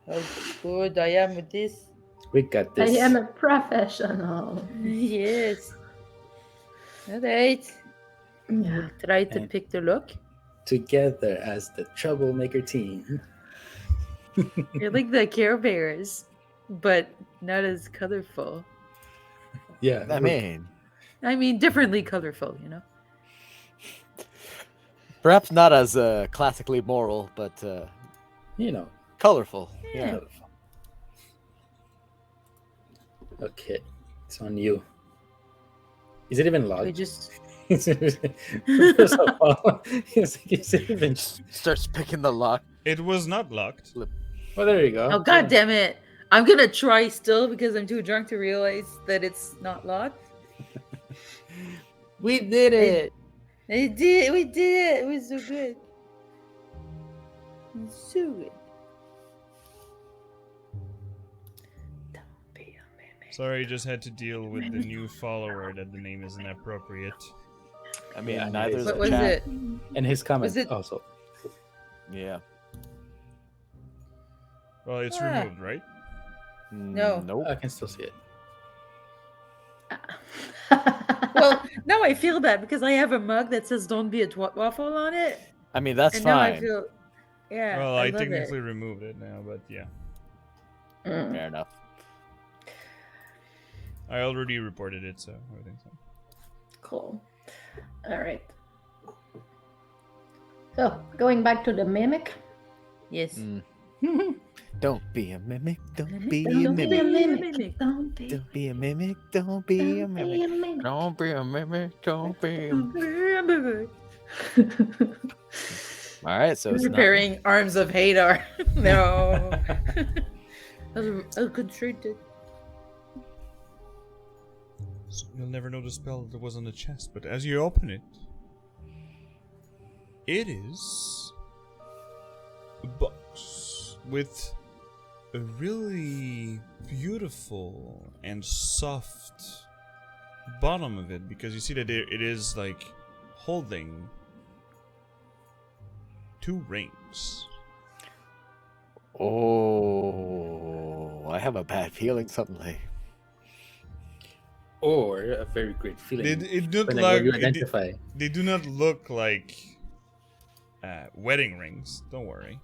how good I am with this. We got I this. am a professional. Yes. Alright. Yeah. We'll try to And- pick the lock. Together as the troublemaker team. You're like the Care Bears, but not as colorful. Yeah. I mean, Differently colorful, you know? perhaps not as classically moral, but you know. colorful. Yeah. Yeah. Okay, it's on you. Is it even We logged? just First of all, is it even? Starts picking the lock. It was not locked. Well, there you go. Oh god damn it. I'm gonna try still because I'm too drunk to realize that it's not locked. We did it. We did it. It was so good. It was so good. Don't be a mimic. Sorry, you just had to deal with the new follower that the name is inappropriate. I mean, Yeah, neither is What the was chat. it? And his comment Was it- also. Yeah. Well, it's Ah. removed, right? No. Nope. I can still see it. Well, now I feel bad because I have a mug that says "Don't be a waffle" on it, I mean, that's and now I fine. feel, yeah, Well, I I love technically removed it now, but yeah. Mm. Fair enough. I already reported it, so everything's fine. Cool. All right. So, going back to the mimic. it. Yes. Don't be a mimic. Don't be a Don't be a mimic. mimic. Don't be, Don't be a mimic. Don't be a don't be mimic. a mimic. Don't be a mimic. Don't be. A... All right, so it's not. Preparing arms of Hadar. No. I'll contribute it. So you'll never know the spell that was on the chest, but as you open it, it is a box with a really beautiful and soft bottom of it, because you see that it is like holding 2 rings. Oh, I have a bad feeling suddenly. Or a very great feeling. It look Depending on like what you identify. they do not look like wedding rings. Don't worry.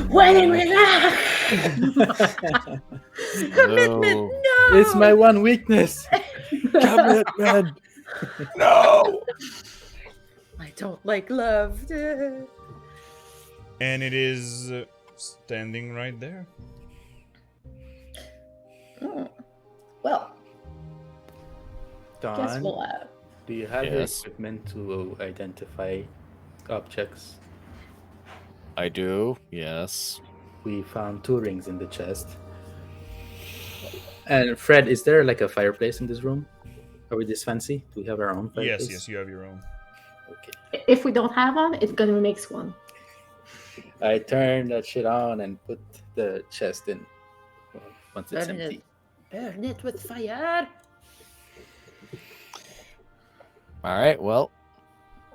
Wedding ring! Commitment. No. No. It's my one weakness. Commitment. No. I don't like love. And it is standing right there. Mm. Well, guess Don, we'll do you have Yes. the equipment to identify objects? I do. Yes. We found 2 rings in the chest. And Fred, is there like a fireplace in this room? Are we this fancy? Do we have our own fireplace? Yes, you have your own. Okay. if we don't have one, it's gonna make one. I turn that shit on and put the chest in once it's Burn empty. Burn it with fire. All right. Well,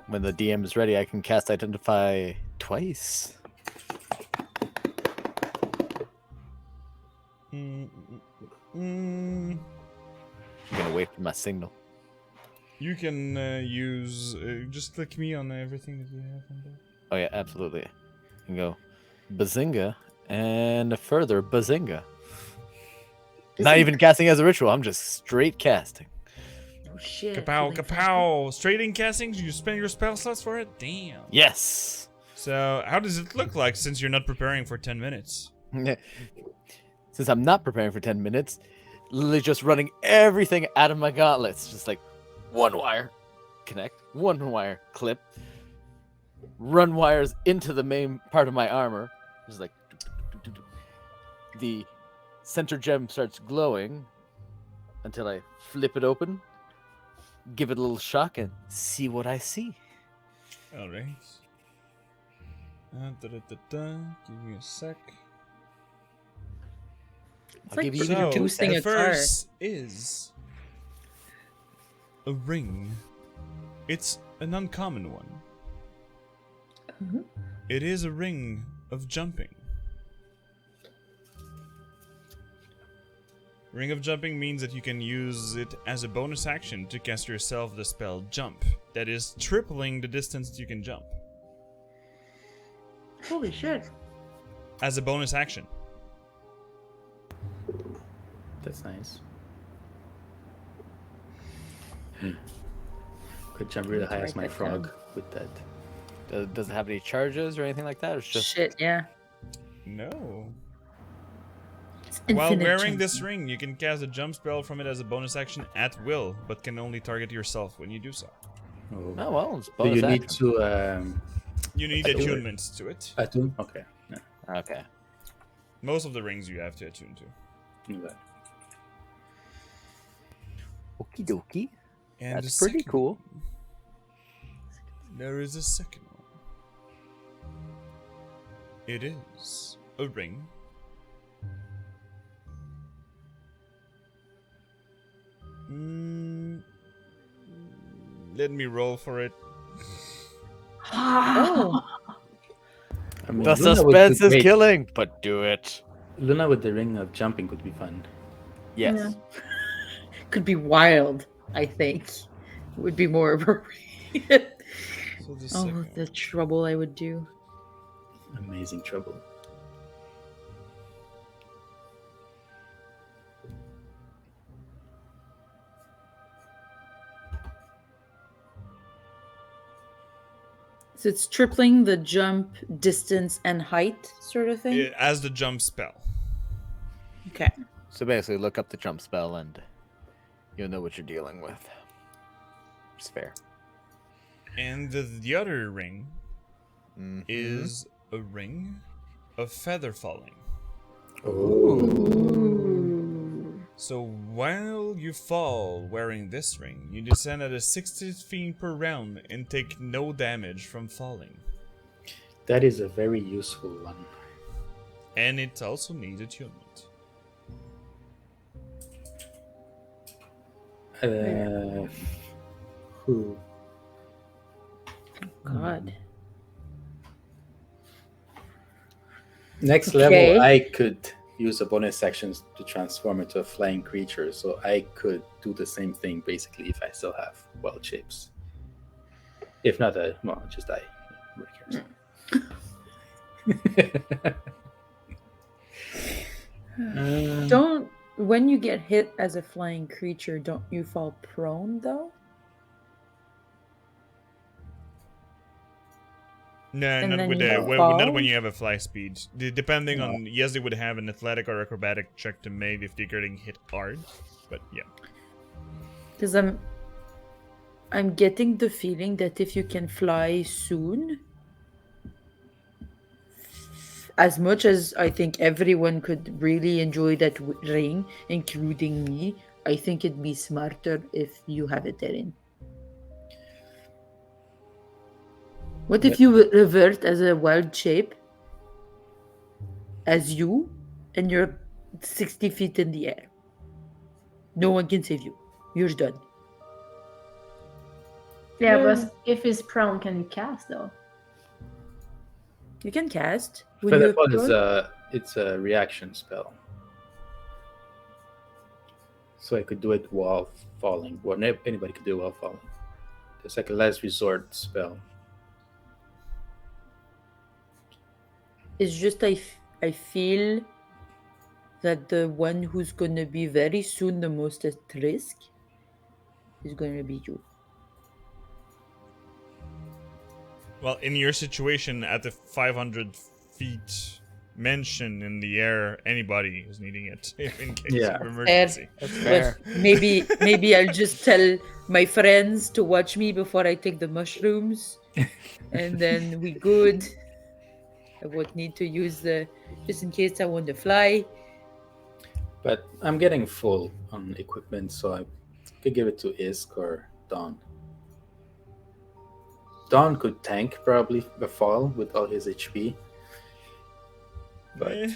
when the DM is ready, I can cast Identify twice. Mm, mm, mm. I'm gonna wait for my signal. You can use just click me on everything that you have on there. Oh yeah, absolutely. You can go Bazinga and further Bazinga. Not even casting as a ritual. I'm just straight casting. Oh shit. Kapow, feeling kapow! Straight in casting? You spend your spell slots for it? Damn. Yes. So, how does it look like since you're not preparing for 10 minutes? Since I'm not preparing for 10 minutes, literally just running everything out of my gauntlets. Just like one wire, connect, one wire, clip, run wires into the main part of my armor. Just like the center gem starts glowing until I flip it open, give it a little shock, and see what I see. Alright. Give me a sec. It's like give you producing the a car. first is a ring. It's an uncommon one. Mhm. It is a ring of jumping. Ring of jumping means that you can use it as a bonus action to cast yourself the spell jump. That is tripling the distance you can jump. Holy shit. As a bonus action. That's nice. Could jump really high as my frog with that. Does it have any charges or anything like that? Or it's just Shit, yeah. No. It's While infinite wearing jump. this ring, you can cast a jump spell from it as a bonus action at will, but can only target yourself when you do so. Oh. oh well, it's Do bonus you need action. to You need Attune. attunements to it. attune? Okay. Yeah. Okay. Most of the rings you have to attune to. Okay. Okie dokie. And That's the pretty second cool. one, there is a second one. It is a ring. Let me roll for it. Oh. I mean, The Luna would suspense be is great. killing, but do it. Luna with the ring of jumping would be fun. Yes. Yeah. Could be wild, I think. Would be more appropriate. So the Oh, second the trouble I would do. Amazing trouble. So it's tripling the jump distance and height sort of thing? as the jump spell. Okay. So basically, look up the jump spell and you'll know what you're dealing with. It's fair. And the other ring Mhm. is a ring of feather falling. So while you fall wearing this ring, you descend at a 60 feet per round and take no damage from falling. That is a very useful one. And it also needs attunement. Who? God. Next Okay. level, I could use a bonus actions to transform into a flying creature, so I could do the same thing basically if I still have wild shapes. If not, well, just die. Nobody cares. Don't when you get hit as a flying creature, don't you fall prone though? No, And not then with you the fall? not when you have a fly speed. Depending No. on yes, they would have an athletic or acrobatic check to make if they're getting hit hard. But yeah, Because I'm getting the feeling that if you can fly soon, as much as I think everyone could really enjoy that ring, including me, I think it'd be smarter if you have it therein. What if you revert as a wild shape, as you, and you're 60 feet in the air? No one can save you. You're done. Yeah, Yeah. but if he's prone, can you cast though? You can cast. When you're Featherfall is prone. it's a reaction spell. So I could do it while falling. Well, anybody could do it while falling. It's like a last resort spell. It's just I feel that the one who's gonna be very soon the most at risk is gonna be you. Well, in your situation, at the 500 feet mention in the air, anybody is needing it in case Yeah. of emergency. That's But fair. maybe I'll just tell my friends to watch me before I take the mushrooms, and then we good. I won't need to use the just in case I want to fly. But I'm getting full on equipment, so I could give it to Isk or Dawn. Dawn could tank probably the fall with all his HP. But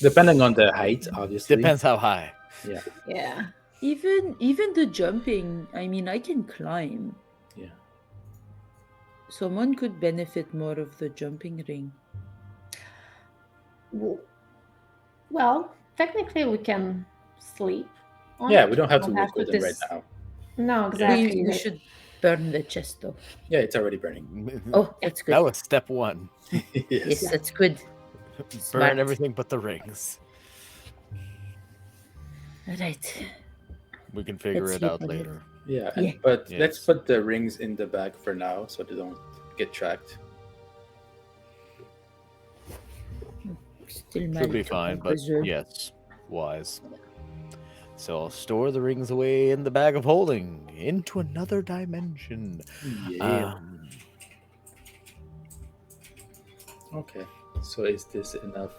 depending on the height, obviously. Depends how high. Yeah. Yeah. Even the jumping, I mean, I can climb. Yeah. Someone could benefit more of the jumping ring. Well, technically we can sleep. on Yeah, it. we don't have to We'll work with it right dis- now. No, exactly. We like- should burn the chest though. Yeah, it's already burning. Oh, that's good. That was step one. Yes, that's good. Smart. Burn everything but the rings. All right. We can figure Let's it sleep out on it. later. Yeah, Yeah. but Yes. let's put the rings in the bag for now so they don't get tracked. Still Should mad be at fine, my but preserve. yes, wise. So I'll store the rings away in the bag of holding into another dimension. Yeah. Um, Okay. So is this enough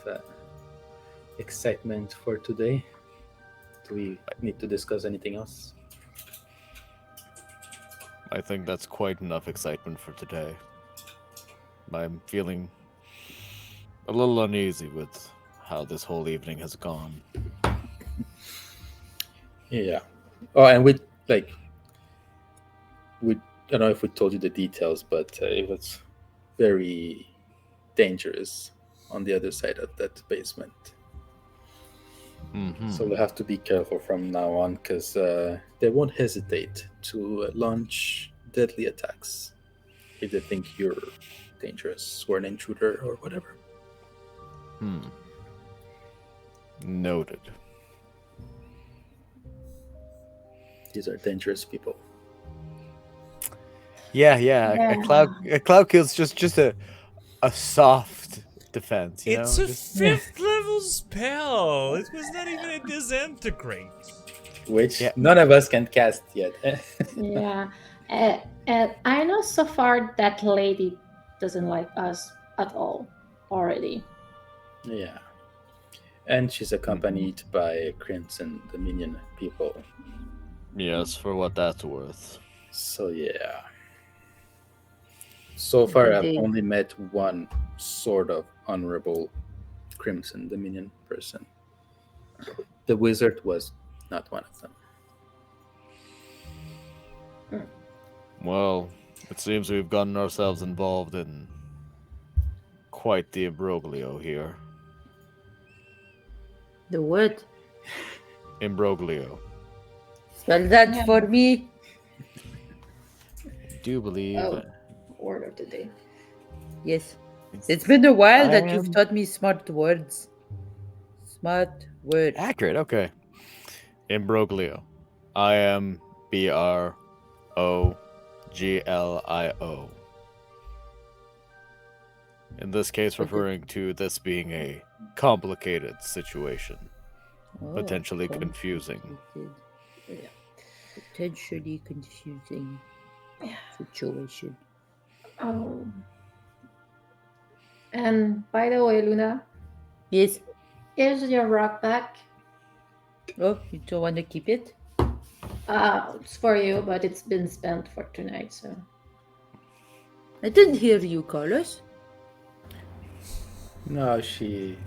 excitement for today? Do we need to discuss anything else? I think that's quite enough excitement for today. I'm feeling a little uneasy with how this whole evening has gone. Yeah. Oh, and we I don't know if we told you the details, but it was very dangerous on the other side of that basement. Mhm. So we'll have to be careful from now on because they won't hesitate to launch deadly attacks if they think you're dangerous or an intruder or whatever. Noted. These are dangerous people. Yeah. Yeah. A cloud kill's just a soft defense. You It's know? a Just- 5th level spell. It was not even a disintegrate. Which Yeah. none of us can cast yet. Yeah. And I know so far that lady doesn't like us at all already. Yeah. And she's accompanied by Crimson Dominion people. Yes, for what that's worth. So yeah. So far I've Indeed. only met one sort of honorable Crimson Dominion person. The wizard was not one of them. Well, it seems we've gotten ourselves involved in quite the imbroglio here. The what? Imbroglio. Spell that Yeah. for me. I do believe Oh. Word of the day. Yes. It's been a while that I you've am- taught me smart words. Smart words. accurate. Okay. Imbroglio. IMBROGLIO. In this case, referring to this being a complicated situation, Oh, potentially confusing. complicated. Potentially confusing situation. Oh. And by the way, Luna, Yes. here's your rock back. Oh, you don't want to keep it? It's for you, but it's been spent for tonight, so. I didn't hear you call us. No, she.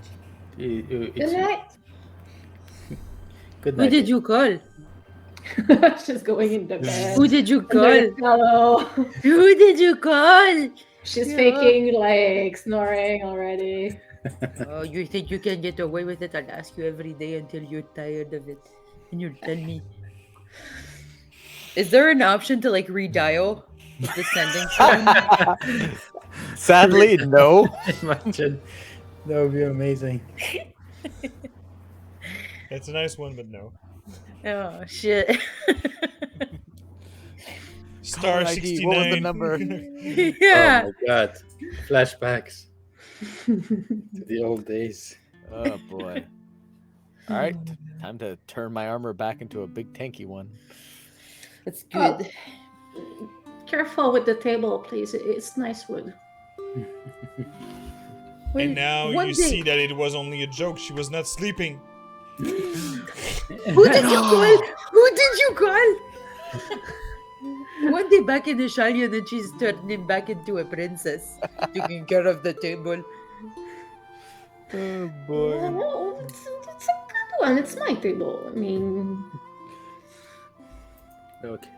Good night. Good Who night. did you call? She's going in the bed. Who did you Under call? the pillow. Who did you call? She's Yeah. faking like snoring already. Oh, you think you can get away with it? I'll ask you every day until you're tired of it. And you'll tell me. Is there an option to like redial the sending tone? Sadly, no. Imagine. That would be amazing. It's a nice one, but no. Oh shit. Star Caller ID, what was the 69. number? Yeah. Oh my god. Flashbacks to the old days. Oh boy. All right, time to turn my armor back into a big tanky one. That's good. Careful with the table, please. It's nice wood. Wait, And now one you day- see that it was only a joke. She was not sleeping. Who did you call? Who did you call? One day back in the Shalian and she's turning back into a princess, taking care of the table. Oh Oh, it's a good one. It's my table. I mean, Okay.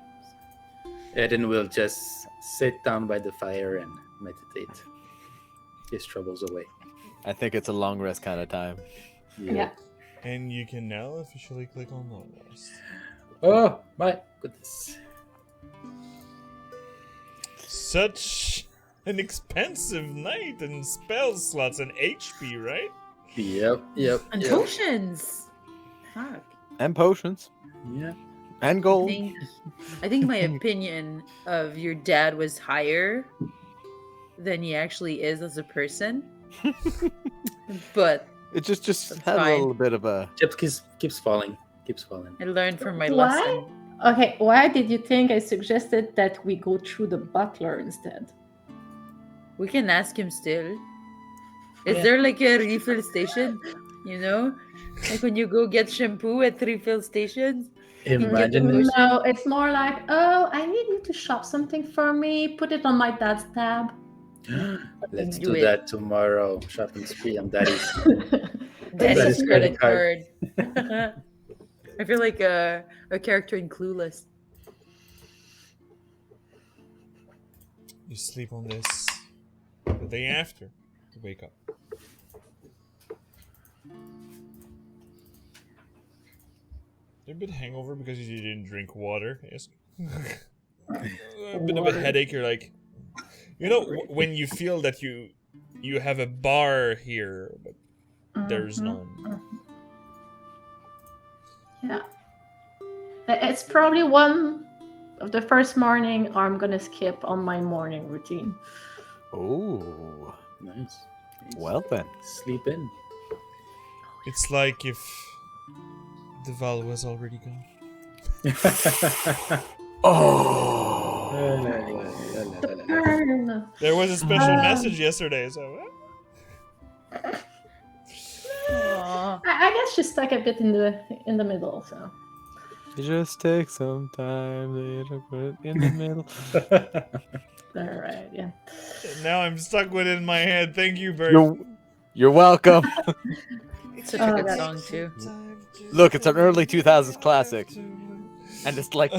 Eden will just sit down by the fire and meditate his troubles away. I think it's a long rest kind of time. yeah. And you can now officially click on long rest. Oh my goodness. Such an expensive night and spell slots and HP, right? Yep. And potions. Fuck. And potions. Yeah. And I gold. think my opinion of your dad was higher than he actually is as a person. But It just That's had a fine. little bit of a. Just keeps falling. Keeps falling. I learned from my Why? lesson. Okay, why did you think I suggested that we go through the butler instead? We can ask him still. Is Yeah. there like a refill station? You know? Like when you go get shampoo at refill stations? Imagine No, it's more like, oh, I need you to shop something for me. Put it on my dad's tab. Let's Do do it. that tomorrow. Shopping spree on daddy's. Daddy's is credit credit card. I feel like a character in Clueless. You sleep on this. The day after, you wake up. You're a bit hangover because you didn't drink water. Yes. A bit of a headache. You're like, you know, when you feel that you have a bar here, but there's none. Yeah. It's probably one of the first morning I'm gonna skip on my morning routine. Oh. Nice. Well then. Sleep in. It's like if the Val was already gone. Oh. The burn. There was a special message yesterday, so. Aw. I guess she's stuck a bit in the middle, so. You just take some time to put it in the middle. All right, yeah. Now I'm stuck with it in my head. Thank you, Bert. You're welcome. Such a good that's- song too. Look, it's an early 2000s classic. And it's like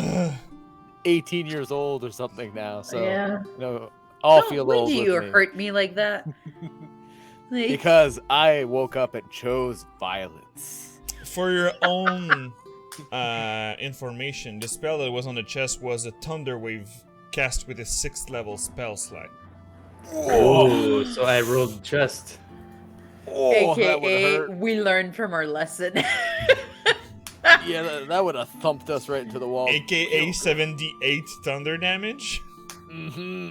18 years old or something now. So, Yeah. you know, all Don't- feel why old do with you me. hurt me like that? Like, Because I woke up and chose violence. For your own information, the spell that was on the chest was a Thunder Wave cast with a 6th level spell slot. Oh, so I rolled just. Oh, that would AKA, hurt. we learned from our lesson. Yeah, that would have thumped us right into the wall. AKA 78 thunder damage. Mm-hmm.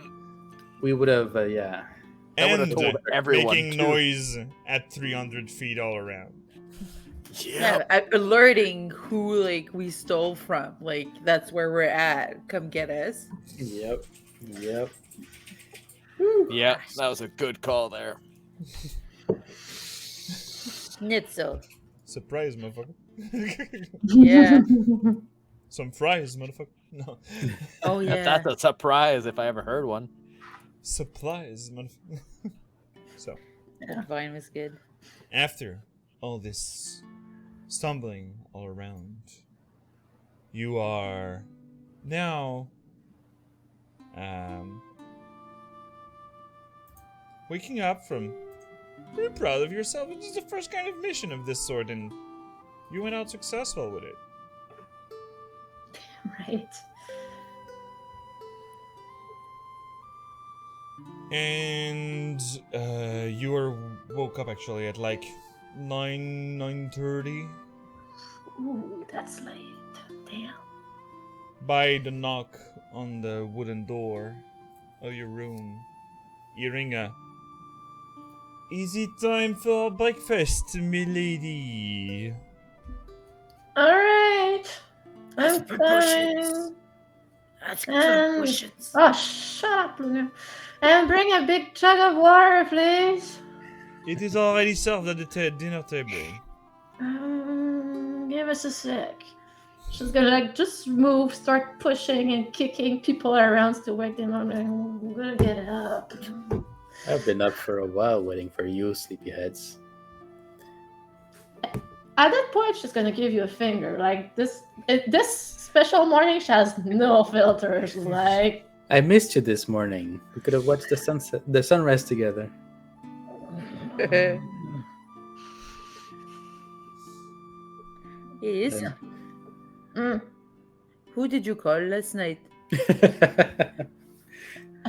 We would have, yeah. That would have And told everyone. making too. noise at 300 feet all around. Yeah. Alerting who like we stole from. Like that's where we're at. Come get us. Yep. Yeah, that was a good call there. Schnitzel. Surprise, motherfucker. Yeah. Some fries, motherfucker. No. Oh yeah. That's a surprise if I ever heard one. Supplies, motherfucker. So, That vine was good. after all this stumbling all around, you are now waking up from very proud of yourself. This is the first kind of mission of this sort, and you went out successful with it. Right. And you were woke up actually at like 9:30 Ooh, that's late. Damn. by the knock on the wooden door of your room. You ring a. Is it time for breakfast, milady? Alright. I'm for pushes. coming. That's And... pushes. Oh, shut up, Luna. And bring a big jug of water, please. It is already served at the dinner table. Give us a sec. She's gonna like just move, start pushing and kicking people around to wake them up. I'm gonna get up. I've been up for a while waiting for you, sleepyheads. At that point, she's gonna give you a finger. Like this special morning, she has no filters. Like I missed you this morning. We could have watched the sunrise together. Yes. mm. Who did you call last night?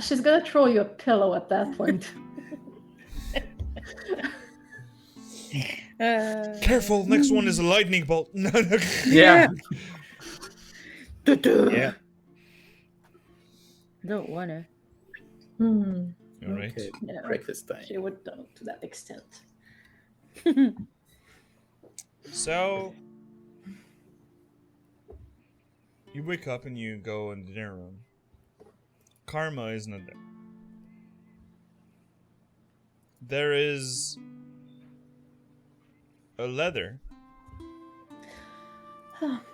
She's gonna throw you a pillow at that point. Careful, next one is a lightning bolt. No. Yeah. Yeah. Don't wanna. All right. Okay, No, breakfast time. she would don't to that extent. So you wake up and you go in the dinner room. Karma is not there. There is a letter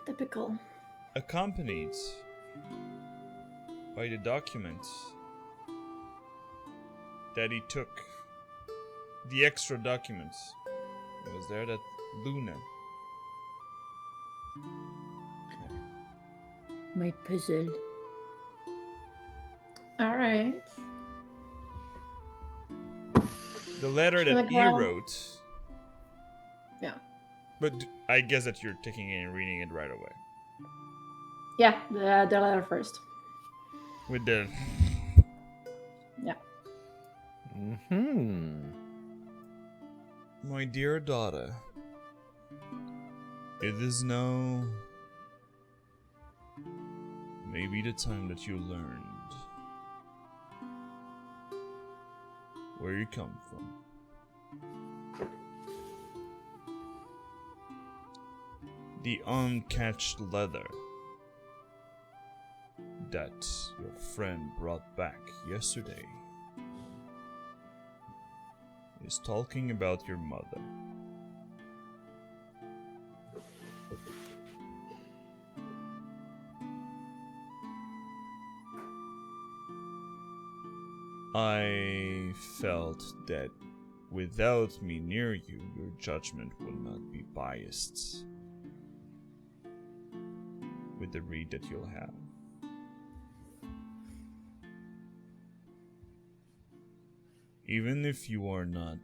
Typical. accompanied by the document that he took. The extra documents. It was there that Luna. My puzzle. All right. The letter that he Well- wrote. Yeah. But I guess that you're taking it and reading it right away. Yeah, the letter first. With the. My dear daughter, it is now maybe the time that you learned where you come from. The uncatched leather that your friend brought back yesterday is talking about your mother. I felt that without me near you, your judgment will not be biased with the read that you'll have. Even if you are not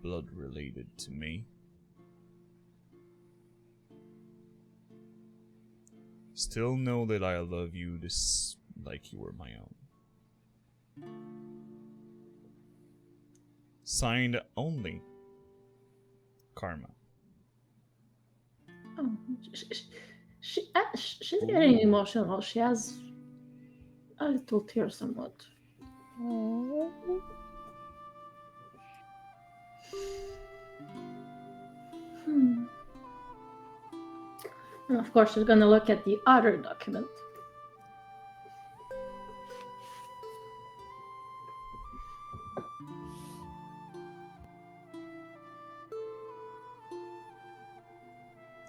blood related to me, still know that I love you this like you were my own. Signed only, Karma. Oh, she's getting emotional. She has a little tear somewhat. And of course, she's gonna look at the other document.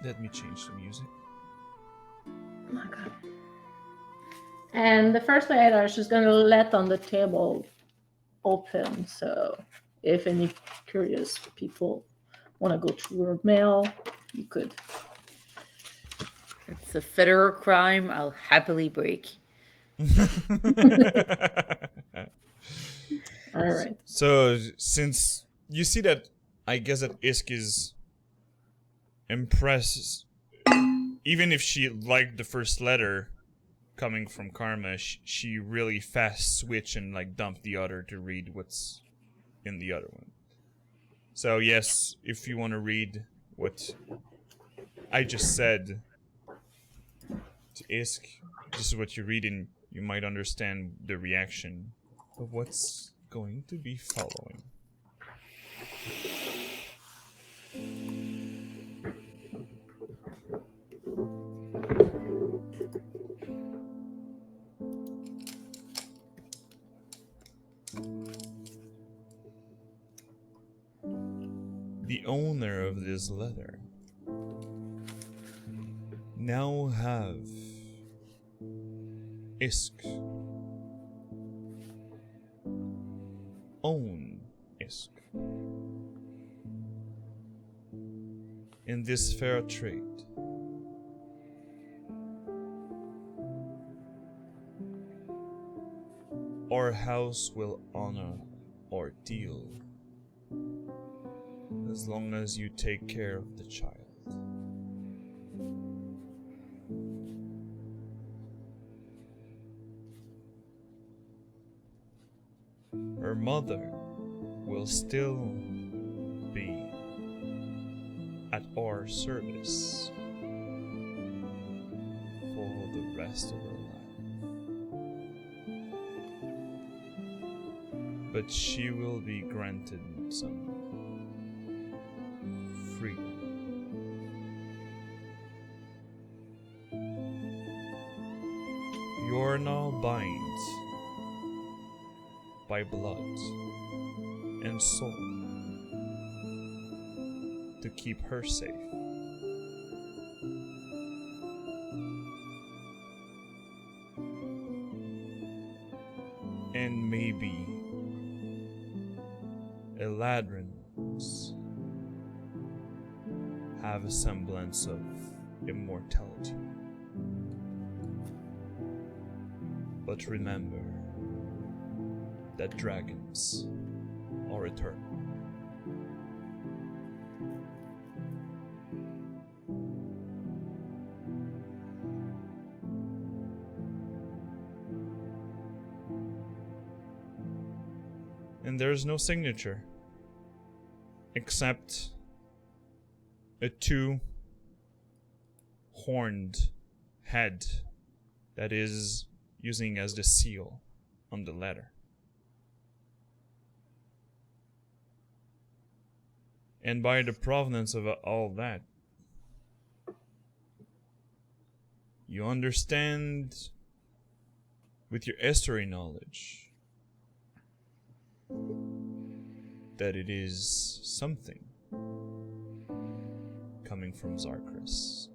Let me change the music. Oh my god. And the first letter she's gonna let on the table open, so if any curious people want to go through your mail, you could. It's a federal crime I'll happily break. All right. So, since you see that, I guess that Isk is impressed, even if she liked the first letter, coming from Karma, she really fast switch and like dump the other to read what's in the other one. So yes, if you want to read what I just said to Isk, this is what you read, and you might understand the reaction of what's going to be following. The owner of this letter now have Isk own Isk in this fair trade. Our house will honor our deal as long as you take care of the child. Her mother will still be at our service for the rest of her life. But she will be granted some freedom. You're now bound by blood and soul to keep her safe. And maybe Eladrin's have a semblance of immortality. But remember that dragons are eternal. And there's no signature except a two-horned head that is using as the seal on the letter. And by the provenance of all that, you understand with your history knowledge that it is something coming from Zarkris.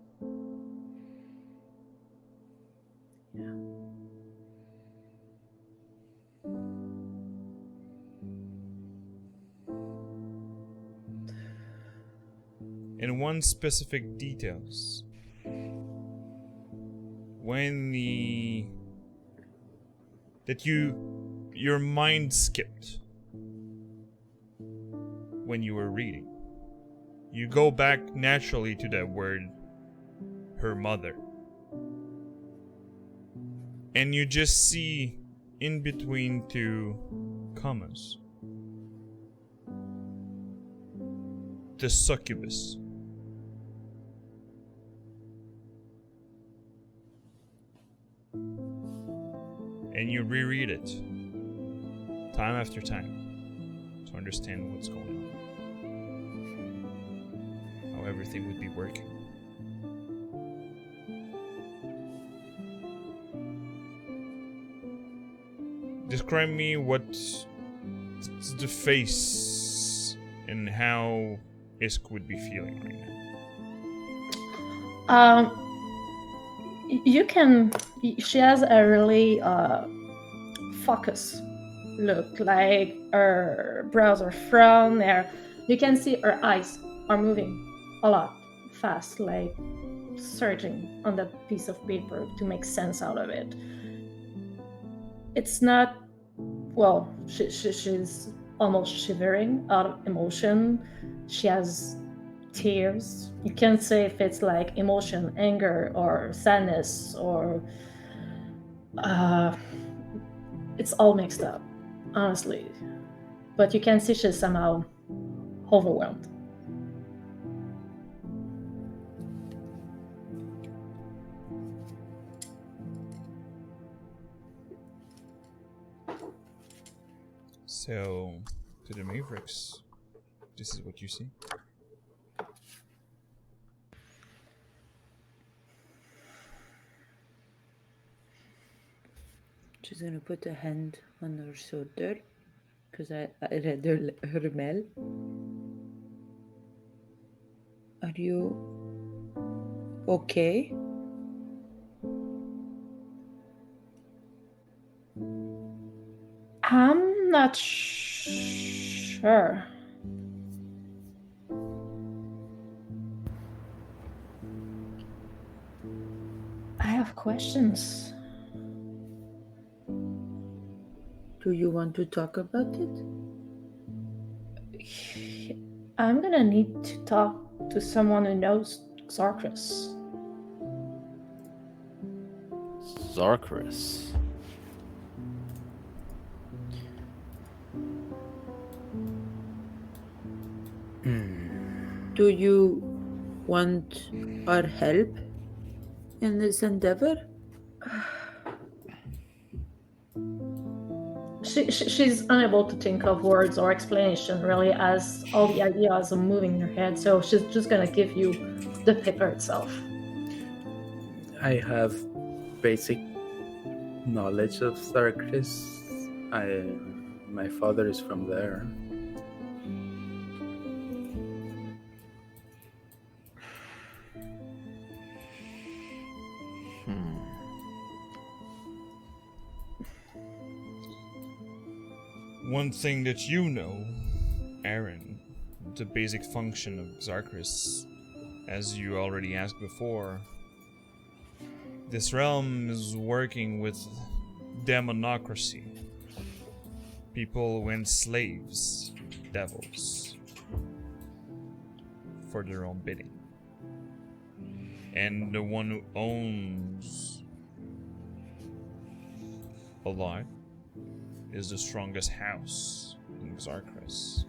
Yeah. And one specific details. When your mind skipped when you were reading. You go back naturally to that word, her mother. And you just see in between two commas the succubus. And you reread it time after time to understand what's going on, how everything would be working. Describe me what's the face and how Isk would be feeling right now. You can. She has a really focus look, like her brows are frown. You can see her eyes are moving a lot fast, like searching on that piece of paper to make sense out of it. It's not. Well, she's almost shivering out of emotion. She has tears. You can't say if it's like emotion, anger, or sadness, or It's all mixed up, honestly. But you can see she's somehow overwhelmed. So, to the Mavericks, this is what you see. She's gonna put a hand on her shoulder because I read her mail. Are you okay? I'm not sure. I have questions. Do you want to talk about it? I'm gonna need to talk to someone who knows Xarkris. Xarkris. Do you want our help in this endeavor? She's unable to think of words or explanation, really, as all the ideas are moving in her head. So she's just gonna give you the paper itself. I have basic knowledge of Xarkris. My father is from there. One thing that you know, Aaron, the basic function of Xarkris, as you already asked before, this realm is working with demonocracy. People who enslaves devils for their own bidding. And the one who owns a lot is the strongest house in Xarkris.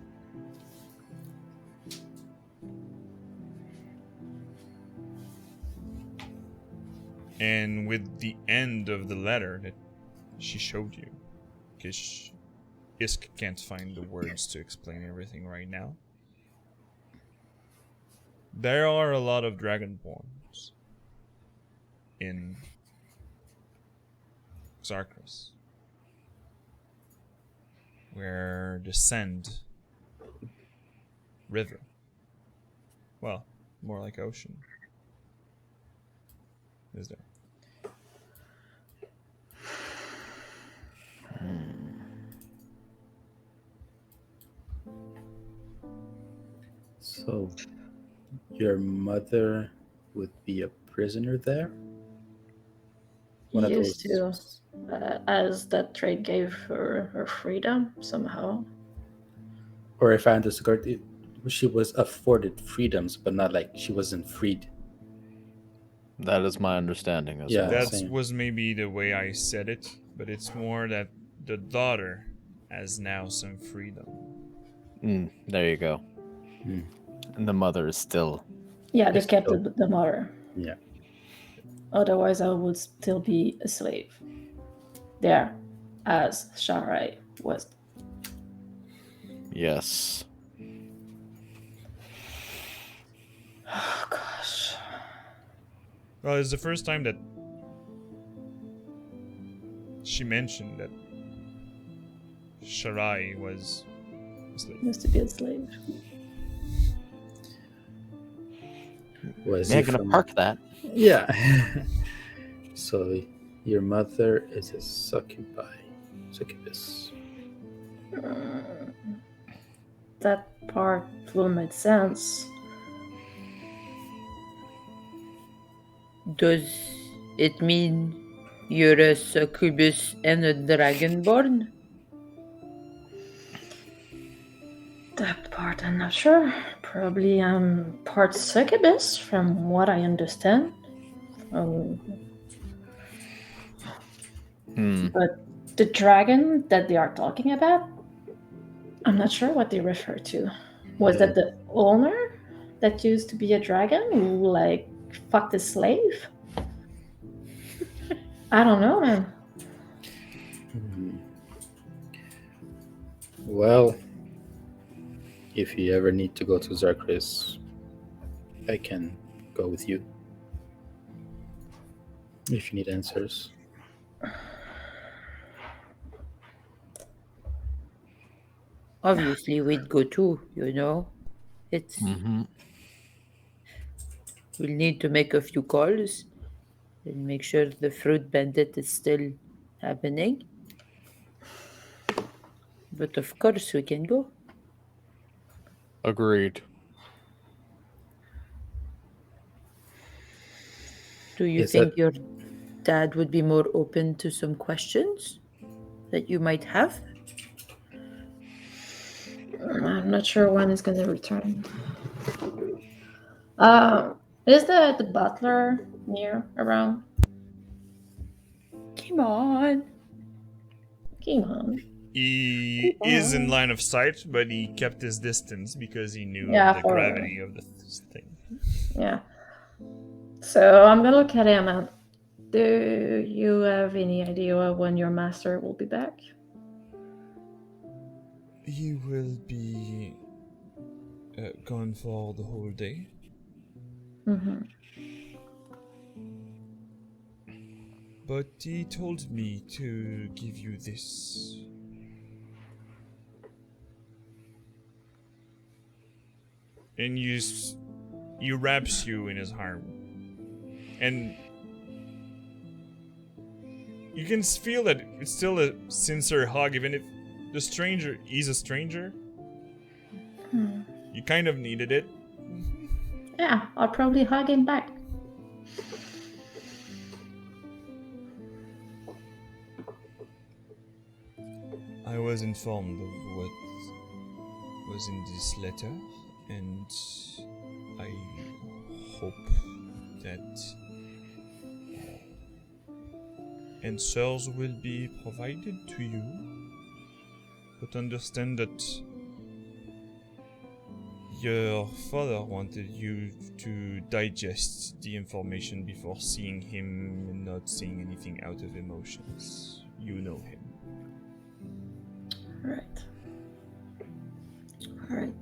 And with the end of the letter that she showed you, because Isk can't find the words to explain everything right now, there are a lot of Dragonborns in Xarkris, where the Send River, well, more like ocean, is there. So, your mother would be a prisoner there? One of Used those- to, as that trade gave her freedom somehow. Or if I understood correctly, she was afforded freedoms, but not like she wasn't freed. That is my understanding as Yeah. well. That same. was maybe the way I said it, but it's more that the daughter has now some freedom. There you go. Mm. And the mother is still. Yeah, they It's kept still- the mother. Yeah. Otherwise, I would still be a slave. There, as Sharai was. Yes. Oh, gosh. Well, it's the first time that she mentioned that Sharai was a slave. Used to be a slave. Was They're he gonna from- park that. Yeah. So your mother is a succubus. That part will make sense. Does it mean you're a succubus and a dragonborn? That part, I'm not sure. Probably part succubus, from what I understand. But the dragon that they are talking about, I'm not sure what they refer to. Was that the owner that used to be a dragon who like fucked a slave? I don't know, man. Well, if you ever need to go to Zarkris, I can go with you. If you need answers. Obviously, we'd go too, you know. It's Mm-hmm. We'll need to make a few calls and make sure the fruit bandit is still happening. But of course, we can go. Agreed. Do you Is think that your dad would be more open to some questions that you might have? I'm not sure when it's gonna return. Is the butler near around? Come on. Come on. He is in line of sight, but he kept his distance because he knew Yeah, of the for- gravity of the thing. Yeah. So I'm gonna look at him and do you have any idea when your master will be back? He will be gone for the whole day. Mm-hmm. But he told me to give you this. And he wraps you in his arm. And you can feel that it's still a sincere hug, even if he's a stranger. You kind of needed it. Yeah, I'll probably hug him back. I was informed of what was in this letter, and I hope that answers will be provided to you. But understand that your father wanted you to digest the information before seeing him and not seeing anything out of emotions. You know him. Alright. Alright.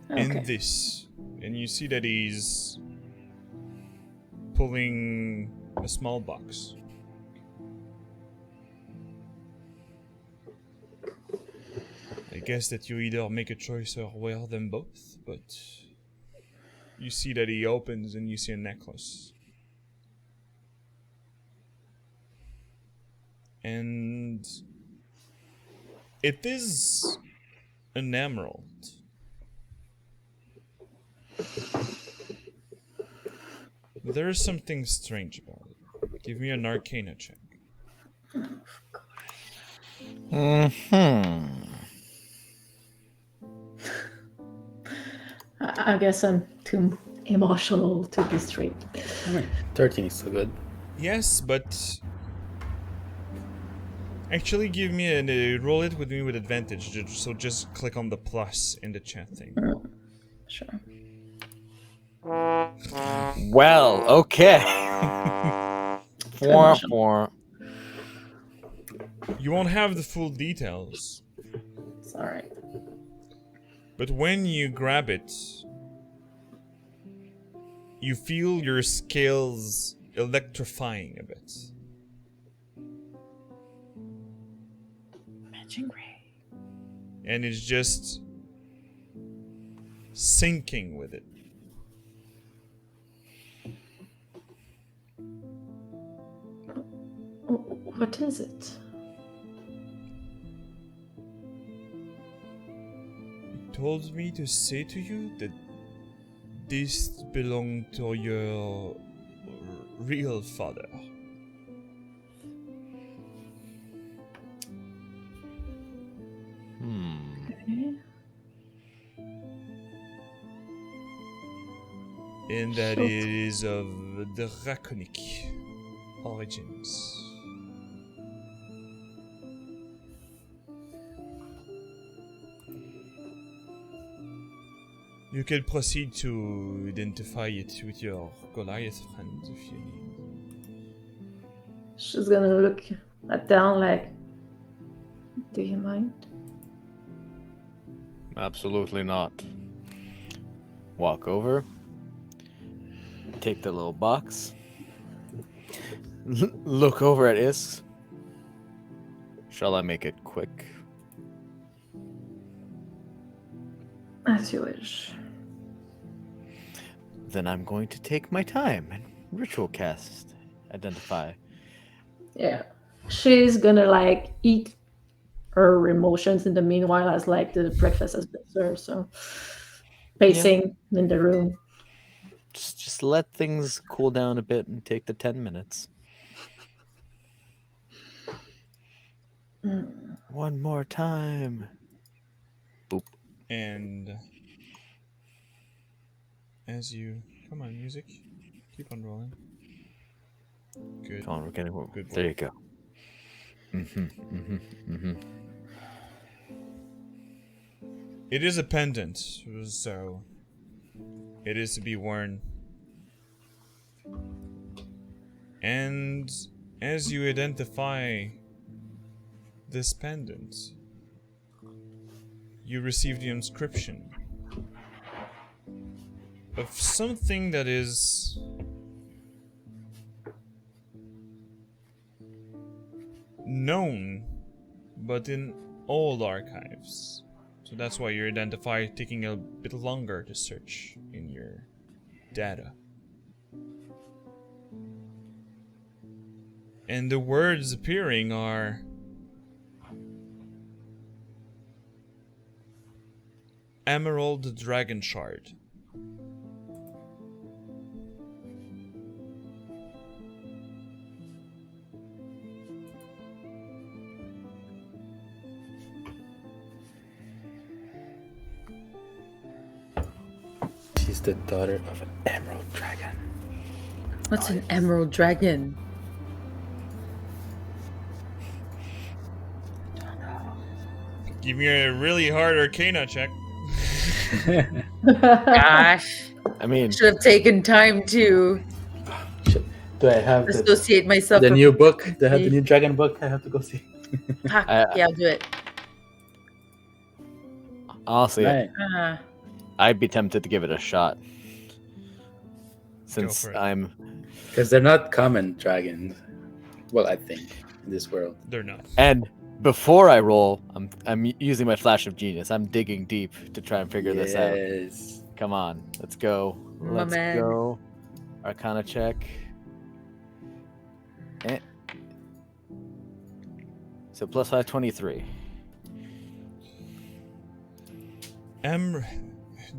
And this, and you see that he's pulling a small box. I guess that you either make a choice or wear them both, but you see that he opens and you see a necklace. And it is an emerald. There is something strange about it. Give me an Arcana check. I guess I'm too emotional to be straight. 13 is so good. Yes, but actually give me a roll it with me with advantage. So just click on the plus in the chat thing. Sure. Well, okay. Four, Emotional. four. You won't have the full details, It's alright. but when you grab it, you feel your scales electrifying a bit. Imagine Gray. And it's just sinking with it. What is it? It told me to say to you that this belonged to your real father. Okay. and that Shoot. it is of draconic origins. You can proceed to identify it with your Goliath friend if you need. She's gonna look at down like, do you mind? Absolutely not. Walk over. Take the little box. Look over at Isk. Shall I make it quick? As you wish. Then I'm going to take my time and ritual cast. Identify. Yeah. She's gonna like eat her emotions in the meanwhile as like the breakfast has been served. So pacing in the room. Just let things cool down a bit and take the 10 minutes. One more time. Boop. And as you come on, music, keep on rolling. Good. Come on, we're getting Good there. boy. You go. It is a pendant, so it is to be worn. And as you identify this pendant, you receive the inscription of something that is known, but in old archives. So that's why you identify taking a bit longer to search in your data. And the words appearing are Emerald Dragon Shard. She's the daughter of an emerald dragon. What's an emerald dragon? Give me a really hard Arcana check. Gosh, I mean, should have taken time to Do I have associate myself the with new book? Do I have the new dragon book? I have to go see. Fuck, yeah, I'll do it. honestly, Right. I'd be tempted to give it a shot. Since for it. I'm Because they're not common dragons. Well, I think in this world. They're not. and before I roll, I'm using my flash of genius. I'm digging deep to try and figure this out. Yes. Come on, let's go. My Let's man. go. Arcana check. Eh. So plus 5, 23.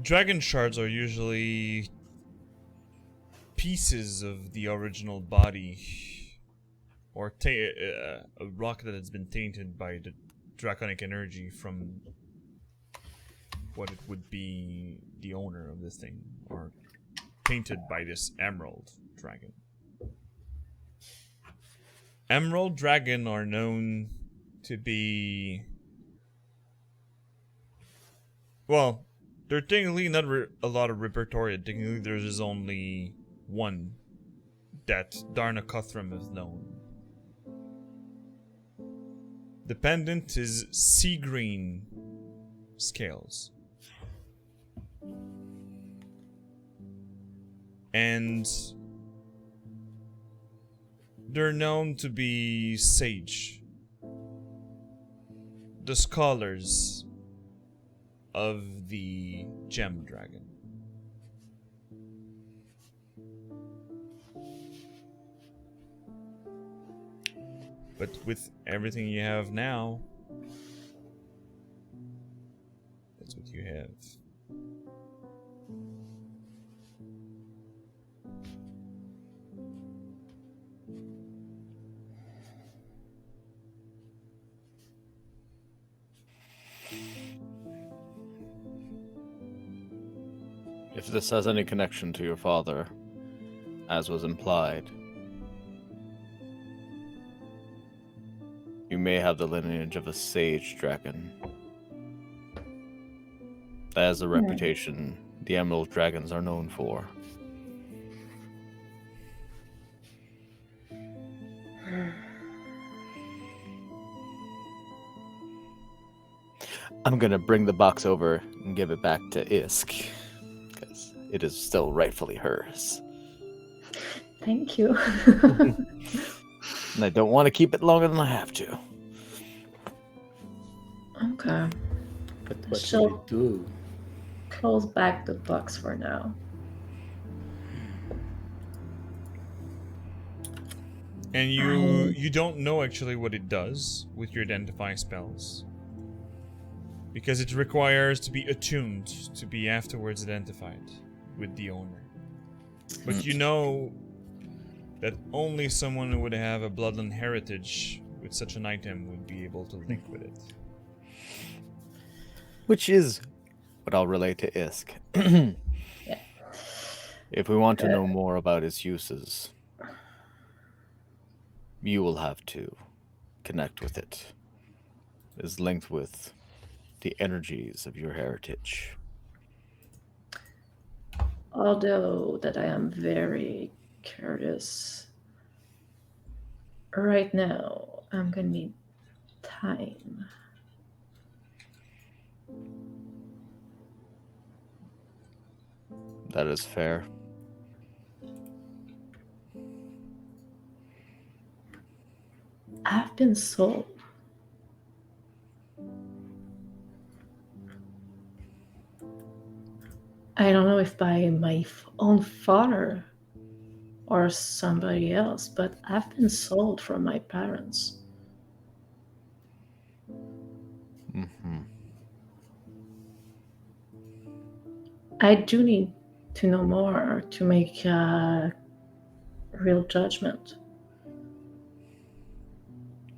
Dragon shards are usually pieces of the original body, or a rock that has been tainted by the draconic energy from what it would be the owner of this thing, or tainted by this emerald dragon. Emerald dragon are known to be, well, they're technically not a lot of repertory. Technically, there's just only one that Darna Cuthram is known. The pendant is sea green scales. And they're known to be sage, the scholars of the gem dragon. But with everything you have now, that's what you have. If this has any connection to your father, as was implied, you may have the lineage of a sage dragon. That is the reputation the Emerald Dragons are known for. I'm gonna bring the box over and give it back to Isk, because it is still rightfully hers. Thank you. And I don't want to keep it longer than I have to. Okay. But what So- should we do? Close back the box for now. And you don't know actually what it does with your identify spells. Because it requires to be attuned to be afterwards identified with the owner. But you know that only someone who would have a bloodline heritage with such an item would be able to link with it. Which is what I'll relate to Isk. Yeah. If we want to know more about its uses, you will have to connect with it. It is linked with the energies of your heritage. Although that I am very curious. Right now, I'm gonna need time. That is fair. I've been sold. I don't know if by my own father or somebody else, but I've been sold from my parents. Mm-hmm. I do need to know more to make a real judgment.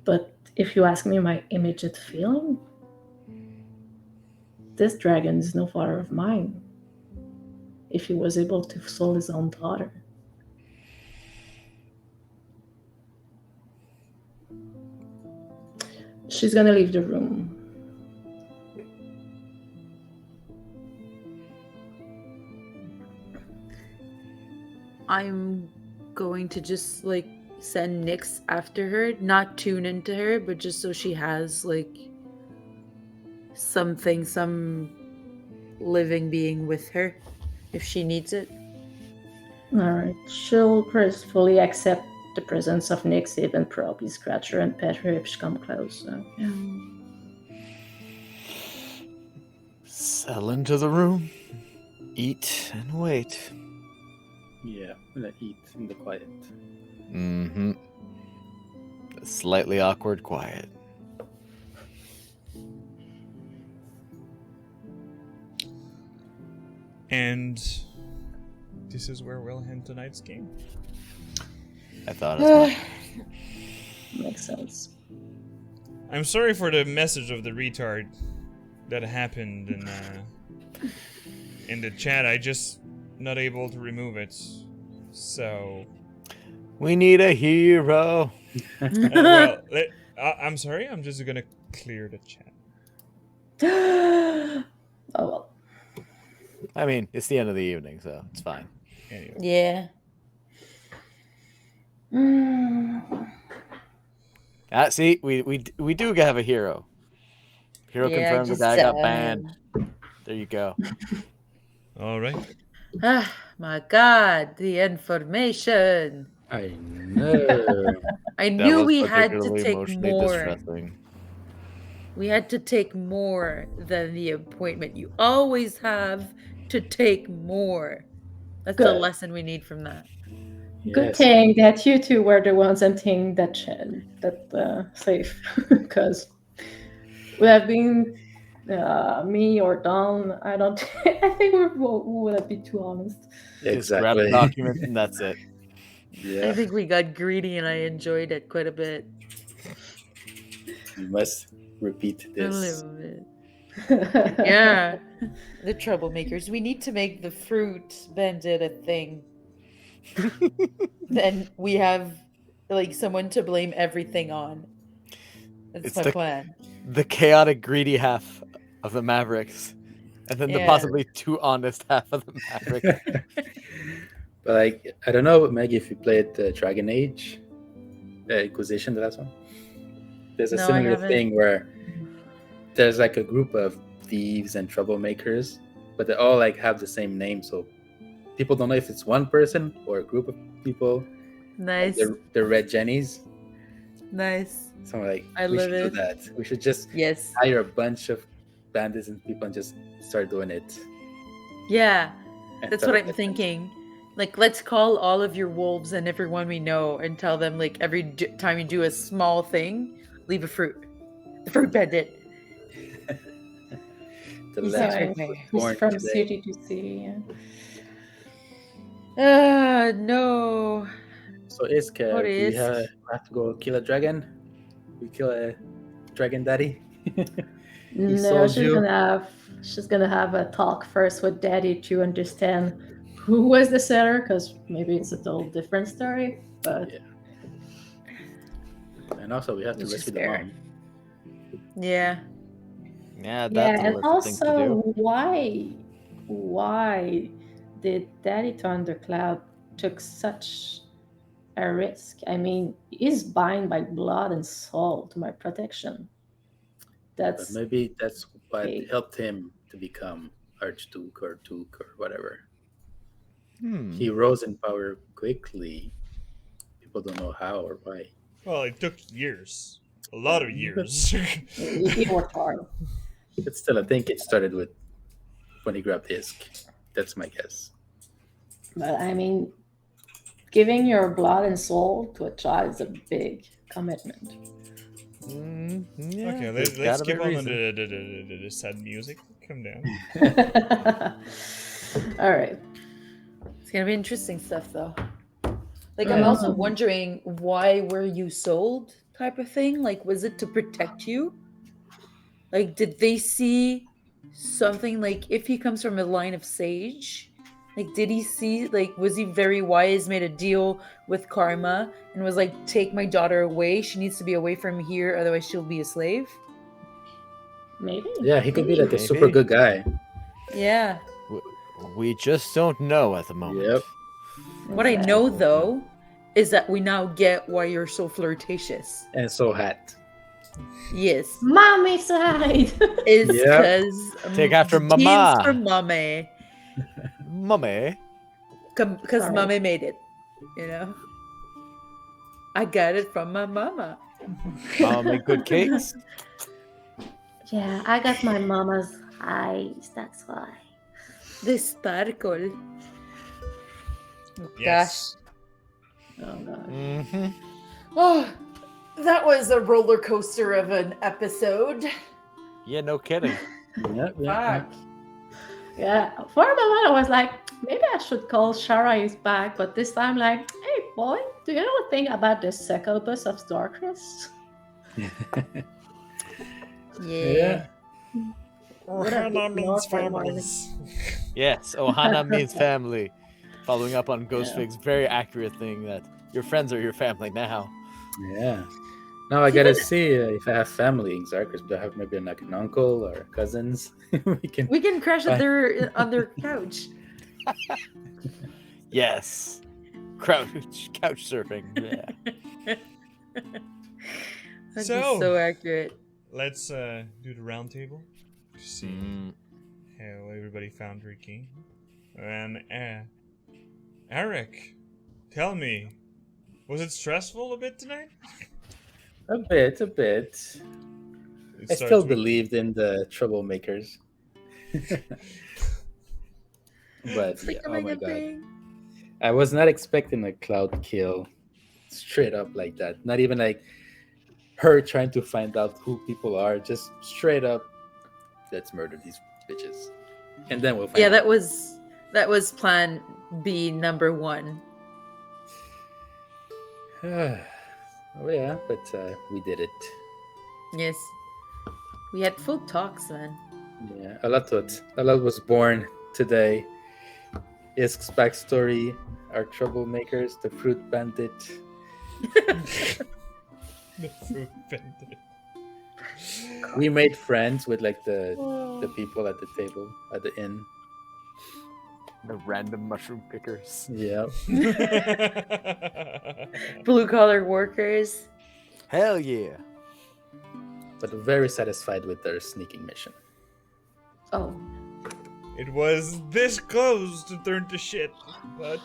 But if you ask me my immediate feeling, this dragon is no father of mine. If he was able to soul his own daughter. She's gonna leave the room. I'm going to just like send Nyx after her, not tune into her, but just so she has like something, some living being with her if she needs it. Alright. She'll gracefully accept the presence of Nyx, even probably scratch her and pet her if she comes close. So, yeah. Settle into the room, eat, and wait. Yeah, I'm gonna eat in the quiet. Mm-hmm. A slightly awkward quiet. And this is where we'll end tonight's game. I thought as much. Makes sense. I'm sorry for the message of the retard that happened in the chat. I just not able to remove it. So We need a hero. I'm sorry. I'm just gonna clear the chat. Oh well. I mean, it's the end of the evening, so it's fine. Anyway. Yeah. See, we do have a hero. Hero Yeah, confirmed. The just, guy got banned. There you go. All right. Ah, my God, the information. I know. I That knew was we had to particularly take emotionally more. distressing. We had to take more than the appointment. You always have to take more. That's the Good. lesson we need from that. Good Yes. thing that you two were the ones emptying that safe, because would have been me or Don. I don't. I think we would be too honest. Just grab the Exactly. document and that's it. I Yeah, think we got greedy and I enjoyed it quite a bit. we must repeat A this. little bit. Yeah. The troublemakers. We need to make the fruit bandit a thing. Then we have like someone to blame everything on. That's It's my plan. the chaotic, greedy half of the Mavericks, and then the Yeah. possibly too honest half of the Mavericks. But like, I don't know, Meg, if you played Dragon Age, Inquisition, the last one. There's a No, I similar haven't. thing where there's like a group of thieves and troublemakers, but they all like have the same name, so people don't know if it's one person or a group of people. Nice. They're Red Jennies. Nice. So I'm like, I we love should do it. that. We should just Yes. hire a bunch of bandits and people and just start doing it. Yeah. And That's try what to I'm get them. thinking. Like, let's call all of your wolves and everyone we know and tell them, like, every time you do a small thing, leave a fruit. The fruit bandit. The He's last right one there. was He's born from today. city to city. Yeah. No. So Iska, What we is? have to go kill a dragon. We kill a dragon daddy. No, sold you. she's gonna have a talk first with Daddy to understand who was the seller, because maybe it's a total different story. But Yeah. And also we have to Which is rescue the fair. mom. Yeah. Yeah, yeah, that's a and list of things to also do. why did Daddy Thundercloud took such a risk? I mean, he's buying by blood and soul to my protection. But That's maybe that's what big. helped him to become Archduke or Duke or whatever. Hmm. He rose in power quickly. People don't know how or why. Well, it took years. A lot of years. He worked hard. But still, I think it started with when he grabbed Isk. That's my guess. But I mean, giving your blood and soul to a child is a big commitment. Yeah, Okay, there's let's gotta be keep a on reason. the sad music. Come down. All right. It's gonna be interesting stuff, though. Like, I'm also Um, wondering, why were you sold? Type of thing. Like, was it to protect you? Like, did they see something? Like, if he comes from a line of sage, like, did he see? Like, was he very wise? Made a deal with Karma and was like, "Take my daughter away. She needs to be away from here, otherwise she'll be a slave." Maybe. Yeah, he could be like a Maybe. super good guy. Yeah. We just don't know at the moment. Yep. What I know though is that we now get why you're so flirtatious. And so hot. Yes, Mommy side. is Yep. because Take after Jeans mama. for mommy, Mummy. because Alright. mommy made it. You know, I got it from my mama. I'll make good cakes. Yeah, I got my mama's eyes. That's why. The sparkle. Yes. Oh god. Mm-hmm. Oh, that was a roller coaster of an episode. Yeah, no kidding. Yep, yep. Fuck. Yeah. For a moment, I was like, maybe I should call Shara is back, but this time, like, hey boy, do you know a thing about the succubus of darkness? Yeah. What a Ohana means Northern Ireland. families. Yes, Ohana means family. Following up on Ghost Yeah. Fig's very accurate thing that your friends are your family now. Yeah. Now I gotta see if I have family in Xarkis. Do I have maybe like an uncle or cousins? we can. We can crash Fine. on their couch. Yes. Couch surfing. Yeah. That's So- just so accurate. Let's do the round table. See Mm, how everybody found Ricky. And Eric, tell me, was it stressful a bit tonight? A bit. It I starts still with- believed in the troublemakers. But yeah, oh my god. I was not expecting a cloud kill straight up like that. Not even like her trying to find out who people are. Just straight up, let's murder these bitches. And then we'll find Yeah, out. that was plan B number 1. Oh yeah, but we did it. Yes. We had full talks, man. Yeah, a lot was born today. Isk's backstory, our troublemakers, the fruit bandit. The fruit vendor. We made friends with like the people at the table at the inn. The random mushroom pickers. Yeah. Blue collar workers. Hell yeah. But very satisfied with their sneaking mission. Oh, It was this close to turn to shit, but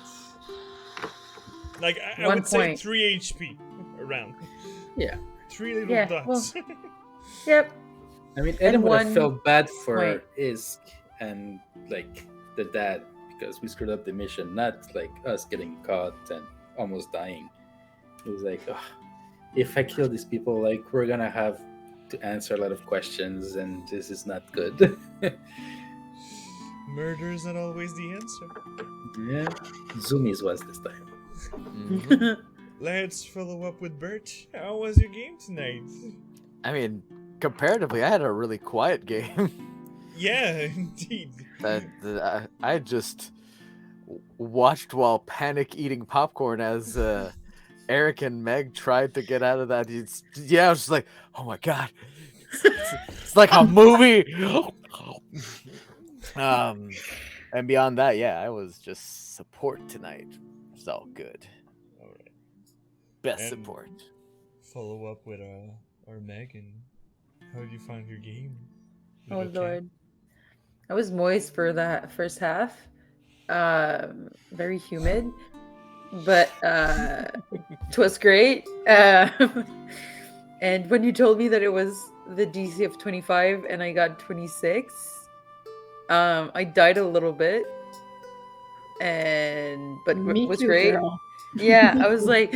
like I 1 would say point. 3 HP around. Yeah. 3 little Yeah, dots. Yep. I mean, And Eden would have 1 felt bad for point. Isk and like the dad because we screwed up the mission, not like us getting caught and almost dying. It was like, oh, if I kill these people, like we're gonna have to answer a lot of questions, and this is not good. Murder is not always the answer. Yeah, Zoomies was this time. Mhm. Let's follow up with Bert. How was your game tonight? I mean, comparatively, I had a really quiet game. Yeah, indeed. I just watched while panic eating popcorn as Eric and Meg tried to get out of that. I was just like, oh my god, it's like a movie. And beyond that, yeah, I was just support tonight. It's all good. All right. Best And- support. Follow up with our Megan. How did you find your game? Oh Okay. lord. I was moist for that first half. Very humid. But it was great. And when you told me that it was the DC of 25 and I got 26, I died a little bit. But me it was too, great. girl. Yeah, I was like,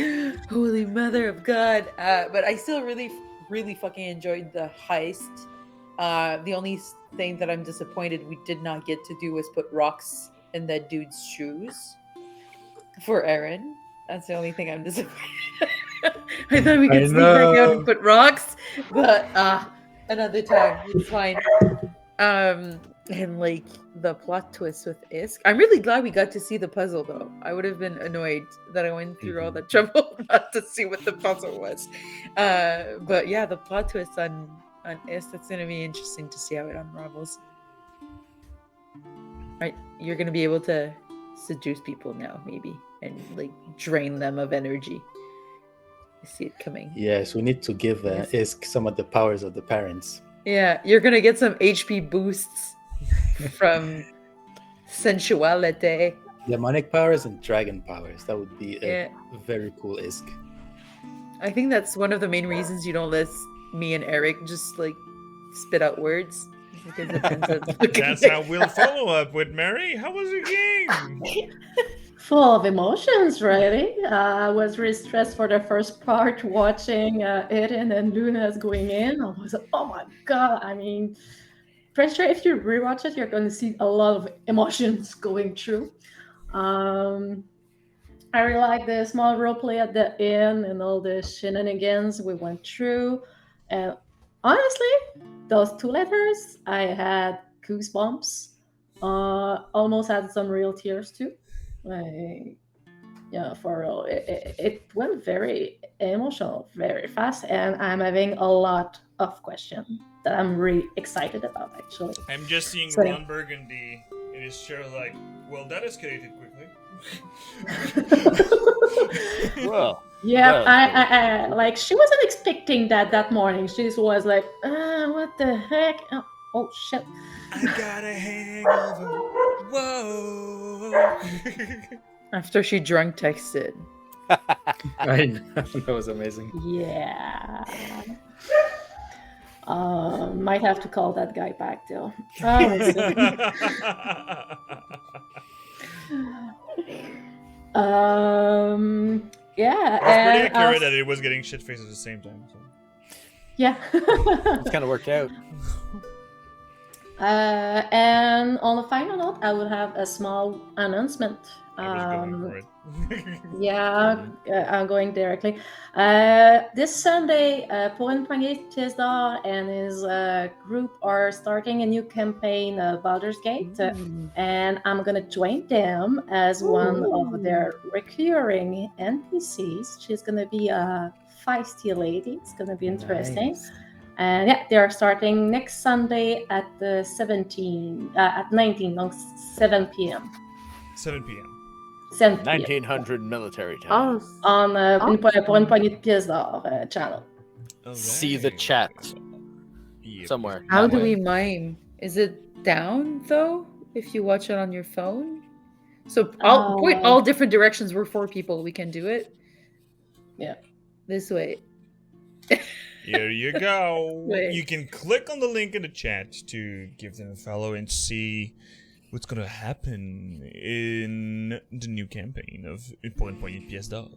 holy mother of God. But I still really, really fucking enjoyed the heist. The only thing that I'm disappointed we did not get to do was put rocks in that dude's shoes for Aaron. That's the only thing I'm disappointed. I thought we I could sneak back out know. and put rocks, but another time. It's fine. And like the plot twist with Isk. I'm really glad we got to see the puzzle though. I would have been annoyed that I went through all the trouble not to see what the puzzle was. But yeah, the plot twist on Isk, that's gonna be interesting to see how it unravels. Right, you're gonna be able to seduce people now, maybe, and like drain them of energy. I see it coming. Yes, we need to give Yes. Isk some of the powers of the parents. Yeah, you're gonna get some HP boosts from sensuality. Demonic powers and dragon powers. That would be a Yeah, very cool Isk. I think that's one of the main reasons you don't let me and Eric just like spit out words. Because it ends up looking That's like how we'll follow up with Mary. How was your game? Full of emotions, really. I was really stressed for the first part, watching Eden and Luna's going in. I was like, oh my god. I mean, pretty sure if you rewatch it, you're going to see a lot of emotions going through. I really like the small roleplay at the end and all the shenanigans we went through. And honestly, those 2 letters, I had goosebumps. Almost had some real tears too. Like, yeah, for real. It went very emotional, very fast, and I'm having a lot of questions that I'm really excited about, actually. I'm just seeing So- Ron Burgundy in his chair like, well, that escalated quickly. Well, Yeah, Well, I like she wasn't expecting that morning. She just was like, what the heck? Oh shit. I got a hangover. Whoa. after she drunk texted. I know. That was amazing. Yeah. Might have to call that guy back though. Yeah, It's pretty and accurate that it was getting shit faced at the same time. So. yeah. it's kind of worked out. And on a final note, I will have a small announcement. I was going for it. Yeah, I'm going directly. This Sunday, Pour une poignée de pièces d'or and his group are starting a new campaign of Baldur's Gate, and I'm gonna join them as one of their recurring NPCs. She's gonna be a feisty lady. It's gonna be interesting. Nice. And yeah, they are starting next Sunday at 19, donc 7 p.m. 7 p.m. 7 p.m. 1900 military time. On pour une poignée de pièces d'or channel. See the chat Yep. somewhere. How that do way. we mime? Is it down though? If you watch it on your phone? So I'll point all different directions. We're 4 people. We can do it. Yeah. This way. Here you go. Wait. You can click on the link in the chat to give them a follow and see what's gonna happen in the new campaign of Pour une poignée de pièces d'or.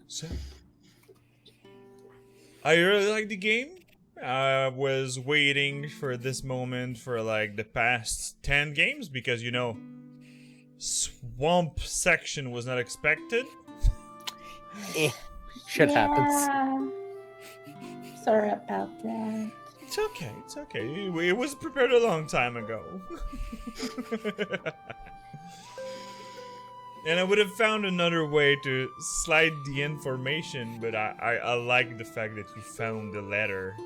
So, I really like the game. I was waiting for this moment for like the past 10 games because swamp section was not expected. Shit happens. Sorry about that. It's okay. It's okay. It was prepared a long time ago. And I would have found another way to slide the information, but I like the fact that you found the letter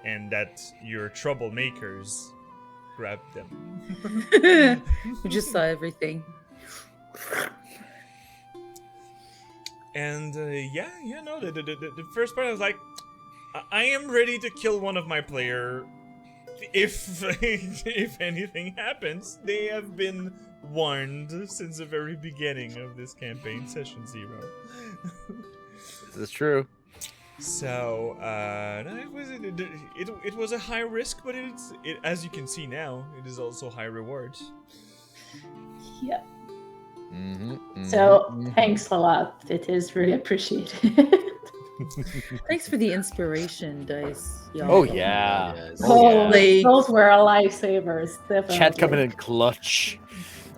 and that your troublemakers grabbed them. We just saw everything. And the first part I was like, I am ready to kill one of my player if if anything happens. They have been warned since the very beginning of this campaign, session 0. This is true. So it was a high risk, but it as you can see now, it is also high reward. Yeah. Mm-hmm, So thanks a lot. It is really appreciated. Thanks for the inspiration, Dice. Y'all. Oh yeah. Yes. Oh, yeah. those were lifesavers. Definitely. Chat coming in clutch.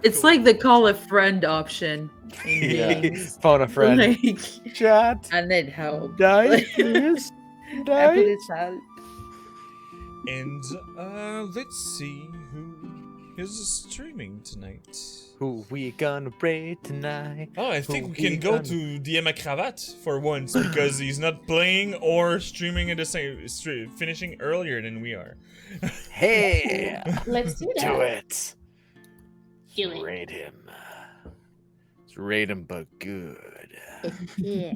It's like the call a friend option in Yeah. games. Phone a friend. Like, Chat. I need help. Die, please. Die. Happy to chat. And let's see who is streaming tonight. Who we gonna raid tonight? Oh, I think Who we can we go gonna- to DM a Cravat for once because he's not playing or streaming at the same finishing earlier than we are. Hey, Let's do that. do it. Do it. Raid him. Let's raid him, but good. Yeah.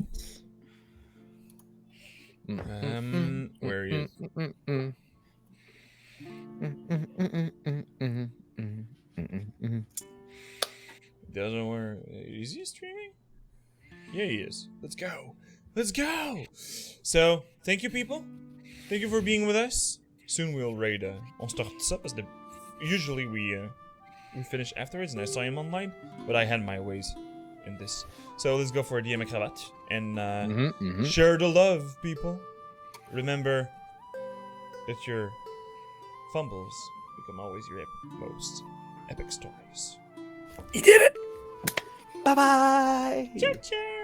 Where is? Doesn't work. Is he streaming? Yeah, he is. Let's go. Let's go. So, thank you, people. Thank you for being with us. Soon we'll raid. On start ça parce que usually we finish afterwards, and I saw him online, but I had my ways in this. So let's go for a DM Cravat and share the love, people. Remember that your fumbles become always your most epic stories. He did it. Bye bye. Ciao, ciao.